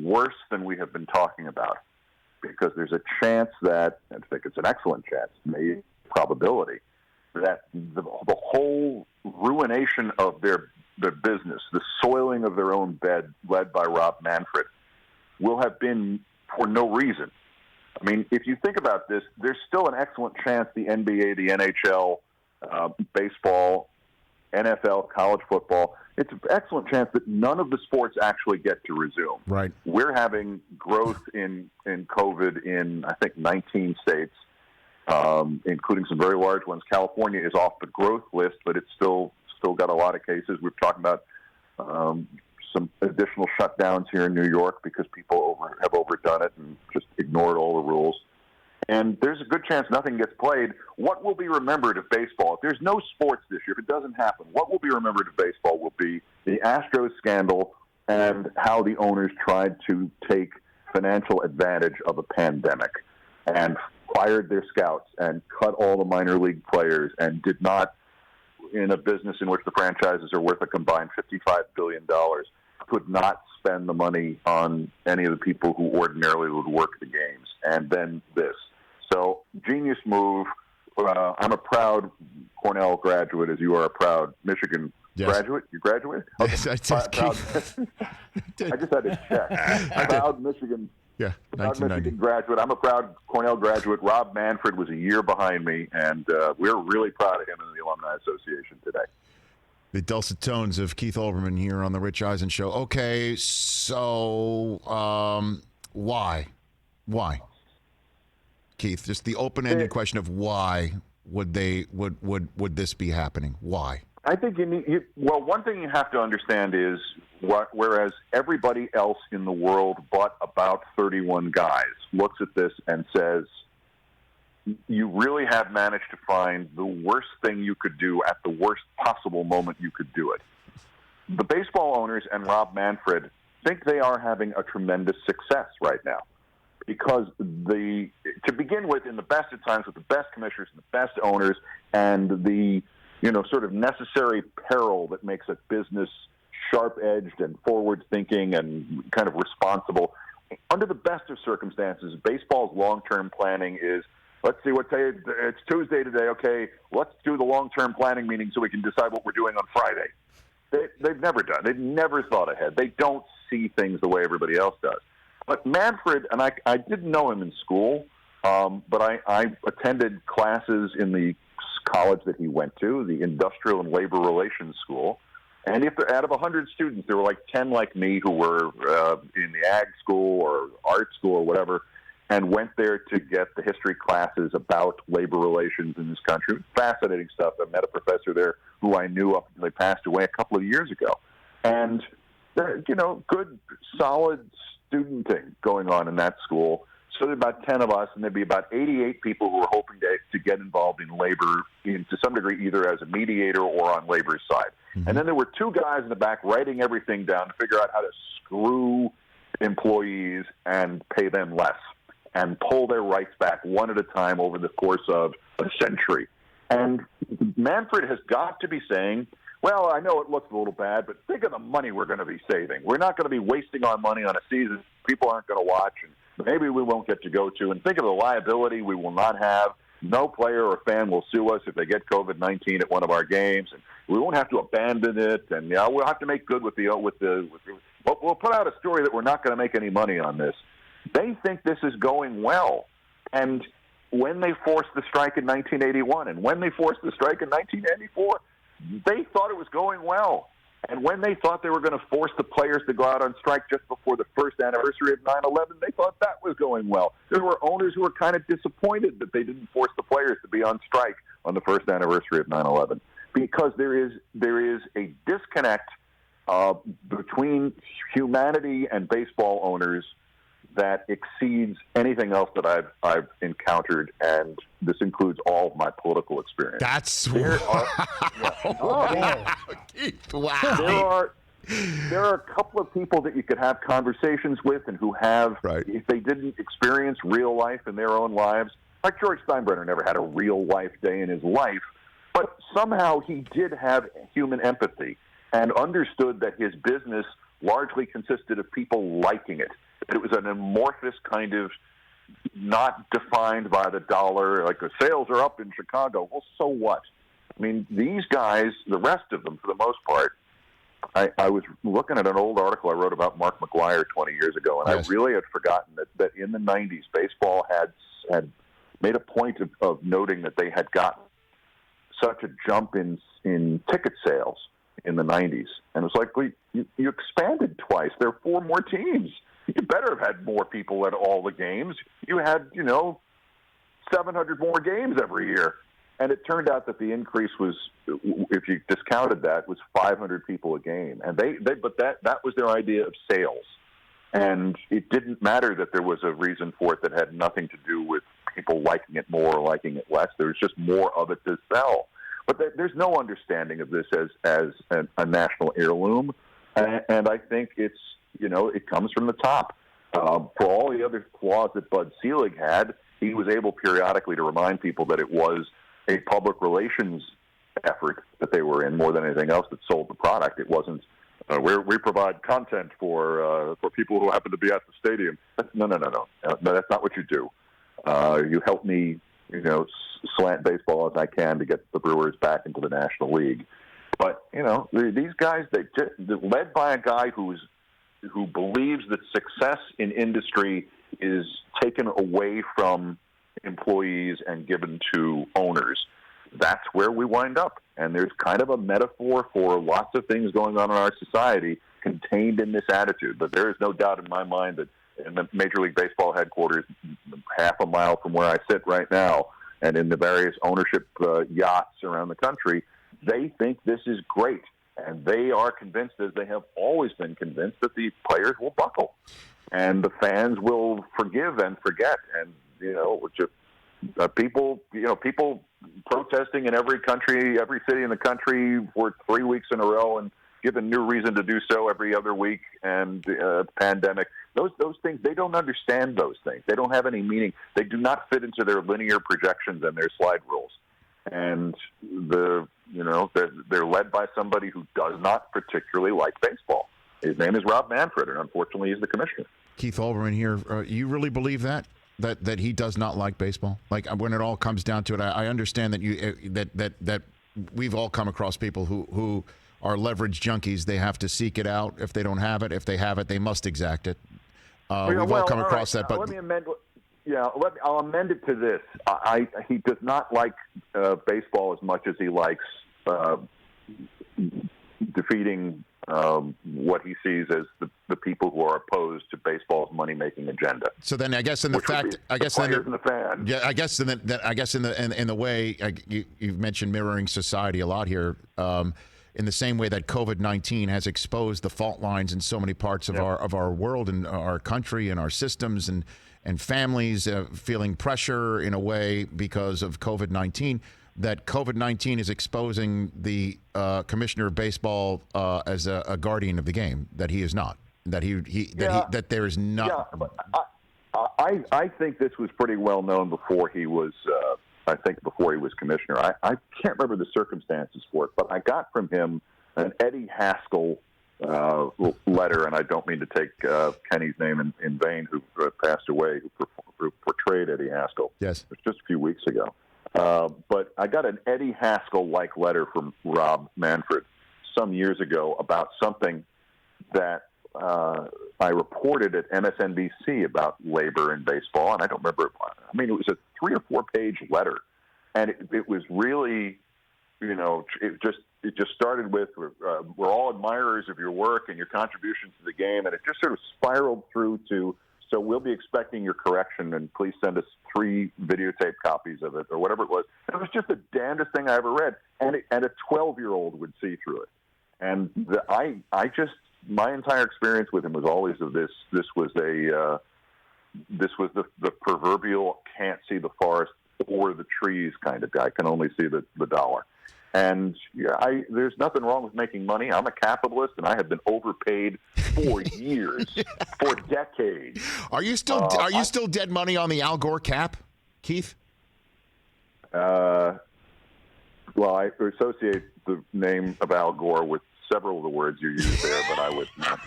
worse than we have been talking about because there's a chance that, I think it's an excellent chance, maybe probability, that the whole ruination of their business, the soiling of their own bed led by Rob Manfred, will have been for no reason. I mean, if you think about this, there's still an excellent chance the NBA, the NHL, baseball, NFL, college football, it's an excellent chance that none of the sports actually get to resume. Right. We're having growth in COVID in, I think, 19 states, including some very large ones. California is off the growth list, but it's still got a lot of cases. We've talked about some additional shutdowns here in New York because people have overdone it and just ignored all the rules. And there's a good chance nothing gets played. What will be remembered of baseball? If there's no sports this year, if it doesn't happen, what will be remembered of baseball will be the Astros scandal and how the owners tried to take financial advantage of a pandemic and fired their scouts and cut all the minor league players and did not, in a business in which the franchises are worth a combined $55 billion, could not spend the money on any of the people who ordinarily would work the games. And then this. So, genius move. I'm a proud Cornell graduate, as you are a proud Michigan graduate. You graduated? Yes, I did. I just had to check. Proud Michigan. Yeah, Proud 1990. Michigan graduate. I'm a proud Cornell graduate. Rob Manfred was a year behind me, and we're really proud of him in the Alumni Association today. The dulcet tones of Keith Olbermann here on the Rich Eisen Show. Okay, so why? Why? Keith, just the open-ended question of why would this be happening? Why? I think one thing you have to understand is whereas everybody else in the world but about 31 guys looks at this and says, you really have managed to find the worst thing you could do at the worst possible moment you could do it. The baseball owners and Rob Manfred think they are having a tremendous success right now. Because to begin with, in the best of times, with the best commissioners and the best owners, and the sort of necessary peril that makes a business sharp-edged and forward-thinking and kind of responsible. Under the best of circumstances, baseball's long-term planning is, let's see what day it's Tuesday today. Okay, let's do the long-term planning meeting so we can decide what we're doing on Friday. They've never done. They've never thought ahead. They don't see things the way everybody else does. But Manfred, and I didn't know him in school, but I attended classes in the college that he went to, the Industrial and Labor Relations School. And out of 100 students, there were like 10 like me who were in the ag school or art school or whatever, and went there to get the history classes about labor relations in this country. Fascinating stuff. I met a professor there who I knew up until they passed away a couple of years ago. And, good, solid studenting going on in that school. So there are about 10 of us, and there'd be about 88 people who were hoping to get involved in labor to some degree, either as a mediator or on labor's side. Mm-hmm. And then there were 2 guys in the back writing everything down to figure out how to screw employees and pay them less and pull their rights back one at a time over the course of a century. And Manfred has got to be saying, well, I know it looks a little bad, but think of the money we're going to be saving. We're not going to be wasting our money on a season people aren't going to watch, and maybe we won't get to go to. And think of the liability we will not have. No player or fan will sue us if they get COVID-19 at one of our games, and we won't have to abandon it. And we'll have to make good with we'll put out a story that we're not going to make any money on this. They think this is going well, and when they forced the strike in 1981 and when they forced the strike in 1994, they thought it was going well. And when they thought they were going to force the players to go out on strike just before the first anniversary of 9/11, they thought that was going well. There were owners who were kind of disappointed that they didn't force the players to be on strike on the first anniversary of 9/11 because there is a disconnect between humanity and baseball owners that exceeds anything else that I've encountered, and this includes all of my political experience. That's wow. There are a couple of people that you could have conversations with, and who have, if they didn't experience real life in their own lives, like George Steinbrenner never had a real life day in his life, but somehow he did have human empathy and understood that his business largely consisted of people liking it. It was an amorphous kind of, not defined by the dollar, like the sales are up in Chicago. Well, so what? I mean, these guys, the rest of them, for the most part, I was looking at an old article I wrote about Mark McGwire 20 years ago, and I really had forgotten that in the 90s, baseball had made a point of noting that they had gotten such a jump in ticket sales in the 90s. And it was like, well, you expanded twice. There are 4 more teams. You better have had more people at all the games. You had, 700 more games every year. And it turned out that the increase was, if you discounted that, was 500 people a game. And but that was their idea of sales. And it didn't matter that there was a reason for it that had nothing to do with people liking it more or liking it less. There was just more of it to sell. But there's no understanding of this as a national heirloom. And I think it's, it comes from the top. For all the other flaws that Bud Selig had, he was able periodically to remind people that it was a public relations effort that they were in more than anything else that sold the product. It wasn't, we provide content for people who happen to be at the stadium. No, that's not what you do. You help me, slant baseball as I can to get the Brewers back into the National League. But, these guys, they're led by a guy who believes that success in industry is taken away from employees and given to owners. That's where we wind up. And there's kind of a metaphor for lots of things going on in our society contained in this attitude. But there is no doubt in my mind that in the Major League Baseball headquarters, half a mile from where I sit right now, and in the various ownership yachts around the country, they think this is great. And they are convinced, as they have always been convinced, that the players will buckle. And the fans will forgive and forget. And, people protesting in every country, every city in the country for 3 weeks in a row and given new reason to do so every other week, and pandemic. Those things, they don't understand those things. They don't have any meaning. They do not fit into their linear projections and their slide rules. And they're led by somebody who does not particularly like baseball. His name is Rob Manfred, and unfortunately, he's the commissioner. Keith Olbermann here. You really believe that he does not like baseball? Like, when it all comes down to it, I understand that that we've all come across people who are leverage junkies. They have to seek it out. If they don't have it, if they have it, they must exact it. We've all come across that. But let me amend. I'll amend it to this. He does not like baseball as much as he likes defeating what he sees as the people who are opposed to baseball's money-making agenda. So then, I guess in the fact, I guess then, the fan. Yeah, I guess in the way you've mentioned mirroring society a lot here. In the same way that COVID-19 has exposed the fault lines in so many parts of our world and our country and our systems and families feeling pressure in a way because of COVID-19, that COVID-19 is exposing the commissioner of baseball as a guardian of the game, that he is not, that there is not. Yeah, but I think this was pretty well known before he was. Before he was commissioner. I can't remember the circumstances for it, but I got from him an Eddie Haskell letter, and I don't mean to take Kenny's name in vain, who passed away, who portrayed Eddie Haskell. Yes. It was just a few weeks ago. But I got an Eddie Haskell-like letter from Rob Manfred some years ago about something that I reported at MSNBC about labor in baseball, and I don't remember. I mean, it was a 3 or 4 page letter, and it was really, it just started with we're all admirers of your work and your contributions to the game, and it just sort of spiraled through to, so we'll be expecting your correction, and please send us 3 videotape copies of it, or whatever it was. And it was just the damnedest thing I ever read, and a 12-year-old would see through it. And my entire experience with him was always of this. This was the proverbial can't see the forest or the trees kind of guy. Can only see the dollar. And there's nothing wrong with making money. I'm a capitalist, and I have been overpaid for years, for decades. Are you still dead money on the Al Gore cap, Keith? Well, I associate the name of Al Gore with several of the words you used there, but I would not.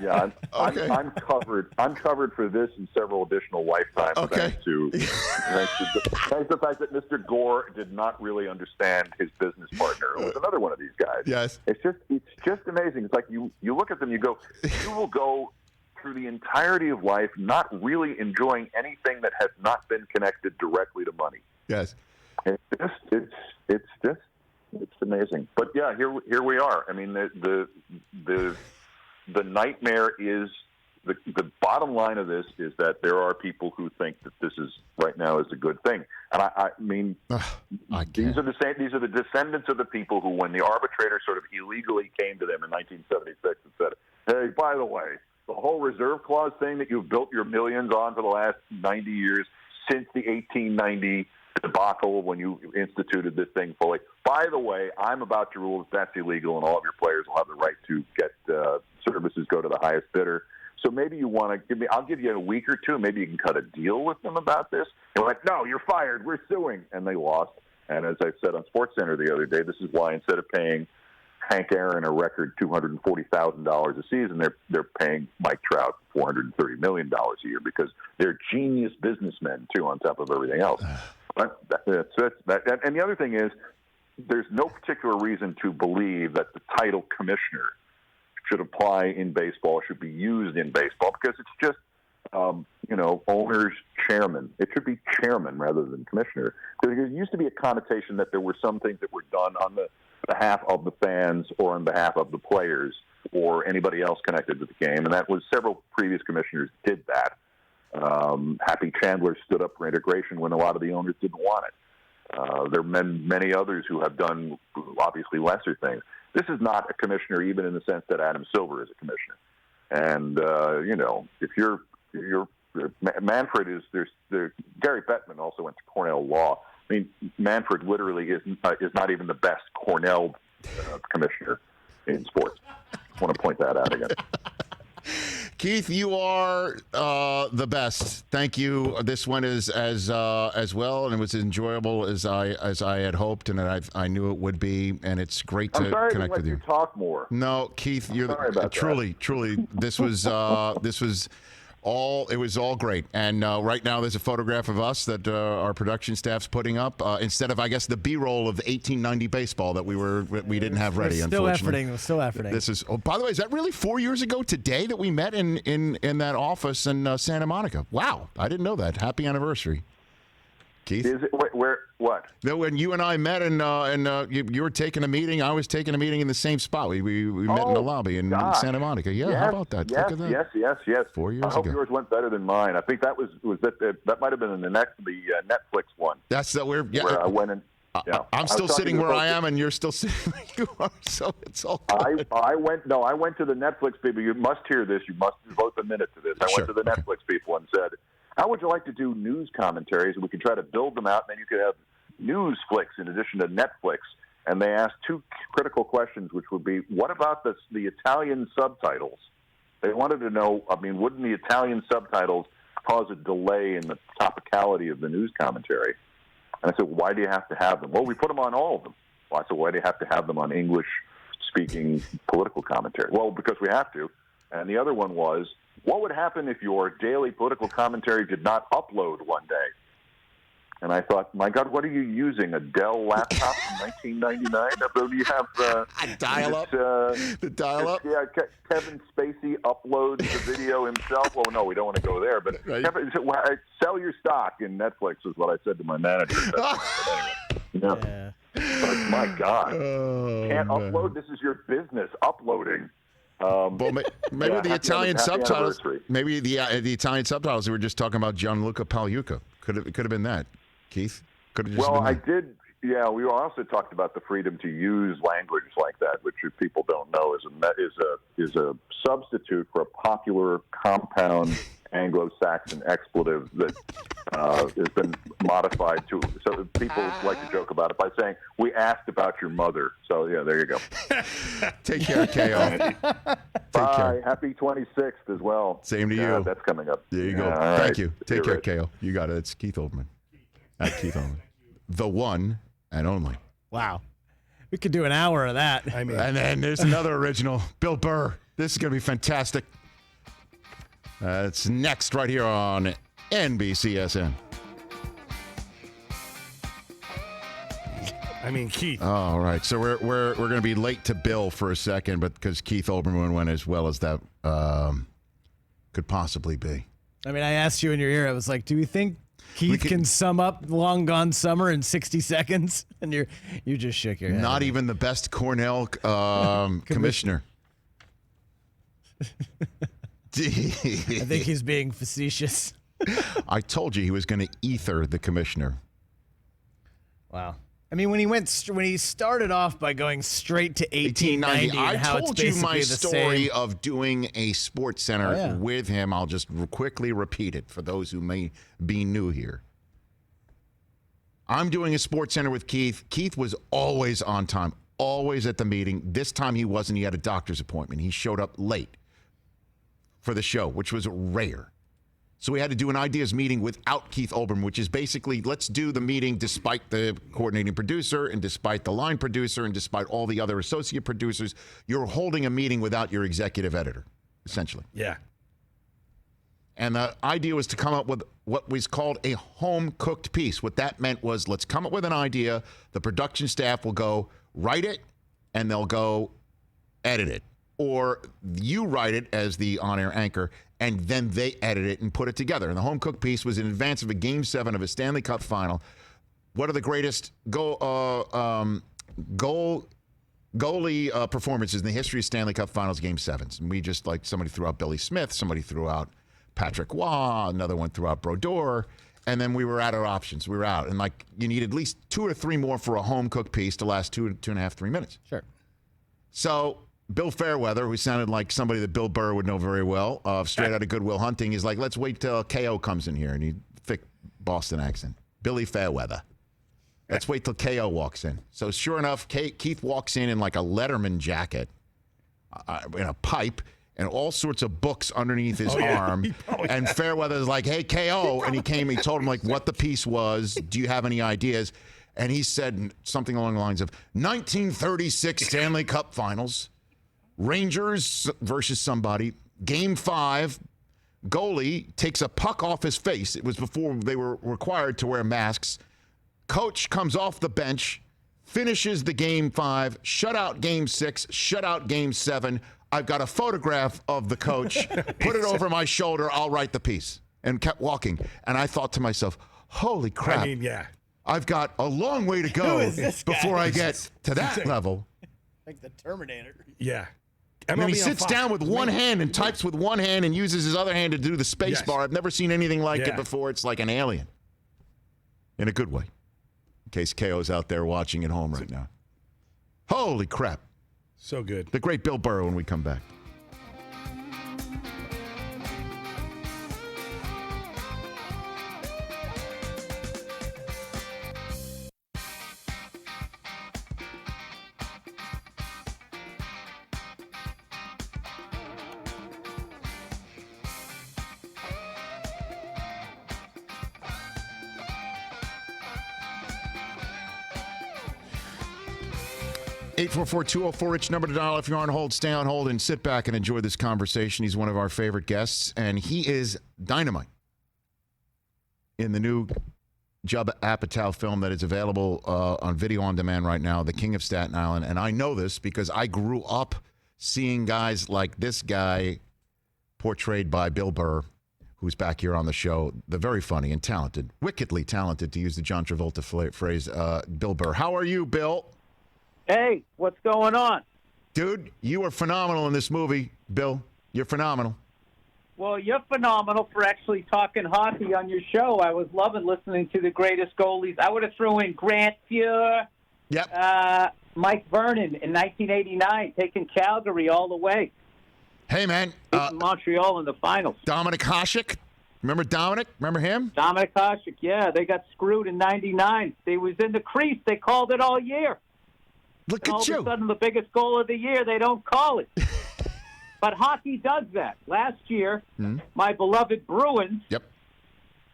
Yeah, Okay. I'm covered. I'm covered for this and several additional lifetimes. Okay. Thanks to the fact that Mr. Gore did not really understand his business partner. It was another one of these guys. Yes. It's just amazing. It's like you look at them, you will go through the entirety of life not really enjoying anything that has not been connected directly to money. Yes. It's amazing. But yeah, here we are. I mean, the nightmare is the bottom line of this is that there are people who think that this is right now is a good thing. And I mean, these are the descendants of the people who, when the arbitrator sort of illegally came to them in 1976 and said, "Hey, by the way, the whole reserve clause thing that you've built your millions on for the last 90 years since the 1890 debacle when you instituted this thing fully. By the way, I'm about to rule that that's illegal and all of your players will have the right to get services go to the highest bidder. So maybe you want to give me, I'll give you a week or two. Maybe you can cut a deal with them about this." And we're like, "No, you're fired. We're suing." And they lost. And as I said on SportsCenter the other day, this is why instead of paying Hank Aaron a record $240,000 a season, they're paying Mike Trout $430 million a year because they're genius businessmen, too, on top of everything else. But and the other thing is, there's no particular reason to believe that the title commissioner should apply in baseball, should be used in baseball, because it's just, owner's chairman. It should be chairman rather than commissioner. Because there used to be a connotation that there were some things that were done on the behalf of the fans or on behalf of the players or anybody else connected to the game, and that was several previous commissioners did that. Happy Chandler stood up for integration when a lot of the owners didn't want it. There are many others who have done obviously lesser things. This is not a commissioner, even in the sense that Adam Silver is a commissioner. And if you're Manfred is Gary Bettman also went to Cornell Law. I mean, Manfred literally is not even the best Cornell commissioner in sports. I want to point that out again. Keith, you are the best. Thank you. This one is as well, and it was enjoyable as I had hoped, and I knew it would be. And it's great to connect with you. Talk more. No, Keith, you're truly. This was all. It was all great. And right now, there's a photograph of us that our production staff's putting up instead of, I guess, the B-roll of 1890 baseball that we didn't have ready. Unfortunately, we're still efforting. This is. Oh, by the way, is that really 4 years ago today that we met in that office in Santa Monica? Wow, I didn't know that. Happy anniversary, Keith. Is it where? What? No, when you and I met and you were taking a meeting, I was taking a meeting in the same spot. We met in the lobby in Santa Monica. Yeah, yes, how about that? Yes, Look at that. Yes. 4 years I hope ago. yours went better than mine. I think that that might have been the Netflix one. That's that where I went in. Yeah. I'm still sitting where I am, and you're still sitting where you are. So it's all good. I went to the Netflix people. You must hear this. You must devote a minute to this. I went to the Netflix people and said, "How would you like to do news commentaries? And we could try to build them out, and then you could have news flicks in addition to Netflix." And they asked two critical questions, which would be, what about the Italian subtitles? They wanted to know, I mean, wouldn't the Italian subtitles cause a delay in the topicality of the news commentary? And I said, why do you have to have them? Well, we put them on all of them. Well, I said, why do you have to have them on English-speaking political commentary? Well, because we have to. And the other one was, what would happen if your daily political commentary did not upload one day? And I thought, my God, what are you using? A Dell laptop from 1999? Do you have dial-up? The dial-up? Yeah, Kevin Spacey uploads the video himself. Well, no, we don't want to go there. But Kevin, sell your stock in Netflix is what I said to my manager. Yeah. But my God, can't upload. This is your business, uploading. Well, maybe the Italian subtitles. Maybe the Italian subtitles. We were just talking about Gianluca Pagliuca. Could have been that, Keith. Could have just been I that. did. Yeah, we also talked about the freedom to use language like that, which people don't know is a substitute for a popular compound Anglo-Saxon expletive that has been modified to. So people like to joke about it by saying, "We asked about your mother." So yeah, there you go. Take care, KO. Bye. Happy 26th as well. Same to you. That's coming up. There you go. All Thank right. you. Take care, Rich. KO. You got it. It's Keith Olbermann. At Keith Olbermann. The one and only. Wow. We could do an hour of that. And then there's another original, Bill Burr. This is going to be fantastic. It's next right here on NBCSN. Keith. All right, so we're going to be late to Bill for a second, but because Keith Olbermann went as well as that could possibly be. I asked you in your ear, I was like, do we think Keith can sum up Long Gone Summer in 60 seconds? And you just shook your head. Not even the best Cornell commissioner. I think he's being facetious. I told you he was going to ether the commissioner. Wow. When he started off by going straight to 1890, I how told it's you basically my the story same. of doing a sports center with him. I'll just quickly repeat it for those who may be new here. I'm doing a sports center with Keith. Keith was always on time, always at the meeting. This time he wasn't. He had a doctor's appointment. He showed up late for the show, which was rare. So we had to do an ideas meeting without Keith Olbermann, which is basically, let's do the meeting despite the coordinating producer and despite the line producer and despite all the other associate producers. You're holding a meeting without your executive editor, essentially. Yeah. And the idea was to come up with what was called a home-cooked piece. What that meant was, let's come up with an idea. The production staff will go write it, and they'll go edit it. Or you write it as the on-air anchor, and then they edit it and put it together. And the home-cooked piece was in advance of a Game 7 of a Stanley Cup final. What are the greatest goalie performances in the history of Stanley Cup finals Game 7s? And we just, somebody threw out Billy Smith, somebody threw out Patrick Waugh, another one threw out Brodeur, and then we were out of options. We were out. And, you need at least 2 or 3 more for a home-cooked piece to last 2.5, 3 minutes. Sure. So Bill Fairweather, who sounded like somebody that Bill Burr would know very well, straight out of Good Will Hunting, is like, let's wait till KO comes in here. And he thick Boston accent. Billy Fairweather. Let's wait till KO walks in. So sure enough, Keith walks in a Letterman jacket, in a pipe, and all sorts of books underneath his arm. And Fairweather's like, hey, KO. And he told him what the piece was. Do you have any ideas? And he said something along the lines of 1936 Stanley Cup Finals. Rangers versus somebody. Game 5. Goalie takes a puck off his face. It was before they were required to wear masks. Coach comes off the bench, finishes the Game 5, shutout Game 6, shutout Game 7. I've got a photograph of the coach. Put it over my shoulder. I'll write the piece. And kept walking. And I thought to myself, holy crap. I've got a long way to go before I get to that level. Like the Terminator. Yeah. He sits down with one hand and types with one hand and uses his other hand to do the space bar. I've never seen anything like it before. It's like an alien. In a good way. In case KO's out there watching at home right now. Holy crap. So good. The great Bill Burr when we come back. Eight 844-204-RICH, number to dial if you're on hold. Stay on hold and sit back and enjoy this conversation. He's one of our favorite guests, and he is dynamite in the new Judd Apatow film that is available on video on demand right now, The King of Staten Island. And I know this because I grew up seeing guys like this guy portrayed by Bill Burr, who's back here on the show, the very funny and talented, wickedly talented, to use the John Travolta phrase, Bill Burr. How are you, Bill? Hey, what's going on? Dude, you are phenomenal in this movie, Bill. You're phenomenal. Well, you're phenomenal for actually talking hockey on your show. I was loving listening to the greatest goalies. I would have thrown in Grant Fuhr, Mike Vernon in 1989, taking Calgary all the way. Hey, man. Beating Montreal in the finals. Dominic Hasek. Remember Dominic? Remember him? Dominic Hasek, yeah. They got screwed in 99. They was in the crease. They called it all year. Look and at you. All of a sudden, the biggest goal of the year, they don't call it. But hockey does that. Last year, my beloved Bruins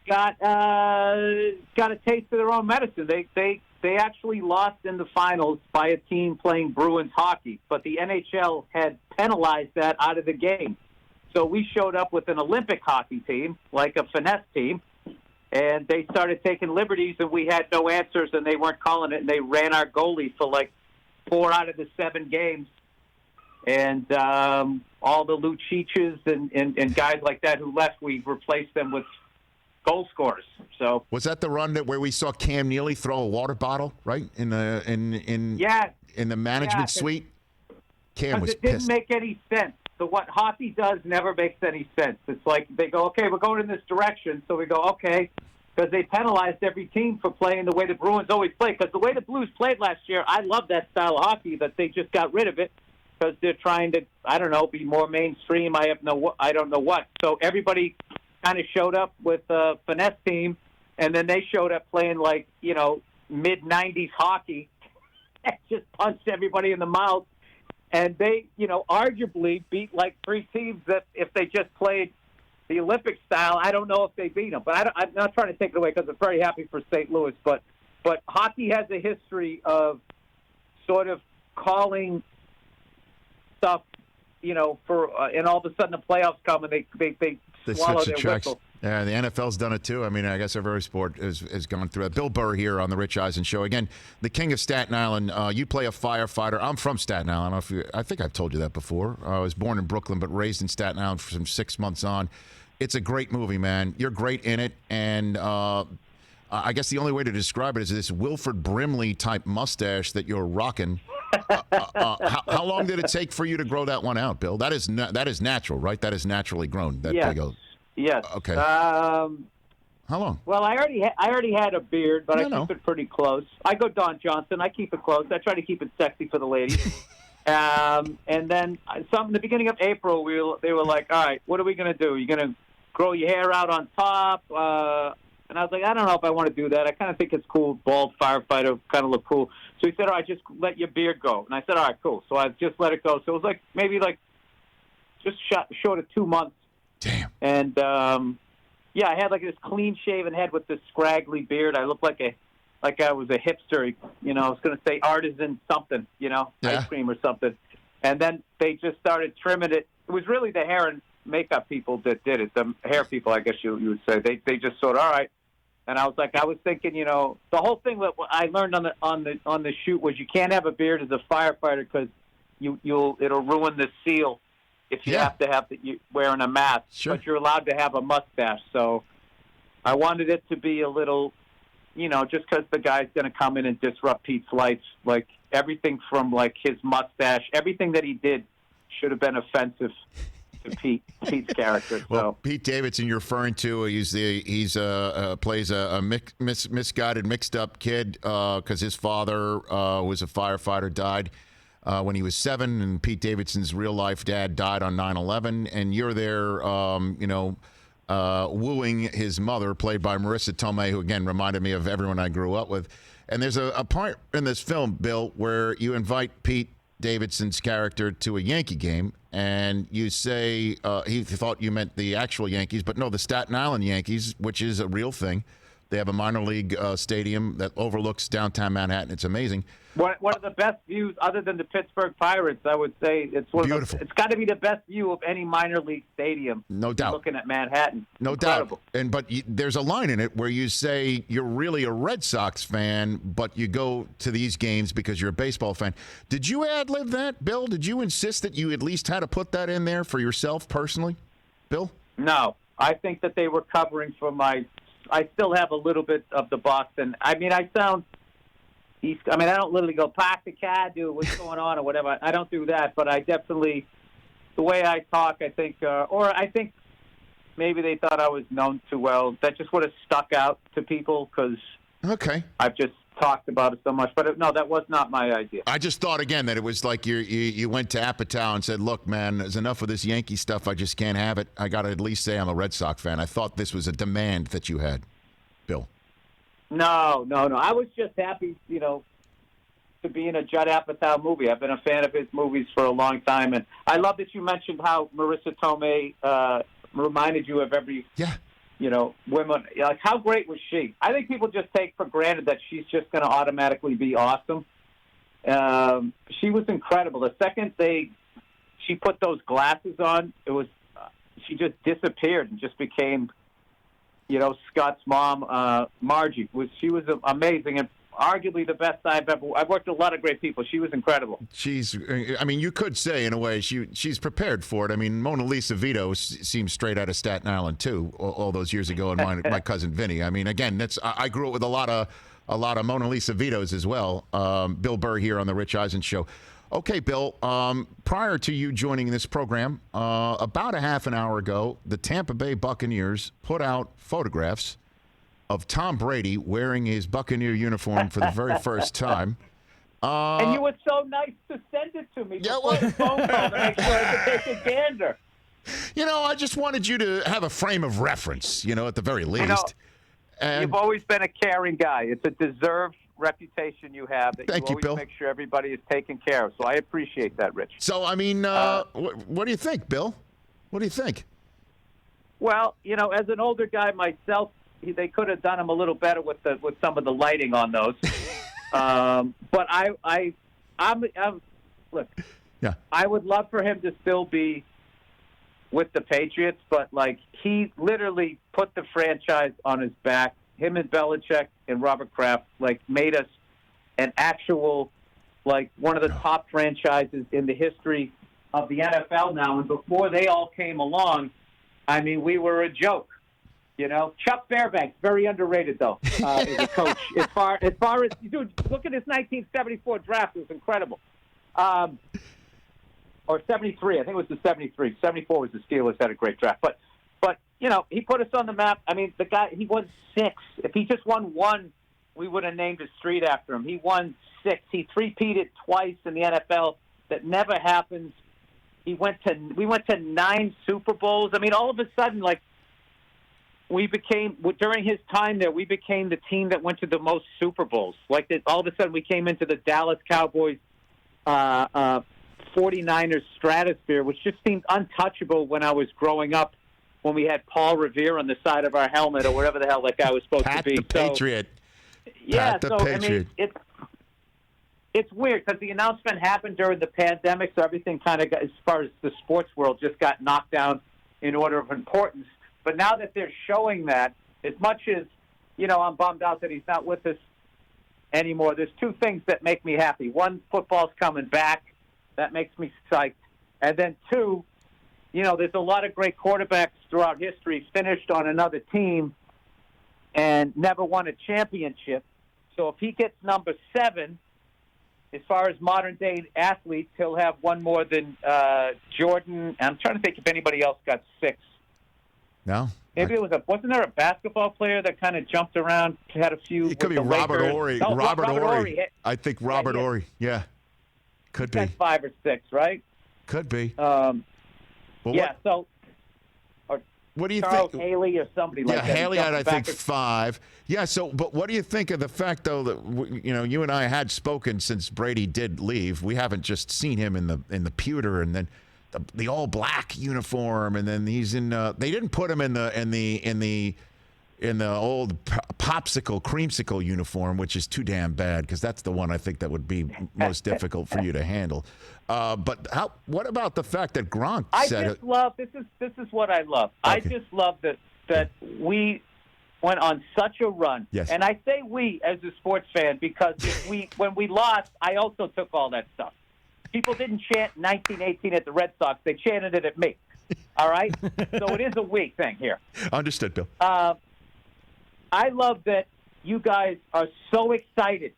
got a taste of their own medicine. They actually lost in the finals by a team playing Bruins hockey, but the NHL had penalized that out of the game. So we showed up with an Olympic hockey team, like a finesse team, and they started taking liberties, and we had no answers, and they weren't calling it, and they ran our goalie for like 4 out of the 7 games. And all the Luciches and guys like that who left, we replaced them with goal scorers. So was that the run where we saw Cam Neely throw a water bottle right in the management suite? Cam was it didn't pissed. make any sense. So what hockey does never makes any sense. It's like they go, okay, we're going in this direction. So we go, okay, because they penalized every team for playing the way the Bruins always play. Because the way the Blues played last year, I love that style of hockey, that they just got rid of it because they're trying to, I don't know, be more mainstream. I don't know what. So everybody kind of showed up with a finesse team, and then they showed up playing like, mid-'90s hockey and just punched everybody in the mouth. And they, arguably beat like 3 teams that if they just played the Olympic style, I don't know if they beat them. But I'm not trying to take it away because I'm very happy for St. Louis. But hockey has a history of sort of calling stuff, and all of a sudden the playoffs come and they swallow their whistle. Yeah, the NFL's done it too. I mean, I guess every sport has gone through it. Bill Burr here on the Rich Eisen Show. Again, the King of Staten Island. You play a firefighter. I'm from Staten Island. I think I've told you that before. I was born in Brooklyn, but raised in Staten Island from 6 months on. It's a great movie, man. You're great in it. And I guess the only way to describe it is this Wilford Brimley type mustache that you're rocking. How long did it take for you to grow that one out, Bill? That is natural, right? That is naturally grown. That big old. Yes. Okay. How long? Well, I already had a beard, but I keep it pretty close. I go Don Johnson. I keep it close. I try to keep it sexy for the ladies. And then in the beginning of April, they were like, all right, what are we going to do? You're going to grow your hair out on top? And I was like, I don't know if I want to do that. I kind of think it's cool. Bald firefighter kind of look cool. So he said, all right, just let your beard go. And I said, all right, cool. So I just let it go. So it was maybe just short of 2 months. Damn. And, I had this clean-shaven head with this scraggly beard. I looked like I was a hipster. I was going to say artisan something, ice cream or something. And then they just started trimming it. It was really the hair and makeup people that did it. The hair people, I guess you would say. They just sort of, all right. And I was thinking, the whole thing that I learned on the shoot was you can't have a beard as a firefighter because it'll ruin the seal if you have to you wearing a mask. Sure. But you're allowed to have a mustache. So I wanted it to be a little, just because the guy's going to come in and disrupt Pete's life, everything from his mustache, everything that he did should have been offensive to Pete's character. Well, Pete Davidson, you're referring to, plays a misguided, mixed up kid because his father was a firefighter, died when he was 7, and Pete Davidson's real life dad died on 9/11, and you're there, wooing his mother, played by Marissa Tomei, who again reminded me of everyone I grew up with. And there's a part in this film, Bill, where you invite Pete Davidson's character to a Yankee game, and you say he thought you meant the actual Yankees, but no, the Staten Island Yankees, which is a real thing. They have a minor league stadium that overlooks downtown Manhattan. It's amazing. One of the best views, other than the Pittsburgh Pirates, I would say it's beautiful. It's got to be the best view of any minor league stadium. No doubt. Looking at Manhattan. No Incredible. doubt. But there's a line in it where you say you're really a Red Sox fan, but you go to these games because you're a baseball fan. Did you ad-lib that, Bill? Did you insist that you at least had to put that in there for yourself personally, Bill? No. I think that they were covering for I still have a little bit of the Boston. I mean, I don't literally go, "Pack the cat, dude, what's going on," or whatever. I don't do that, but I definitely, the way I talk, I think, maybe they thought I was known too well. That just would have stuck out to people because I've just talked about it so much. But no, that was not my idea. I just thought again that it was like you went to Apatow and said, "Look, man, there's enough of this Yankee stuff. I just can't have it. I got to at least say I'm a Red Sox fan." I thought this was a demand that you had, Bill. No. I was just happy, to be in a Judd Apatow movie. I've been a fan of his movies for a long time, and I love that you mentioned how Marissa Tomei reminded you of every, women. Like, how great was she? I think people just take for granted that she's just going to automatically be awesome. She was incredible. The second she put those glasses on, she just disappeared and just became, Scott's mom, Margie. She was amazing and arguably the best I've worked with a lot of great people. She was incredible. You could say in a way she's prepared for it. I mean, Mona Lisa Vito seems straight out of Staten Island too, all those years ago, and my cousin Vinny. I mean, again, I grew up with a lot of Mona Lisa Vitos as well. Bill Burr here on the Rich Eisen Show. Okay, Bill, prior to you joining this program, about a half an hour ago, the Tampa Bay Buccaneers put out photographs of Tom Brady wearing his Buccaneer uniform for the very first time. And you were so nice to send it to me before the phone call to make sure I could take a gander. I just wanted you to have a frame of reference, at the very least. You've always been a caring guy. It's a deserved reputation you have that Thank you you, Bill. always make sure everybody is taken care of. So I appreciate that, Rich. So, what do you think, Bill? What do you think? Well, as an older guy myself, they could have done him a little better with some of the lighting on those. But I'm look. Yeah. I would love for him to still be with the Patriots, but he literally put the franchise on his back. Him and Belichick and Robert Kraft made us an actual one of the top franchises in the history of the NFL now. And before they all came along, I mean, we were a joke. Chuck Fairbanks, very underrated though, as a coach. As far as dude, look at his 1974 draft; it was incredible. Or 73, I think it was the 73. 74 was the Steelers had a great draft, but he put us on the map. I mean, the guy, he won 6. If he just won 1, we would have named a street after him. He won 6. He three-peated twice in the NFL. That never happens. We went to 9 Super Bowls. I mean, all of a sudden, during his time there, we became the team that went to the most Super Bowls. All of a sudden, we came into the Dallas Cowboys 49ers stratosphere, which just seemed untouchable when I was growing up, when we had Paul Revere on the side of our helmet or whatever the hell that guy was supposed to be. The Patriot. Yeah, Pat the Patriot. I mean, it's weird because the announcement happened during the pandemic, so everything kind of, as far as the sports world, just got knocked down in order of importance. But now that they're showing that, as much as, I'm bummed out that he's not with us anymore, there's 2 things that make me happy. One, football's coming back. That makes me psyched. And then 2, there's a lot of great quarterbacks throughout history finished on another team and never won a championship. So if he gets number 7, as far as modern-day athletes, he'll have one more than Jordan. I'm trying to think if anybody else got 6. No. Maybe wasn't there a basketball player that kind of jumped around, had a few? It could be Robert Horry. No, Robert Horry. Horry. I think Robert Horry. Yeah. Could be. 5 or 6, right? Could be. So. What do you Charles think? Haley or somebody like that. Yeah, Haley had, I think, 5. Yeah, but what do you think of the fact, though, that, you and I had spoken since Brady did leave. We haven't just seen him in the pewter and then the all black uniform, and then he's in. They didn't put him in the old popsicle creamsicle uniform, which is too damn bad because that's the one I think that would be most difficult for you to handle. But what about the fact that Gronk said I just love this is what I love. Okay. I just love that we went on such a run. Yes. And I say we as a sports fan because when we lost, I also took all that stuff. People didn't chant 1918 at the Red Sox. They chanted it at me. All right? So it is a we thing here. Understood, Bill. I love that you guys are so excited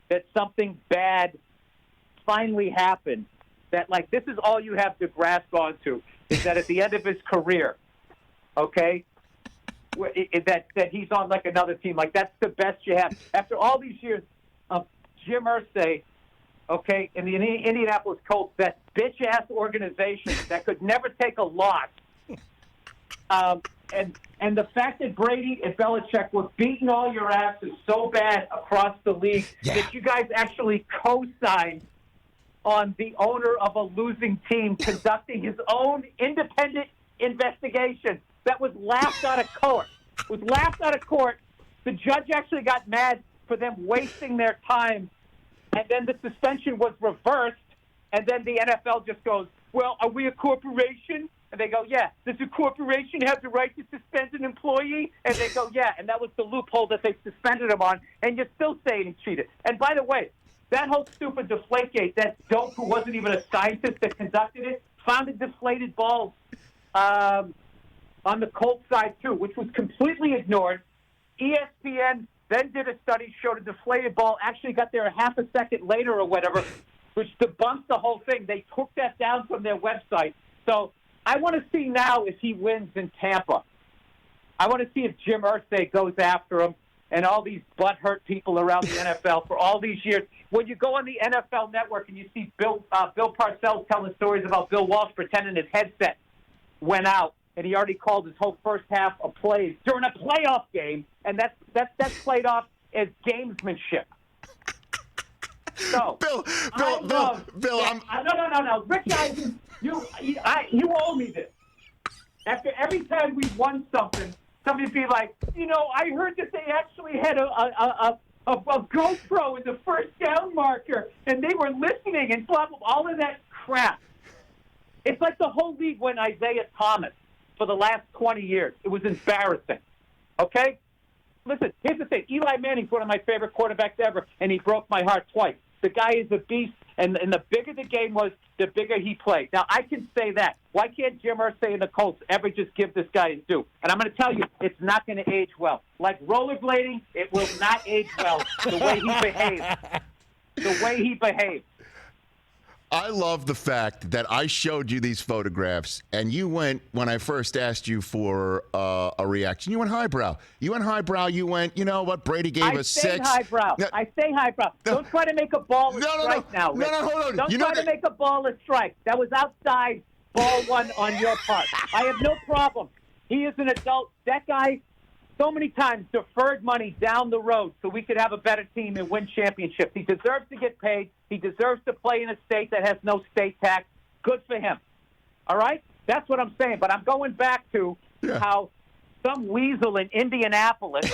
that something bad finally happened, that this is all you have to grasp onto, is that at the end of his career, okay, that he's on like another team. Like, that's the best you have. After all these years of Jim Irsay, okay, in the Indianapolis Colts, that bitch-ass organization that could never take a loss, and the fact that Brady and Belichick were beating all your asses so bad across the league that you guys actually co-signed on the owner of a losing team conducting his own independent investigation that was laughed out of court. The judge actually got mad for them wasting their time, and then the suspension was reversed, and then the NFL just goes, well, are we a corporation? And they go, yeah. Does a corporation have the right to suspend an employee? And they go, yeah. And that was the loophole that they suspended him on, and you're still saying he cheated. And by the way, that whole stupid Deflategate, that dope who wasn't even a scientist that conducted it, found deflated balls on the Colts side, too, which was completely ignored. ESPN then did a study, showed a deflated ball actually got there a half a second later or whatever, which debunked the whole thing. They took that down from their website. So I want to see now if he wins in Tampa. I want to see if Jim Irsay goes after him and all these butthurt people around the NFL for all these years. When you go on the NFL Network and you see Bill Parcells telling stories about Bill Walsh pretending his headset went out, and he already called his whole first half of plays during a playoff game, and that's played off as gamesmanship. So, Bill, no. Rich Eisen, you owe me this. After every time we won something, somebody'd be like, I heard that they actually had a GoPro in the first down marker, and they were listening and blah, blah, all of that crap. It's like the whole league went Isaiah Thomas for the last 20 years. It was embarrassing. Okay? Listen, here's the thing. Eli Manning's one of my favorite quarterbacks ever, and he broke my heart twice. The guy is a beast, and the bigger the game was, the bigger he played. Now, I can say that. Why can't Jim Irsay and the Colts ever just give this guy his due? And I'm going to tell you, it's not going to age well. Like rollerblading, it will not age well the way he behaved. I love the fact that I showed you these photographs, and you went, when I first asked you for a reaction, you went highbrow. You went, you know what, Brady gave us 6. Highbrow. I say highbrow. No. Don't try to make a ball a strike now, Rich. No, hold on. Don't try to make a ball a strike. That was outside ball one on your part. I have no problem. He is an adult. That guy, so many times, deferred money down the road so we could have a better team and win championships. He deserves to get paid. He deserves to play in a state that has no state tax. Good for him. All right? That's what I'm saying. But I'm going back to how some weasel in Indianapolis,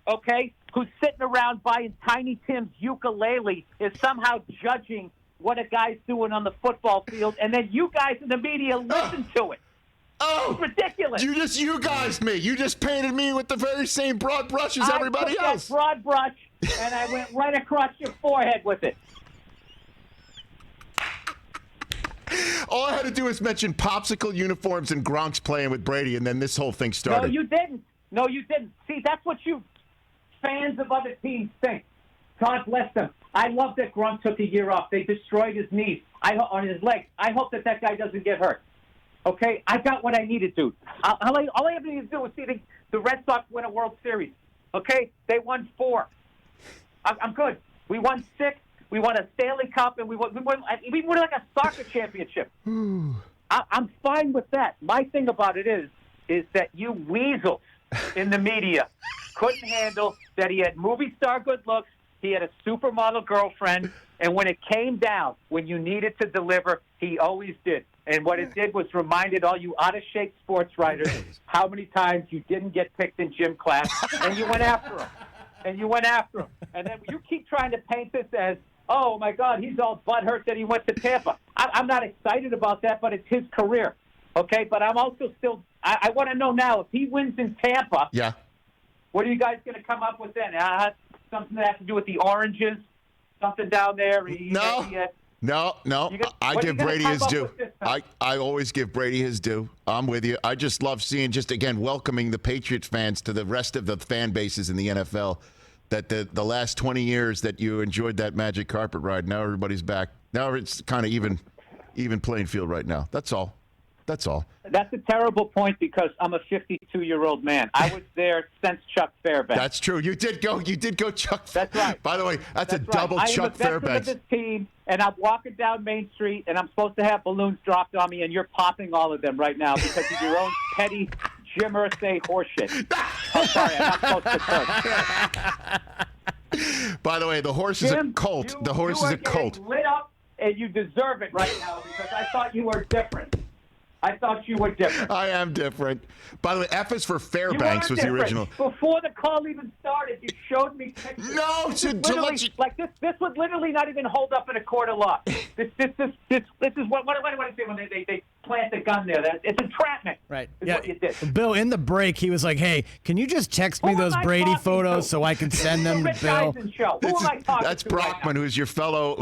okay, who's sitting around buying Tiny Tim's ukulele is somehow judging what a guy's doing on the football field, and then you guys in the media listen to it. Oh, it's ridiculous. You guys me. You just painted me with the very same broad brush as everybody else. That broad brush, and I went right across your forehead with it. All I had to do was mention popsicle uniforms and Gronk's playing with Brady, and then this whole thing started. No, you didn't. See, that's what you fans of other teams think. God bless them. I love that Gronk took a year off. They destroyed his knees on his legs. I hope that guy doesn't get hurt. Okay, I got what I needed, dude. All I ever needed to do was see the Red Sox win a World Series. Okay, they won 4. I'm good. We won 6. We won a Stanley Cup, and we won like a soccer championship. I'm fine with that. My thing about it is that you weasels in the media couldn't handle that he had movie star good looks, he had a supermodel girlfriend, and when it came down, when you needed to deliver, he always did. And what it did was reminded all you out-of-shape sports writers how many times you didn't get picked in gym class, and you went after him. And then you keep trying to paint this as, oh, my God, he's all butthurt that he went to Tampa. I'm not excited about that, but it's his career. Okay? But I'm also still – I want to know now, if he wins in Tampa, what are you guys going to come up with then? Something that has to do with the Oranges? Something down there? No. I give Brady his due. I always give Brady his due. I'm with you. I just love seeing, welcoming the Patriots fans to the rest of the fan bases in the NFL. That the last 20 years that you enjoyed that magic carpet ride, now everybody's back. Now it's kind of even playing field right now. That's all. That's all. That's a terrible point because I'm a 52-year-old man. I was there since Chuck Fairbanks. That's true. You did go Chuck. That's right. By the way, that's a double right. Chuck Fairbanks. I am a veteran of this team, and I'm walking down Main Street, and I'm supposed to have balloons dropped on me, and you're popping all of them right now because of your own petty Jim Irsay horseshit. I'm sorry, I'm not supposed to curse. By the way, the horse is a colt. The horse is a colt. Lit up, and you deserve it right now because I thought you were different. I thought you were different. I am different. By the way, F is for Fairbanks was the original. Before the call even started, you showed me pictures. No, like this would literally not even hold up in a court of law. This is what do I say when they plant the gun there? It's entrapment. Right. Yeah. What you did. Bill, in the break, he was like, "Hey, can you just text me those Brady photos so I can send them to Bill?" Who am I talking That's to Brockman, who's your fellow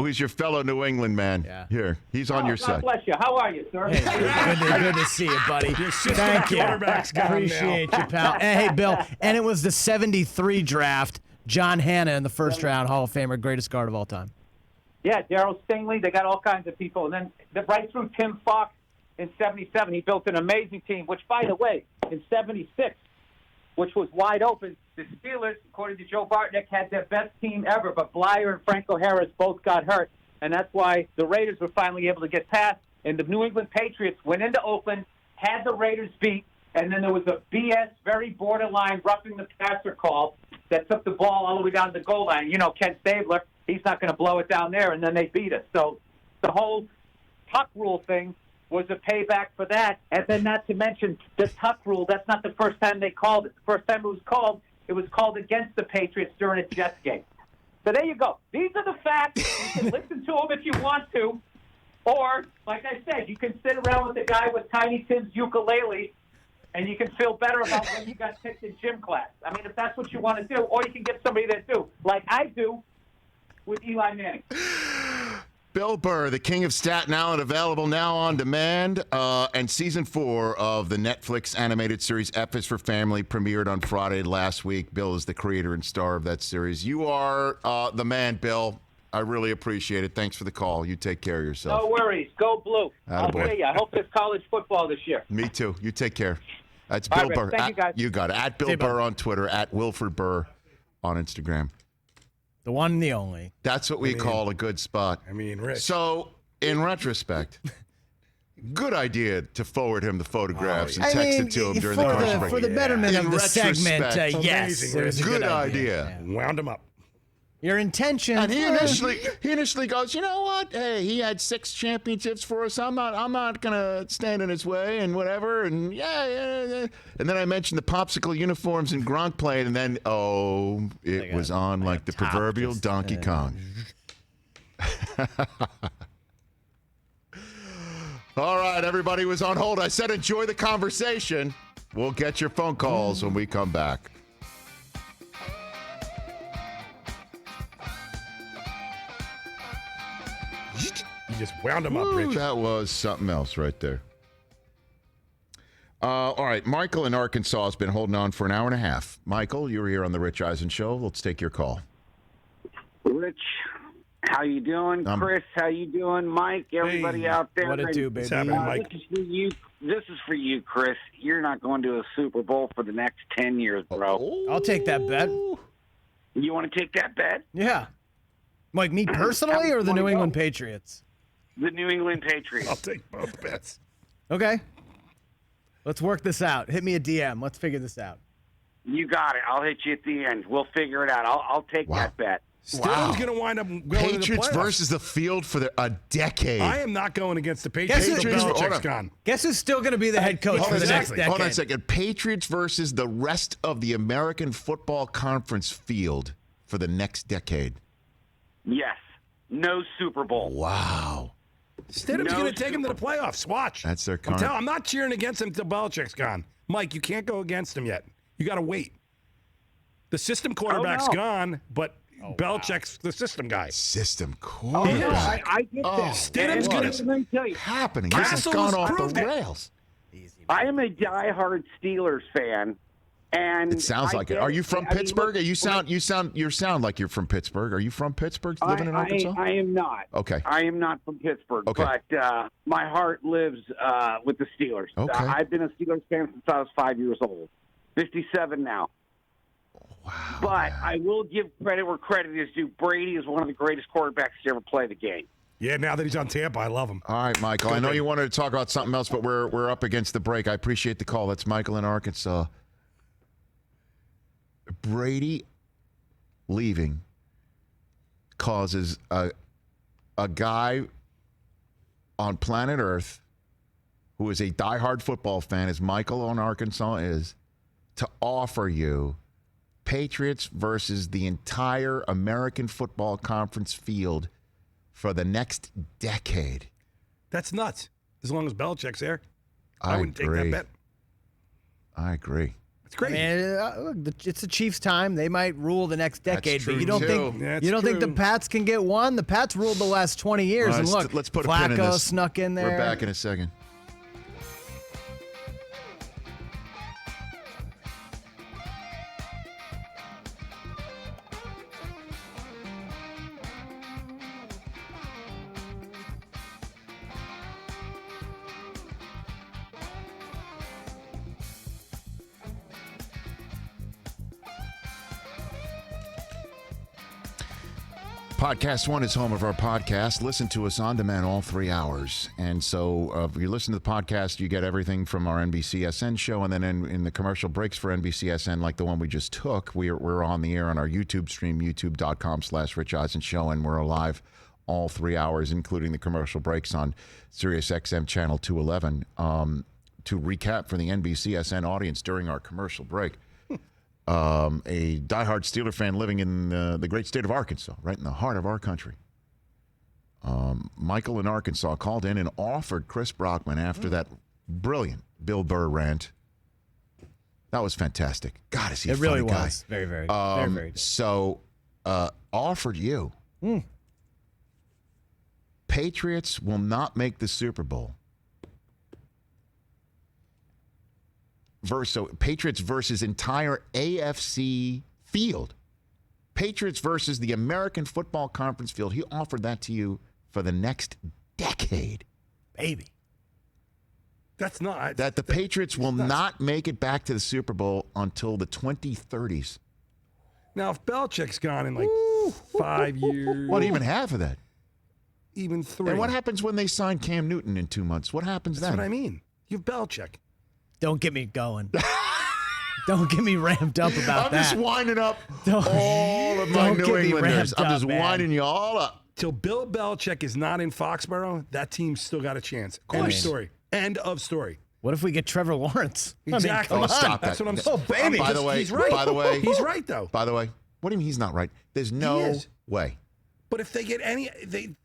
New England man. Yeah. Here, he's on your God side. bless you. How are you, sir? Hey, good to see you, buddy. Thank you. Appreciate you, pal. Hey, Bill. And it was the 73 draft. John Hanna in the first round, Hall of Famer, greatest guard of all time. Yeah, Darryl Stingley. They got all kinds of people. And then right through Tim Fox in 77, he built an amazing team, which, by the way, in 76, which was wide open, the Steelers, according to Joe Bartnick, had their best team ever, but Blyer and Franco Harris both got hurt. And that's why the Raiders were finally able to get past. And the New England Patriots went into Oakland, had the Raiders beat, and then there was a BS, very borderline roughing the passer call that took the ball all the way down to the goal line. You know, Ken Stabler, he's not going to blow it down there, and then they beat us. So the whole tuck rule thing was a payback for that. And then not to mention the tuck rule, that's not the first time they called it. The first time it was called against the Patriots during a Jets game. So there you go. These are the facts. You can listen to them if you want to. Or, like I said, you can sit around with the guy with Tiny Tim's ukulele, and you can feel better about when you got picked in gym class. I mean, if that's what you want to do, or you can get somebody that do, like I do with Eli Manning. Bill Burr, the King of Staten Island, available now on demand. And season 4 of the Netflix animated series F is for Family premiered on Friday last week. Bill is the creator and star of that series. You are the man, Bill. I really appreciate it. Thanks for the call. You take care of yourself. No worries. Go Blue. I'll see you. I hope there's college football this year. Me too. You take care. That's All Bill right, Burr. thank you, guys. You got it. At Bill Burr on Twitter. At Wilford Burr on Instagram. The one and the only. That's what we call a good spot. I mean, Rich. So, in retrospect, good idea to forward him the photographs and text it to him during the commercial break. For the betterment In of the segment, retrospect, yes. It was a good idea. Yeah. Wound him up. Your intention. And he initially goes, you know what? Hey, he had 6 championships for us. I'm not gonna stand in his way and whatever. And yeah. And then I mentioned the popsicle uniforms and Gronk playing, and then it was on like the proverbial Donkey Kong. All right, everybody was on hold. I said enjoy the conversation. We'll get your phone calls when we come back. You just wound him up, Rich. That was something else right there. All right, Michael in Arkansas has been holding on for an hour and a half. Michael, you're here on the Rich Eisen Show. Let's take your call. Rich, how you doing? Chris, how you doing? Mike, everybody out there. What it do, baby? What's happening, Mike? This is for you, Chris. You're not going to a Super Bowl for the next 10 years, bro. I'll take that bet. You want to take that bet? Yeah. Like me personally or the New England Patriots? The New England Patriots. I'll take both bets. Okay. Let's work this out. Hit me a DM. Let's figure this out. You got it. I'll hit you at the end. We'll figure it out. I'll take that bet. Stidham's going to wind up going Patriots to the playoffs. versus the field for a decade. I am not going against the Patriots. Belichick's gone. Guess who's still going to be the head coach for the next decade? Hold on a second. Patriots versus the rest of the American Football Conference field for the next decade. Yes. No Super Bowl. Wow. Stidham's going to take him to the playoffs. Watch. That's their I'm not cheering against him until Belichick's gone. Mike, you can't go against him yet. You got to wait. The system quarterback's gone, but Belichick's the system guy. System quarterback. I get that. Stidham's going to Let me tell you. happening. This has gone off the rails. I am a diehard Steelers fan, And it sounds like it. Are you from Pittsburgh? You sound like you're from Pittsburgh. Are you from Pittsburgh, living in Arkansas? I am not. Okay. I am not from Pittsburgh, okay. But my heart lives with the Steelers. Okay. I've been a Steelers fan since I was 5 years old. 57 now. Wow. But I will give credit where credit is due. Brady is one of the greatest quarterbacks to ever play the game. Yeah, now that he's on Tampa, I love him. All right, Michael. I know you wanted to talk about something else, but we're up against the break. I appreciate the call. That's Michael in Arkansas. Brady leaving causes a guy on planet Earth who is a diehard football fan, as Michael in Arkansas is, to offer you Patriots versus the entire American Football Conference field for the next decade. That's nuts. As long as Belichick's there, I wouldn't agree. take that bet. I agree. It's great. Look, it's the Chiefs' time. They might rule the next decade, That's true, but you don't too. think the Pats can get one? The Pats ruled the last 20 years, and look, let's put a pin in Flacco this. snuck in there. We're back in a second. Podcast One is home of our podcast. Listen to us on demand all 3 hours. And so if you listen to the podcast, you get everything from our NBCSN show. And then in the commercial breaks for NBCSN, like the one we just took, we're on the air on our YouTube stream, youtube.com/Rich Eisen Show. And we're live all 3 hours, including the commercial breaks on Sirius XM Channel 211 to recap for the NBCSN audience during our commercial break. A diehard Steeler fan living in the great state of Arkansas, right in the heart of our country. Michael in Arkansas called in and offered Chris Brockman after that brilliant Bill Burr rant. That was fantastic. God, is he a funny guy. It really was. Very, very, very good. So, offered you. Patriots will not make the Super Bowl. So Patriots versus entire AFC field. Patriots versus the American Football Conference field. He offered that to you for the next decade. Baby. That's not. That the Patriots will not make it back to the Super Bowl until the 2030s. Now, if Belichick's gone in like 5 years. What, even half of that? Even 3. And what happens when they sign Cam Newton in 2 months? What happens then? That's what I mean. You have Belichick. Don't get me going. Don't get me ramped up about that. I'm just winding up all of my New Englanders. I'm just winding you all up. Till Bill Belichick is not in Foxborough, that team's still got a chance. End of story. End of story. What if we get Trevor Lawrence? Exactly. I mean, Stop that. That's what I'm saying. Oh, baby. By the way, he's right. He's right, though. By the way, what do you mean he's not right? There's no way. But if they get any,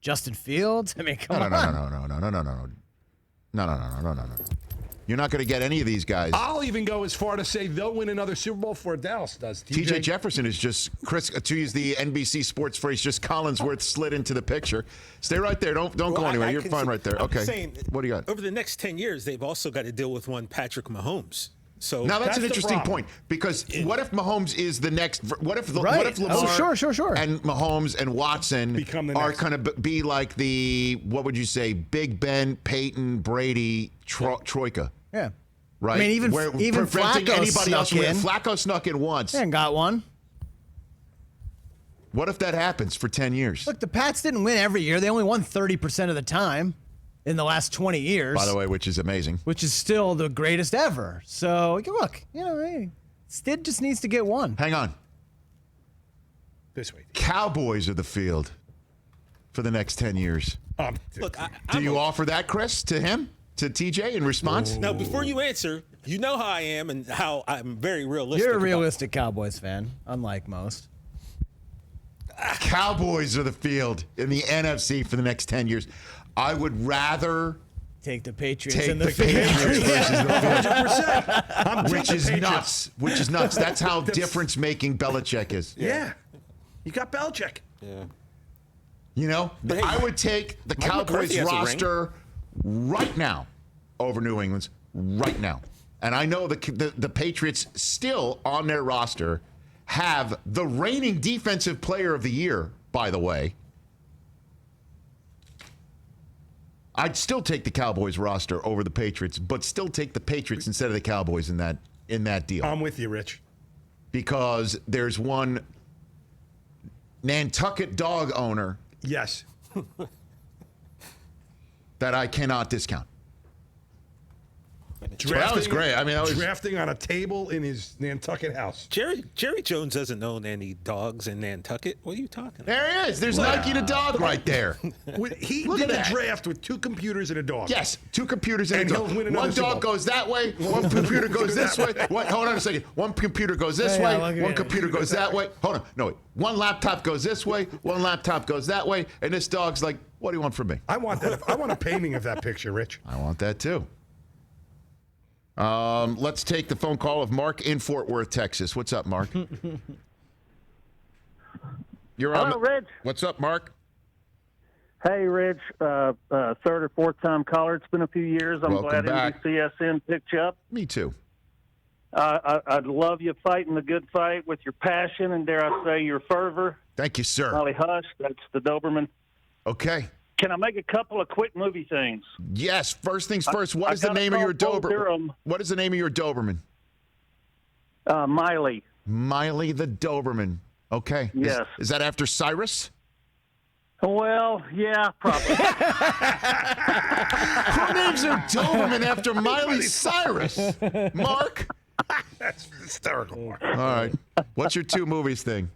Justin Fields. I mean, come on. No. You're not going to get any of these guys. I'll even go as far to say they'll win another Super Bowl before Dallas does. TJ Jefferson is just, Chris, to use the NBC sports phrase, just Collinsworth slid into the picture. Stay right there. Don't go anywhere. You're fine right there. Okay. Saying, what do you got? Over the next 10 years, they've also got to deal with one Patrick Mahomes. So now that's an interesting point, because what if Mahomes is the next? What if Lamar and Mahomes and Watson are going to be like the, what would you say, Big Ben, Peyton, Brady, Troika? Yeah. Right. I mean, even Flacco snuck in. Flacco snuck in once. And got one. What if that happens for 10 years? Look, the Pats didn't win every year. They only won 30% of the time in the last 20 years. By the way, which is amazing. Which is still the greatest ever. So, look, hey, Stid just needs to get one. Hang on. This way. Cowboys are the field for the next 10 years. Look, do you offer that, Chris, to him? To TJ in response? Now, before you answer, you know how I am and how I'm very realistic. You're a realistic Cowboys fan, unlike most. Cowboys are the field in the NFC for the next 10 years. I would rather take the Patriots versus the field. Which is nuts. Which is nuts. That's how difference-making Belichick is. Yeah. You got Belichick. Yeah. You know, hey, I would take the Cowboys roster right now over New England's right now. And I know the Patriots still on their roster have the reigning defensive player of the year, by the way. I'd still take the Cowboys roster over the Patriots, but still take the Patriots instead of the Cowboys in that deal. I'm with you, Rich. Because there's one Nantucket dog owner. Yes. that I cannot discount. That was great. I mean, that was drafting on a table in his Nantucket house. Jerry Jones doesn't own any dogs in Nantucket. What are you talking about? There he is. There's Nike the dog right there. He Look did at a that. draft with 2 computers and a dog. Yes, 2 computers and a he'll dog. win another One Super dog Bowl. goes that way. One computer goes this way. Hold on a second. One computer goes this way. One computer goes that way. Hold on. No, wait. One laptop goes this way. One laptop goes that way. And this dog's like, what do you want from me? I want that. I want a painting of that picture, Rich. I want that too. Let's take the phone call of Mark in Fort Worth, Texas. What's up, Mark? You're on. Hello, Rich. What's up, Mark? Hey, Rich. Third or fourth time caller. It's been a few years. I'm Welcome glad back. NBCSN picked you up. Me too. I'd love you fighting the good fight with your passion and, dare I say, your fervor. Thank you, sir. Molly Hush, that's the Doberman. Okay. Can I make a couple of quick movie things? Yes. First things first. What I is the gotta name of your call Bull Doberman? Durham. What is the name of your Doberman? Miley. Miley the Doberman. Okay. Yes. Is that after Cyrus? Well, yeah, probably. Who names their Doberman after Miley Cyrus? Mark? That's hysterical, Mark. All right. What's your 2 movies thing?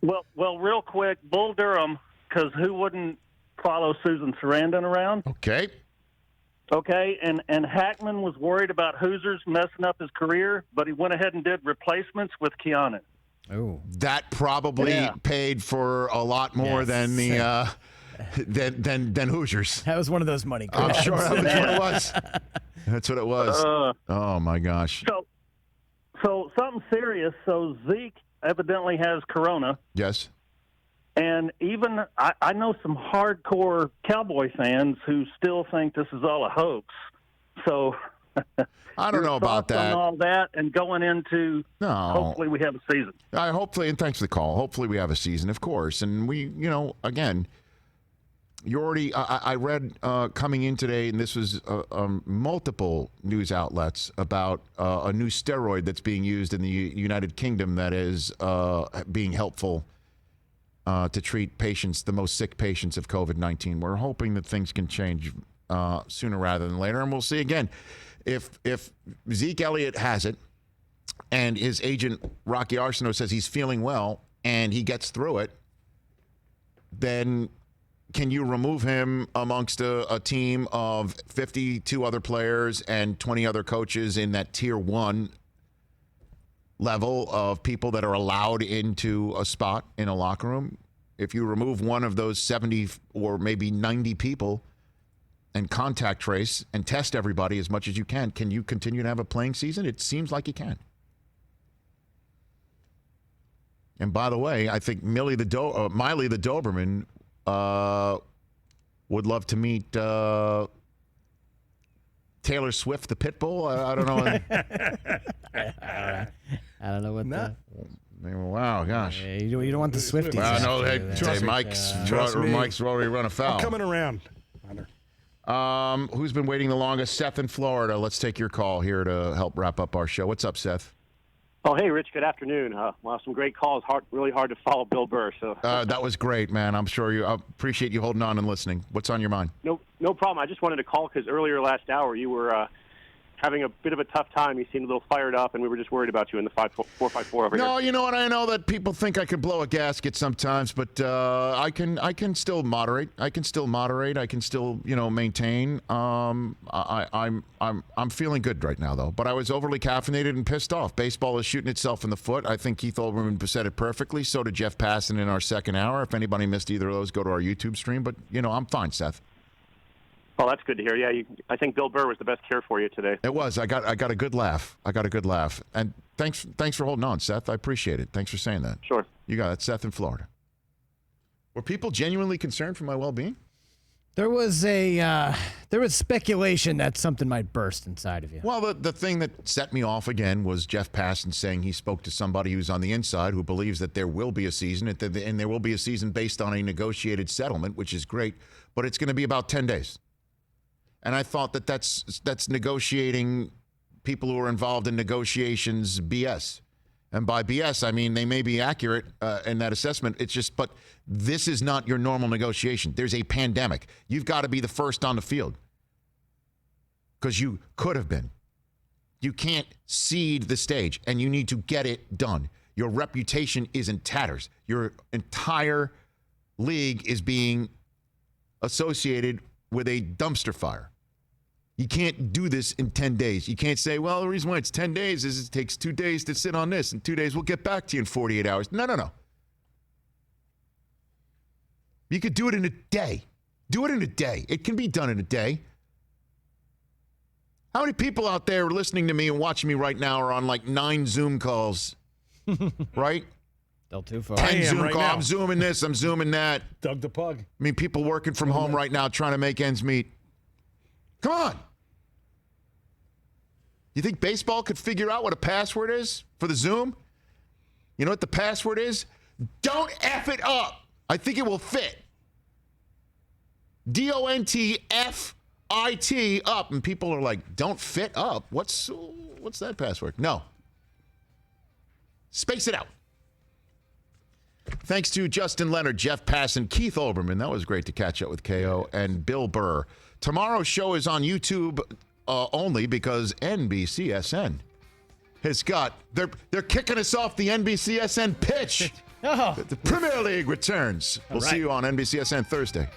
Well, real quick, Bull Durham, because who wouldn't follow Susan Sarandon around? Okay. Okay, and Hackman was worried about Hoosiers messing up his career, but he went ahead and did Replacements with Keanu. Oh, that probably paid for a lot more than the than Hoosiers. That was one of those money I'm grabs. sure that's what it was. That's what it was. Oh my gosh. So something serious. So Zeke evidently has corona. Yes. And even I know some hardcore Cowboy fans who still think this is all a hoax. So I don't know about that. On all that and going into hopefully we have a season. Hopefully, and thanks for the call. Hopefully we have a season, of course. And we, again, you already. I read coming in today, and this was multiple news outlets about a new steroid that's being used in the United Kingdom that is being helpful. To treat patients, the most sick patients of COVID-19. We're hoping that things can change sooner rather than later, and we'll see again. If Zeke Elliott has it, and his agent Rocky Arsenault says he's feeling well, and he gets through it, then can you remove him amongst a team of 52 other players and 20 other coaches in that tier 1 level of people that are allowed into a spot in a locker room? If you remove one of those 70 or maybe 90 people and contact trace and test everybody as much as you can you continue to have a playing season? It seems like you can. And by the way, I think Millie the Doberman would love to meet Taylor Swift, the pit bull. I don't know. I don't know what that. Wow, gosh. Yeah, you don't want the Swifties. I know. Hey, Mike's already run afoul. I'm coming around. Who's been waiting the longest? Seth in Florida. Let's take your call here to help wrap up our show. What's up, Seth? Oh, hey, Rich. Good afternoon. Wow, some great calls. Really hard to follow Bill Burr. So that was great, man. I'm sure I appreciate you holding on and listening. What's on your mind? No problem. I just wanted to call because earlier last hour you were having a bit of a tough time. You seemed a little fired up, and we were just worried about you in the 454 over here. No, you know what? I know that people think I could blow a gasket sometimes, but I can still moderate. I can still maintain. I'm feeling good right now, though. But I was overly caffeinated and pissed off. Baseball is shooting itself in the foot. I think Keith Olbermann said it perfectly. So did Jeff Passan in our second hour. If anybody missed either of those, go to our YouTube stream. But I'm fine, Seth. Oh, that's good to hear. Yeah, I think Bill Burr was the best cure for you today. It was. I got a good laugh. And thanks for holding on, Seth. I appreciate it. Thanks for saying that. Sure. You got it. Seth in Florida. Were people genuinely concerned for my well-being? There was speculation that something might burst inside of you. Well, the thing that set me off again was Jeff Passan saying he spoke to somebody who's on the inside who believes that there will be a season, and there will be a season based on a negotiated settlement, which is great, but it's going to be about 10 days. And I thought that's negotiating people who are involved in negotiations BS. And by BS, I mean they may be accurate in that assessment. It's just, but this is not your normal negotiation. There's a pandemic. You've got to be the first on the field because you could have been. You can't cede the stage, and you need to get it done. Your reputation is in tatters. Your entire league is being associated with a dumpster fire. You can't do this in 10 days. You can't say, well, the reason why it's 10 days is it takes 2 days to sit on this. In 2 days, we'll get back to you in 48 hours. No. You could do it in a day. Do it in a day. It can be done in a day. How many people out there listening to me and watching me right now are on like 9 Zoom calls, right? Still too far. 10 Zoom right calls. now. I'm Zooming this. I'm Zooming that. Doug the Pug. I mean, people working from home right now trying to make ends meet. Come on. You think baseball could figure out what a password is for the Zoom? You know what the password is? Don't F it up. I think it will fit. DONTFIT up. And people are like, don't fit up? What's that password? No. Space it out. Thanks to Justin Leonard, Jeff Passan, Keith Olbermann. That was great to catch up with KO, and Bill Burr. Tomorrow's show is on YouTube only because NBCSN has got they're kicking us off the NBCSN pitch. The Premier League returns. We'll see you on NBCSN Thursday.